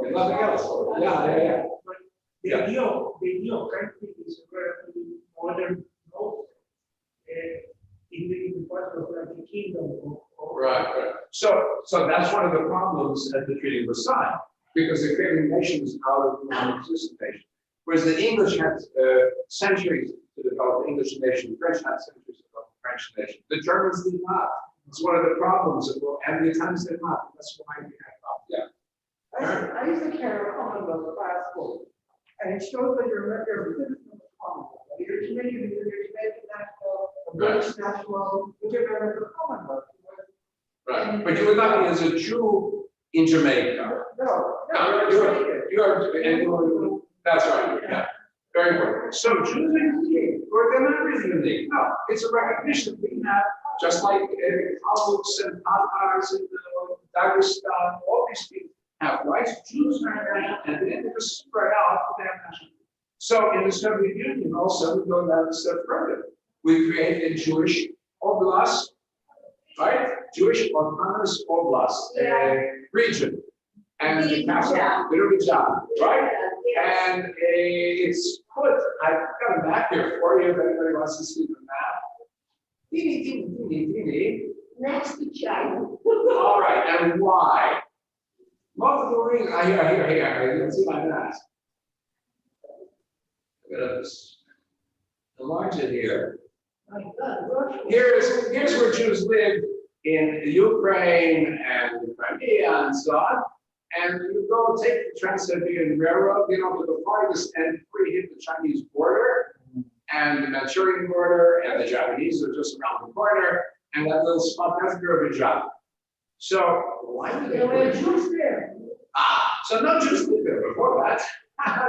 G: There's nothing else. Yeah.
F: The idea of country is a very modern notion. In the part of like the kingdom of
G: Right. So that's one of the problems at the Treaty of Versailles, because they're creating nations out of non-existent nations. Whereas the English had centuries to develop the English nation, the French had centuries to develop the French nation. The Germans did not. It's one of the problems, and the Italians did not. That's why we had problems. Yeah.
E: I used to carry a Commonwealth passport, and it shows that you're a citizen of the Commonwealth. You're Jamaican, you're Jamaican national, British national, you're member of the Commonwealth.
G: Right. But you would not be as a Jew in Jamaica.
E: No,
G: That's right. Yeah. Very important. So Jews are unique, or they're not really unique. No, it's a recognition we have, just like Kalmuks and Tatars and Dagestan, all these people have rights. Jews are national, and then they just spread out their national. So in the Soviet Union, also, we go down a step further. We create a Jewish oblast, right? Jewish autonomous oblast region, and the capital, right? And it's put. I've got a map here for you. If anybody wants to see the map,
D: Next to China.
G: All right, and why? Multiple reasons. Here. Let's see my map. I'm gonna enlarge it here. Here's where Jews live in Ukraine and Crimea and so on. And you go take the Trans-Siberian Railroad, get over the farthest end before you hit the Chinese border and the Manchurian border, and the Japanese are just around the corner, and that little spot, that's Azerbaijan. So why do
E: There were Jews there.
G: so no Jews lived there before that.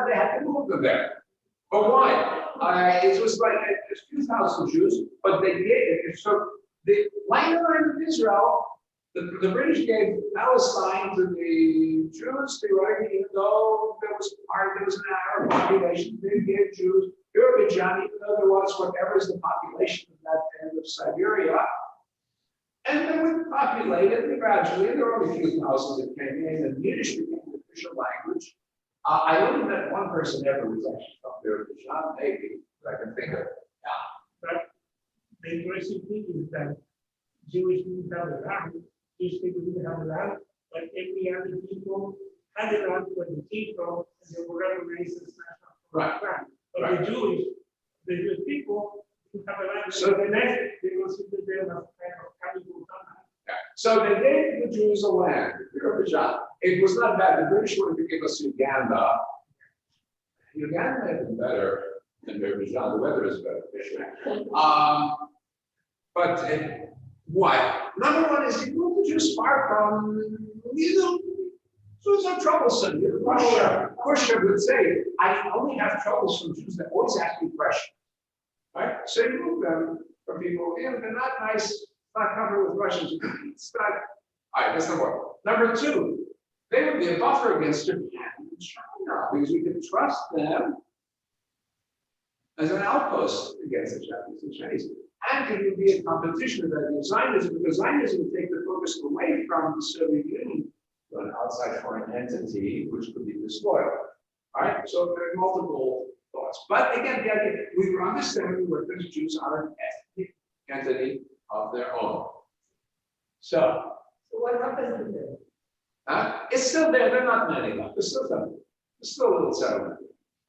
G: They had to move them there. But why? It was like a few thousand Jews, but they gave it. So the land of Israel, the British gave Palestine to the Jews, theoretically, even though there was an Arab population, they gave Jews Azerbaijan, even though there was whatever is the population of that end of Siberia. And then we populated and gradually, and there were only a few thousand that came in, and Yiddish became the official language. I only met one person ever who was actually from there, John, maybe, that I can think of.
F: But the interesting thing is that Jewish people have a land, Jewish people didn't have a land, but every other people had a land for the people, and they were recognized as national
G: Right.
F: land. But
G: Right.
F: the Jewish people didn't have a land,
G: So
F: so the next, they considered them as kind of cannibal land.
G: So they gave the Jews a land. It was not bad. The British wanted to give us Uganda. Uganda may have been better than Azerbaijan. The weather is better. But why? Number one is you move the Jews far from, so it's not troublesome. Russia would say, I only have troubles from Jews that always ask me questions. Right? So you move them from people, they're not nice. Not covered with Russians. It's not. All right, that's number one. Number two, they would be a buffer against Japan and China because we could trust them as an outpost against the Japanese and Chinese. And it would be a competition against Zionism because Zionism would take the focus away from the Soviet Union to an outside foreign entity which could be destroyed. All right, so there are multiple thoughts. But again, the idea we were understanding that the Jews are an ethnic entity of their own. So
E: what happens to them?
G: It's still there. They're not many left. There's still some. There's still a little settlement.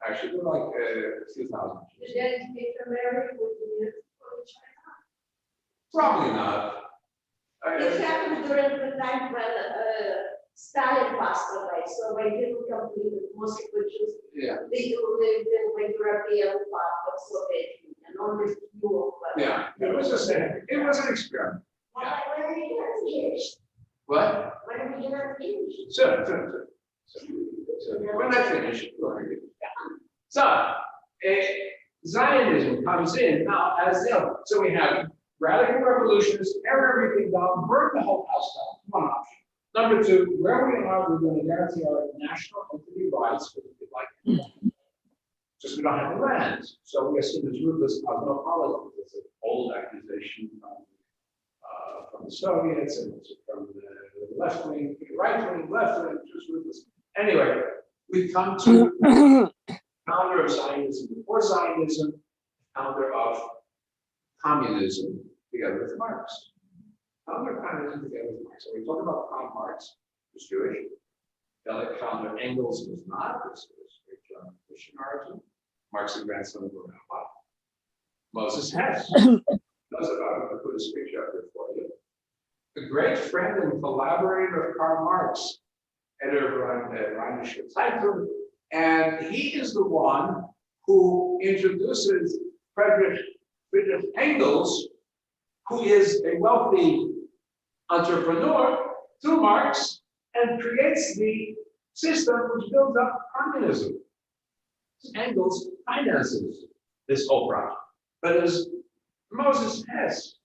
G: Actually, they're like a few thousand.
E: Did they intermarry with China?
G: Probably not.
K: It happened during the time when Stalin passed away, so they didn't complete it. Most of the Jews,
G: Yeah.
K: they lived in the European part of Soviet Union, only few of them.
G: Yeah. It was just it was an experiment.
K: When are we gonna finish?
G: What?
K: When are we gonna finish?
G: So when I finish, so Zionism comes in now as so we have radical revolutionists, tear everything down, burn the whole house down. One option. Number two, where we are, we're going to guarantee our national entity rights for the like. Just we don't have the land. So we are seen as ruthless cosmopolitans. It's an old accusation from the Soviets and from the left wing, right wing, left wing, just ruthless. Anyway, we come to founder of Zionism before Zionism, founder of communism together with Marx. Founder of communism together with Marx. So we talk about Karl Marx, who's Jewish. Founder Engels was not, was a German Christian origin. Marx and grandson of a rabbi. Moses Hess knows about it. I put a speech up there for you. The great friend and collaborator of Karl Marx, editor of Rheinische Zeitung, and he is the one who introduces Friedrich Engels, who is a wealthy entrepreneur, to Marx and creates the system which builds up communism. Engels finances this whole project. But it was Moses Hess,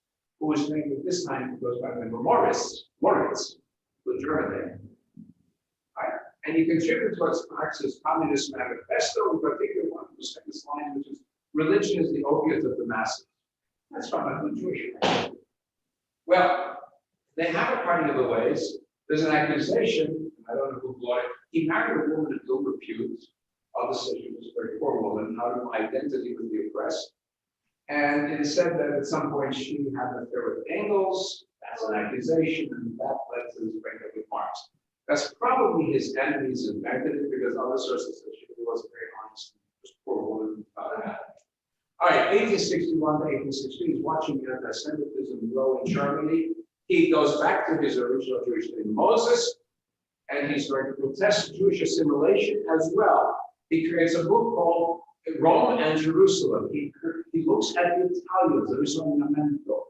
G: who was named at this time, goes by the name of Moritz, the German name. Right? And he contributed towards Marx's Communist Manifesto, in particular one of the second line, which is religion is the opiate of the masses. That's from a good Jewish man. Well, they have a party of the ways. There's an accusation, I don't know who brought it. He married a woman of ill repute. Others said she was a very poor woman, out of identity with the oppressed. And it is said that at some point she had an affair with Engels. That's an accusation, and that led to his breakup with Marx. That's probably his enemies invented it because other sources said she wasn't very honest. This poor woman found it out. All right, 1861 to 1860, he's watching anti-Semitism grow in Germany. He goes back to his original Jewish name, Moses, and he's going to protest Jewish assimilation as well. He creates a book called Rome and Jerusalem. He looks at the Italians, the Risorgimento,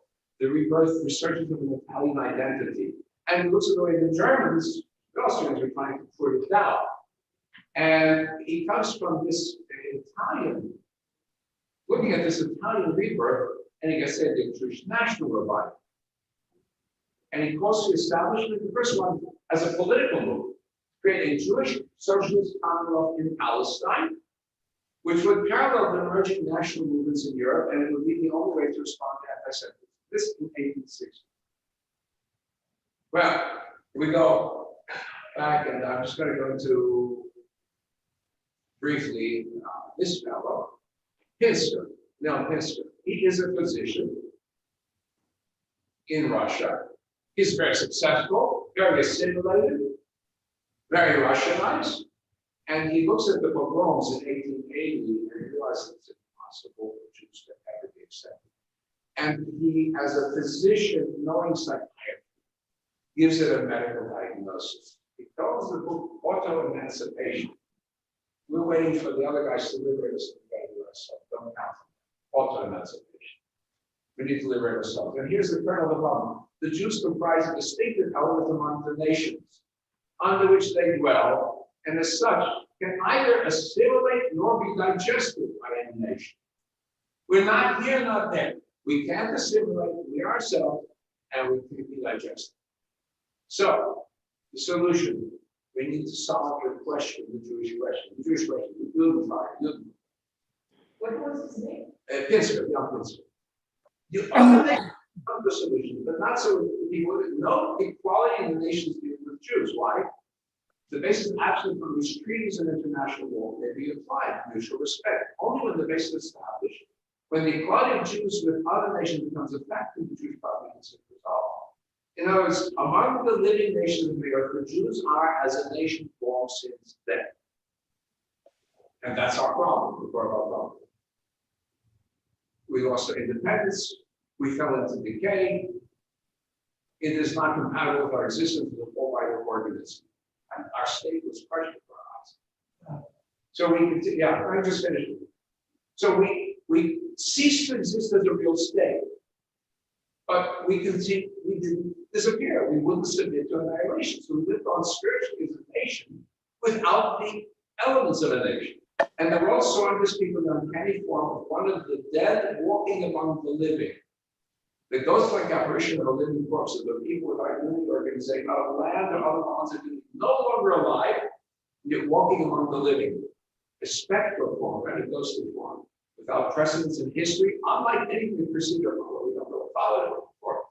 G: the rebirth, resurgence of an Italian identity. And he looks at the way the Germans, the Austrians are trying to put it down. And he comes from this Italian, looking at this Italian rebirth, and he gets the idea of Jewish national revival. And he calls the establishment, the first one, as a political move, create a Jewish socialist commonwealth in Palestine, which would parallel the emerging national movements in Europe, and it would be the only way to respond to anti-Semitism. This in 1860.
A: Well, we go back, and I'm just going to go into briefly this fellow, Pinsker. Now, Pinsker, he is a physician in Russia. He's very successful, very assimilated, very Russianized, and he looks at the pogroms in 1880 and he realizes it's impossible for Jews to ever be accepted. And he, as a physician, knowing psychiatry, gives it a medical diagnosis. He calls the book Auto-Emancipation. We're waiting for the other guys to liberate us from ourselves. Don't count them. Auto-Emancipation. We need to liberate ourselves. And here's the kernel of the problem. The Jews comprise a distinctive element among the nations under which they dwell, and as such, can either assimilate nor be digested by any nation. We're not here, not there. We can't assimilate, we ourselves, and we can't be digested. So, the solution, we need to solve the question, the Jewish question, the Judenfrage.
K: What was his name?
A: Pinsker, young Pinsker. You understand the solution, but not so people. No equality in the nations dealing with Jews. Why? The basis absent from these treaties and international law may be applied, mutual respect. Only when the basis is established, when the equality of Jews with other nations becomes a fact, the Jewish problem is resolved. In other words, among the living nations of the earth, the Jews are as a nation formed since then. And that's our problem, the core of our problem. We lost our independence, we fell into decay. It is not compatible with our existence as a full vital organism. And our state was crushed for us. So we continue, I just finished. So we ceased to exist as a real state, but we continue, we didn't disappear. We wouldn't submit to annihilation. So we lived on spiritually as a nation without the elements of a nation. And the world saw in this people the uncanny form of one of the dead walking among the living. The ghost-like apparition of a living corpse of the people with identity organization out of land or other bonds that are no longer alive, yet walking among the living. A spectral form, right? A ghostly form, without precedence in history, unlike anything preceded or we don't know about it before.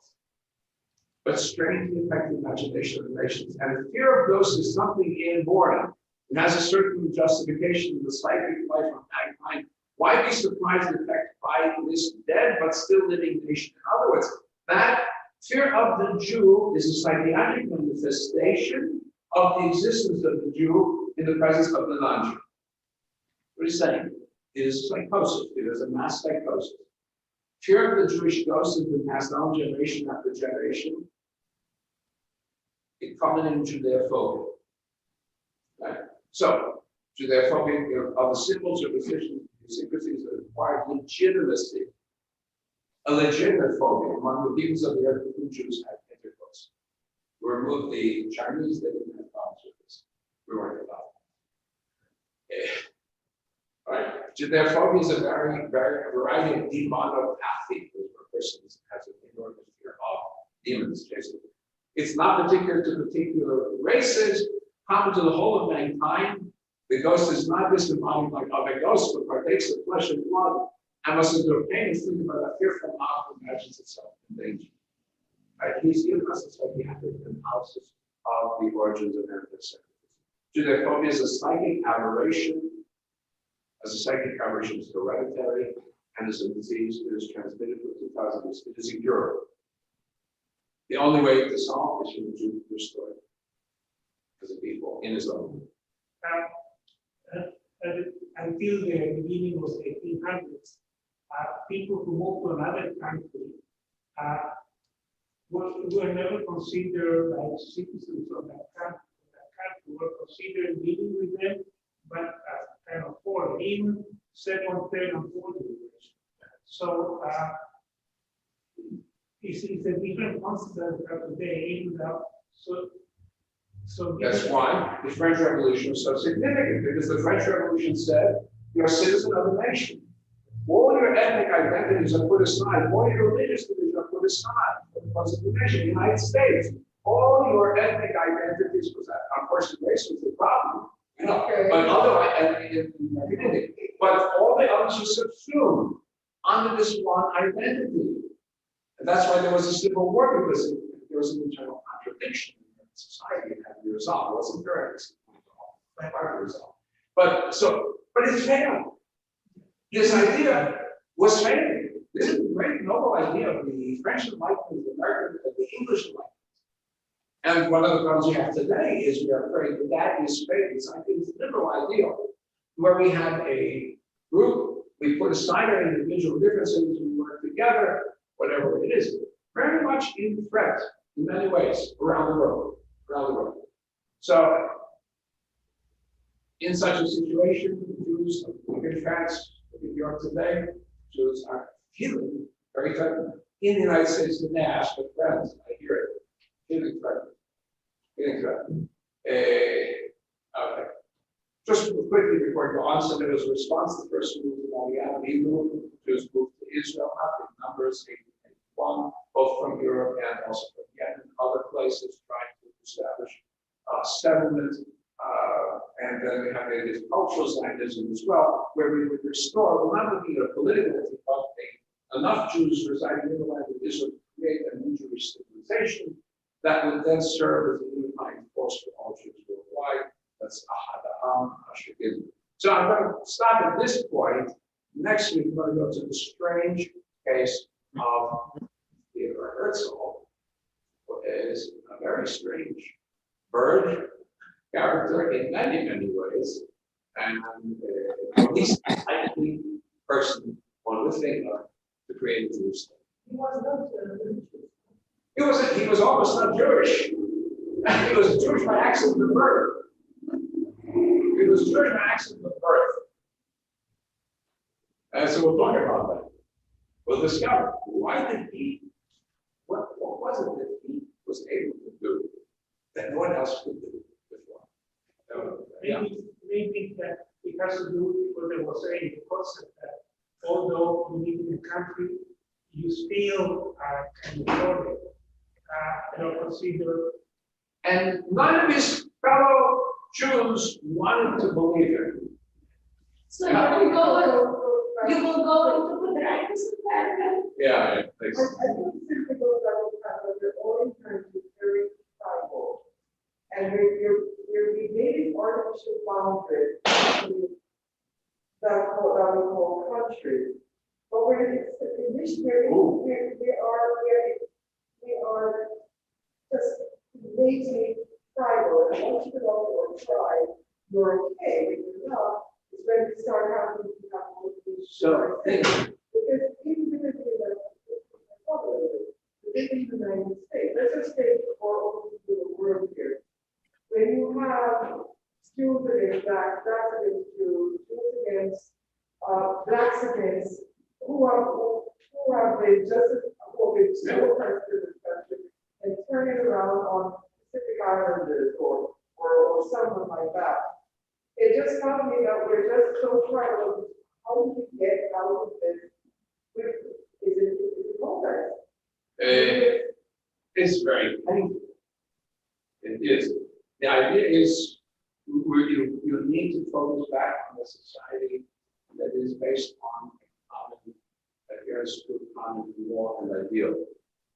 A: But strangely affecting the imagination of the nations. And the fear of ghosts is something inborn. It has a certain justification in the psychic life of mankind. Why be surprised and affected by this dead but still living nation? In other words, that fear of the Jew is a psychiatric manifestation of the existence of the Jew in the presence of the non-Jew. What he's saying is psychosis. It is a mass psychosis. Fear of the Jewish ghost has been passed on generation after generation. It common in Judeophobia. Right? So, Judeophobia are the symbols or positions, secrecies that require legitimacy, a legitimate phobia among the peoples of the earth with whom Jews had intercourse. We removed the Chinese, they didn't have problems with this. We weren't allowed. Right? Judeophobia is a variety of demonopathy, where a person has an enormous fear of demons, basically. It's not particular to particular races, common to the whole of mankind. The ghost is not disembodied like other ghosts, but partakes of flesh and blood, and must endure pain and sleep about a fearful mouth that imagines itself in danger. Right? He's given us a psychiatric analysis of the origins of anti-Semitism. Judeophobia is a psychic aberration. As a psychic aberration is hereditary and is a disease that is transmitted for 2,000 years. It is incurable. The only way to solve is for the Jew to restore it as a people in his own.
F: Until the beginning of the 1800s, people who moved to another country were never considered like citizens of that country. Were considered living with them, but as kind of foreign, even second, third, and fourth generation. So it's a different concept than today. Even so
A: that's why the French Revolution was so significant, because the French Revolution said you're a citizen of the nation. All your ethnic identities are put aside, all your religious divisions are put aside for the cause of the nation. The United States, all your ethnic identities was that. Of course, the race was the problem, but otherwise, but all the others were subsumed under this one identity. And that's why there was a civil war, because there was an internal contradiction.
G: contradiction in society that had to be resolved. It wasn't very hard to resolve. But it failed. This idea was failing. This is the great noble idea of the French Enlightenment, the American, the English Enlightenment. And one of the problems we have today is we are afraid that is failing. It's like this liberal ideal where we have a group, we put aside our individual differences, we work together, whatever it is, very much in threat in many ways around the world. So, in such a situation, Jews, look in France, look in Europe today, Jews are feeling very threatened. In the United States today, I ask my friends, I hear it, feeling threatened. Okay. Just quickly before I go on, so there was a response to the first move to Mariana, Jews moved to Israel, up in numbers 81, both from Europe and also from Yemen, other places trying to establish settlement. And then we have this cultural Zionism as well, where we would restore, well, not looking at a political thing, but enough Jews residing in the land of Israel to create a new Jewish civilization that would then serve as a unifying force for all Jews worldwide. That's Ahad Ha'am. So I'm going to stop at this point. Next week, we're going to go to the strange case of Theodore Herzl, who is a very strange bird character in many, many ways, and at least likely person one would think of to create a Jewish state. He was almost not Jewish. He was Jewish by accident of birth. He was Jewish by accident of birth. And so we'll talk about that. We'll discover why did he, what was it that he was able to do that no one else could do before?
F: Maybe that it has to do with what they were saying, the concept that although you live in a country, you still can afford it. Consider.
G: And none of his fellow Jews wanted to believe it.
K: So you will go into the practice of that?
G: Yeah, it makes
E: I think simply goes down the fact that they're all in terms of very tribal. And you're creating artificial boundaries that we call country. But we are just making tribal, and once you belong to a tribe, you're okay. When you're not, it's when you start having to have all these
G: so
E: because even in the United States, let's just take all over the world here. When you have Jews against blacks, blacks against Jews, Jews against blacks against who have been just who have been so oppressed in this country and turn it around on Pacific Islanders or someone like that. It just tells me that we're just so tribal. How do we get out of this? Is it complex?
G: It's very painful. It is. The idea is you need to focus back on a society that is based on common adherence to common law and ideal.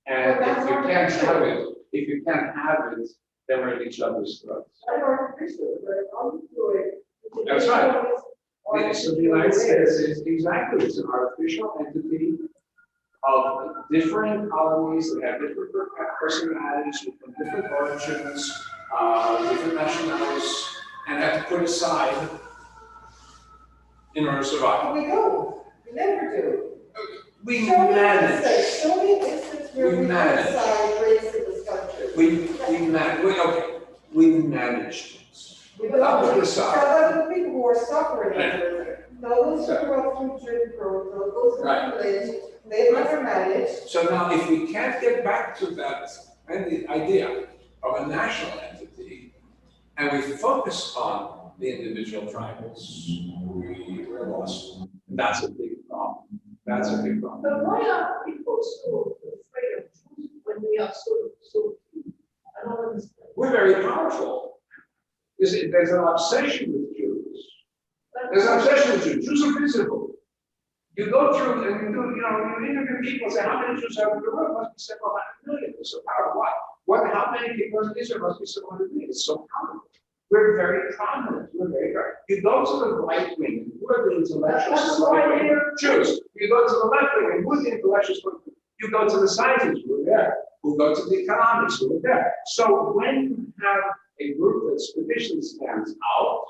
G: And if you can't have it, then we're at each other's throats. That's right. So the United States is exactly, it's an artificial entity of different colonies that have different personalities, with different origins, different nationalities, and have to put aside in order to survive.
E: We don't. We never do.
G: We manage.
E: So many instances where we
G: manage.
E: decide race in this country.
G: We manage things.
E: We don't.
G: I'll put it
E: So
G: aside.
E: that the people who are suffering, those who grew up through Jim Crow, those who are privileged, they never manage.
G: So now, if we can't get back to that idea of a national entity, and we focus on the individual tribals, we're lost. That's a big problem. That's a big problem.
K: But why are people so afraid of Jews when we are so I don't understand.
G: We're very powerful. There's an obsession with Jews. There's an obsession with Jews. Jews are visible. You go through and you interview people, say, how many Jews are in the world? Must be several hundred million. It's so powerful. What? How many people in Israel? Must be several hundred million. It's so powerful. We're very prominent. We're very. You go to the right wing, who are the intellectuals? Jews. You go to the left wing, and who are the intellectuals? You go to the scientists, who are there. Who go to the economics, who are there. So when you have a group that traditionally stands out,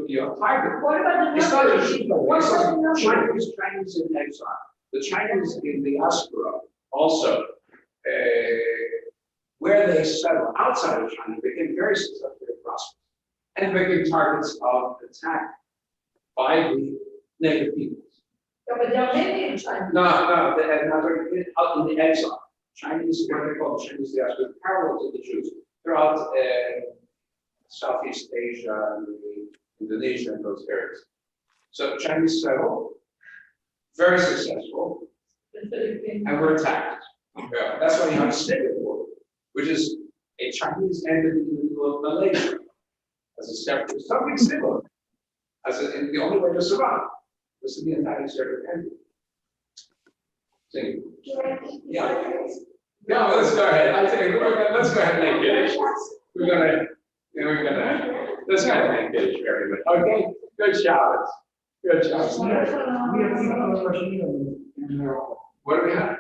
G: you're target.
K: What about the
G: It's not
K: numbers?
G: just
K: What's the numbers?
G: Chinese in exile. The Chinese in the diaspora also, where they settle outside of China, became very successful, very prosperous, and became targets of attack by the native peoples.
K: Yeah, but there are many in China.
G: No, they're out in the exile. Chinese, what they call the Chinese diaspora, parallel to the Jews, throughout Southeast Asia and Indonesia and those areas. So Chinese settled, very successful, and were attacked. Yeah, that's why you have Singapore, which is a Chinese entity in the middle of Malaysia, as a separate, something similar, and the only way to survive was to be a tiny separate entity. Singapore. Yeah. Yeah, let's go ahead. I think let's go ahead and make it. We're gonna, let's go ahead and make it very good. Okay, good job. Good job.
F: We have people in Russian.
G: What do we have?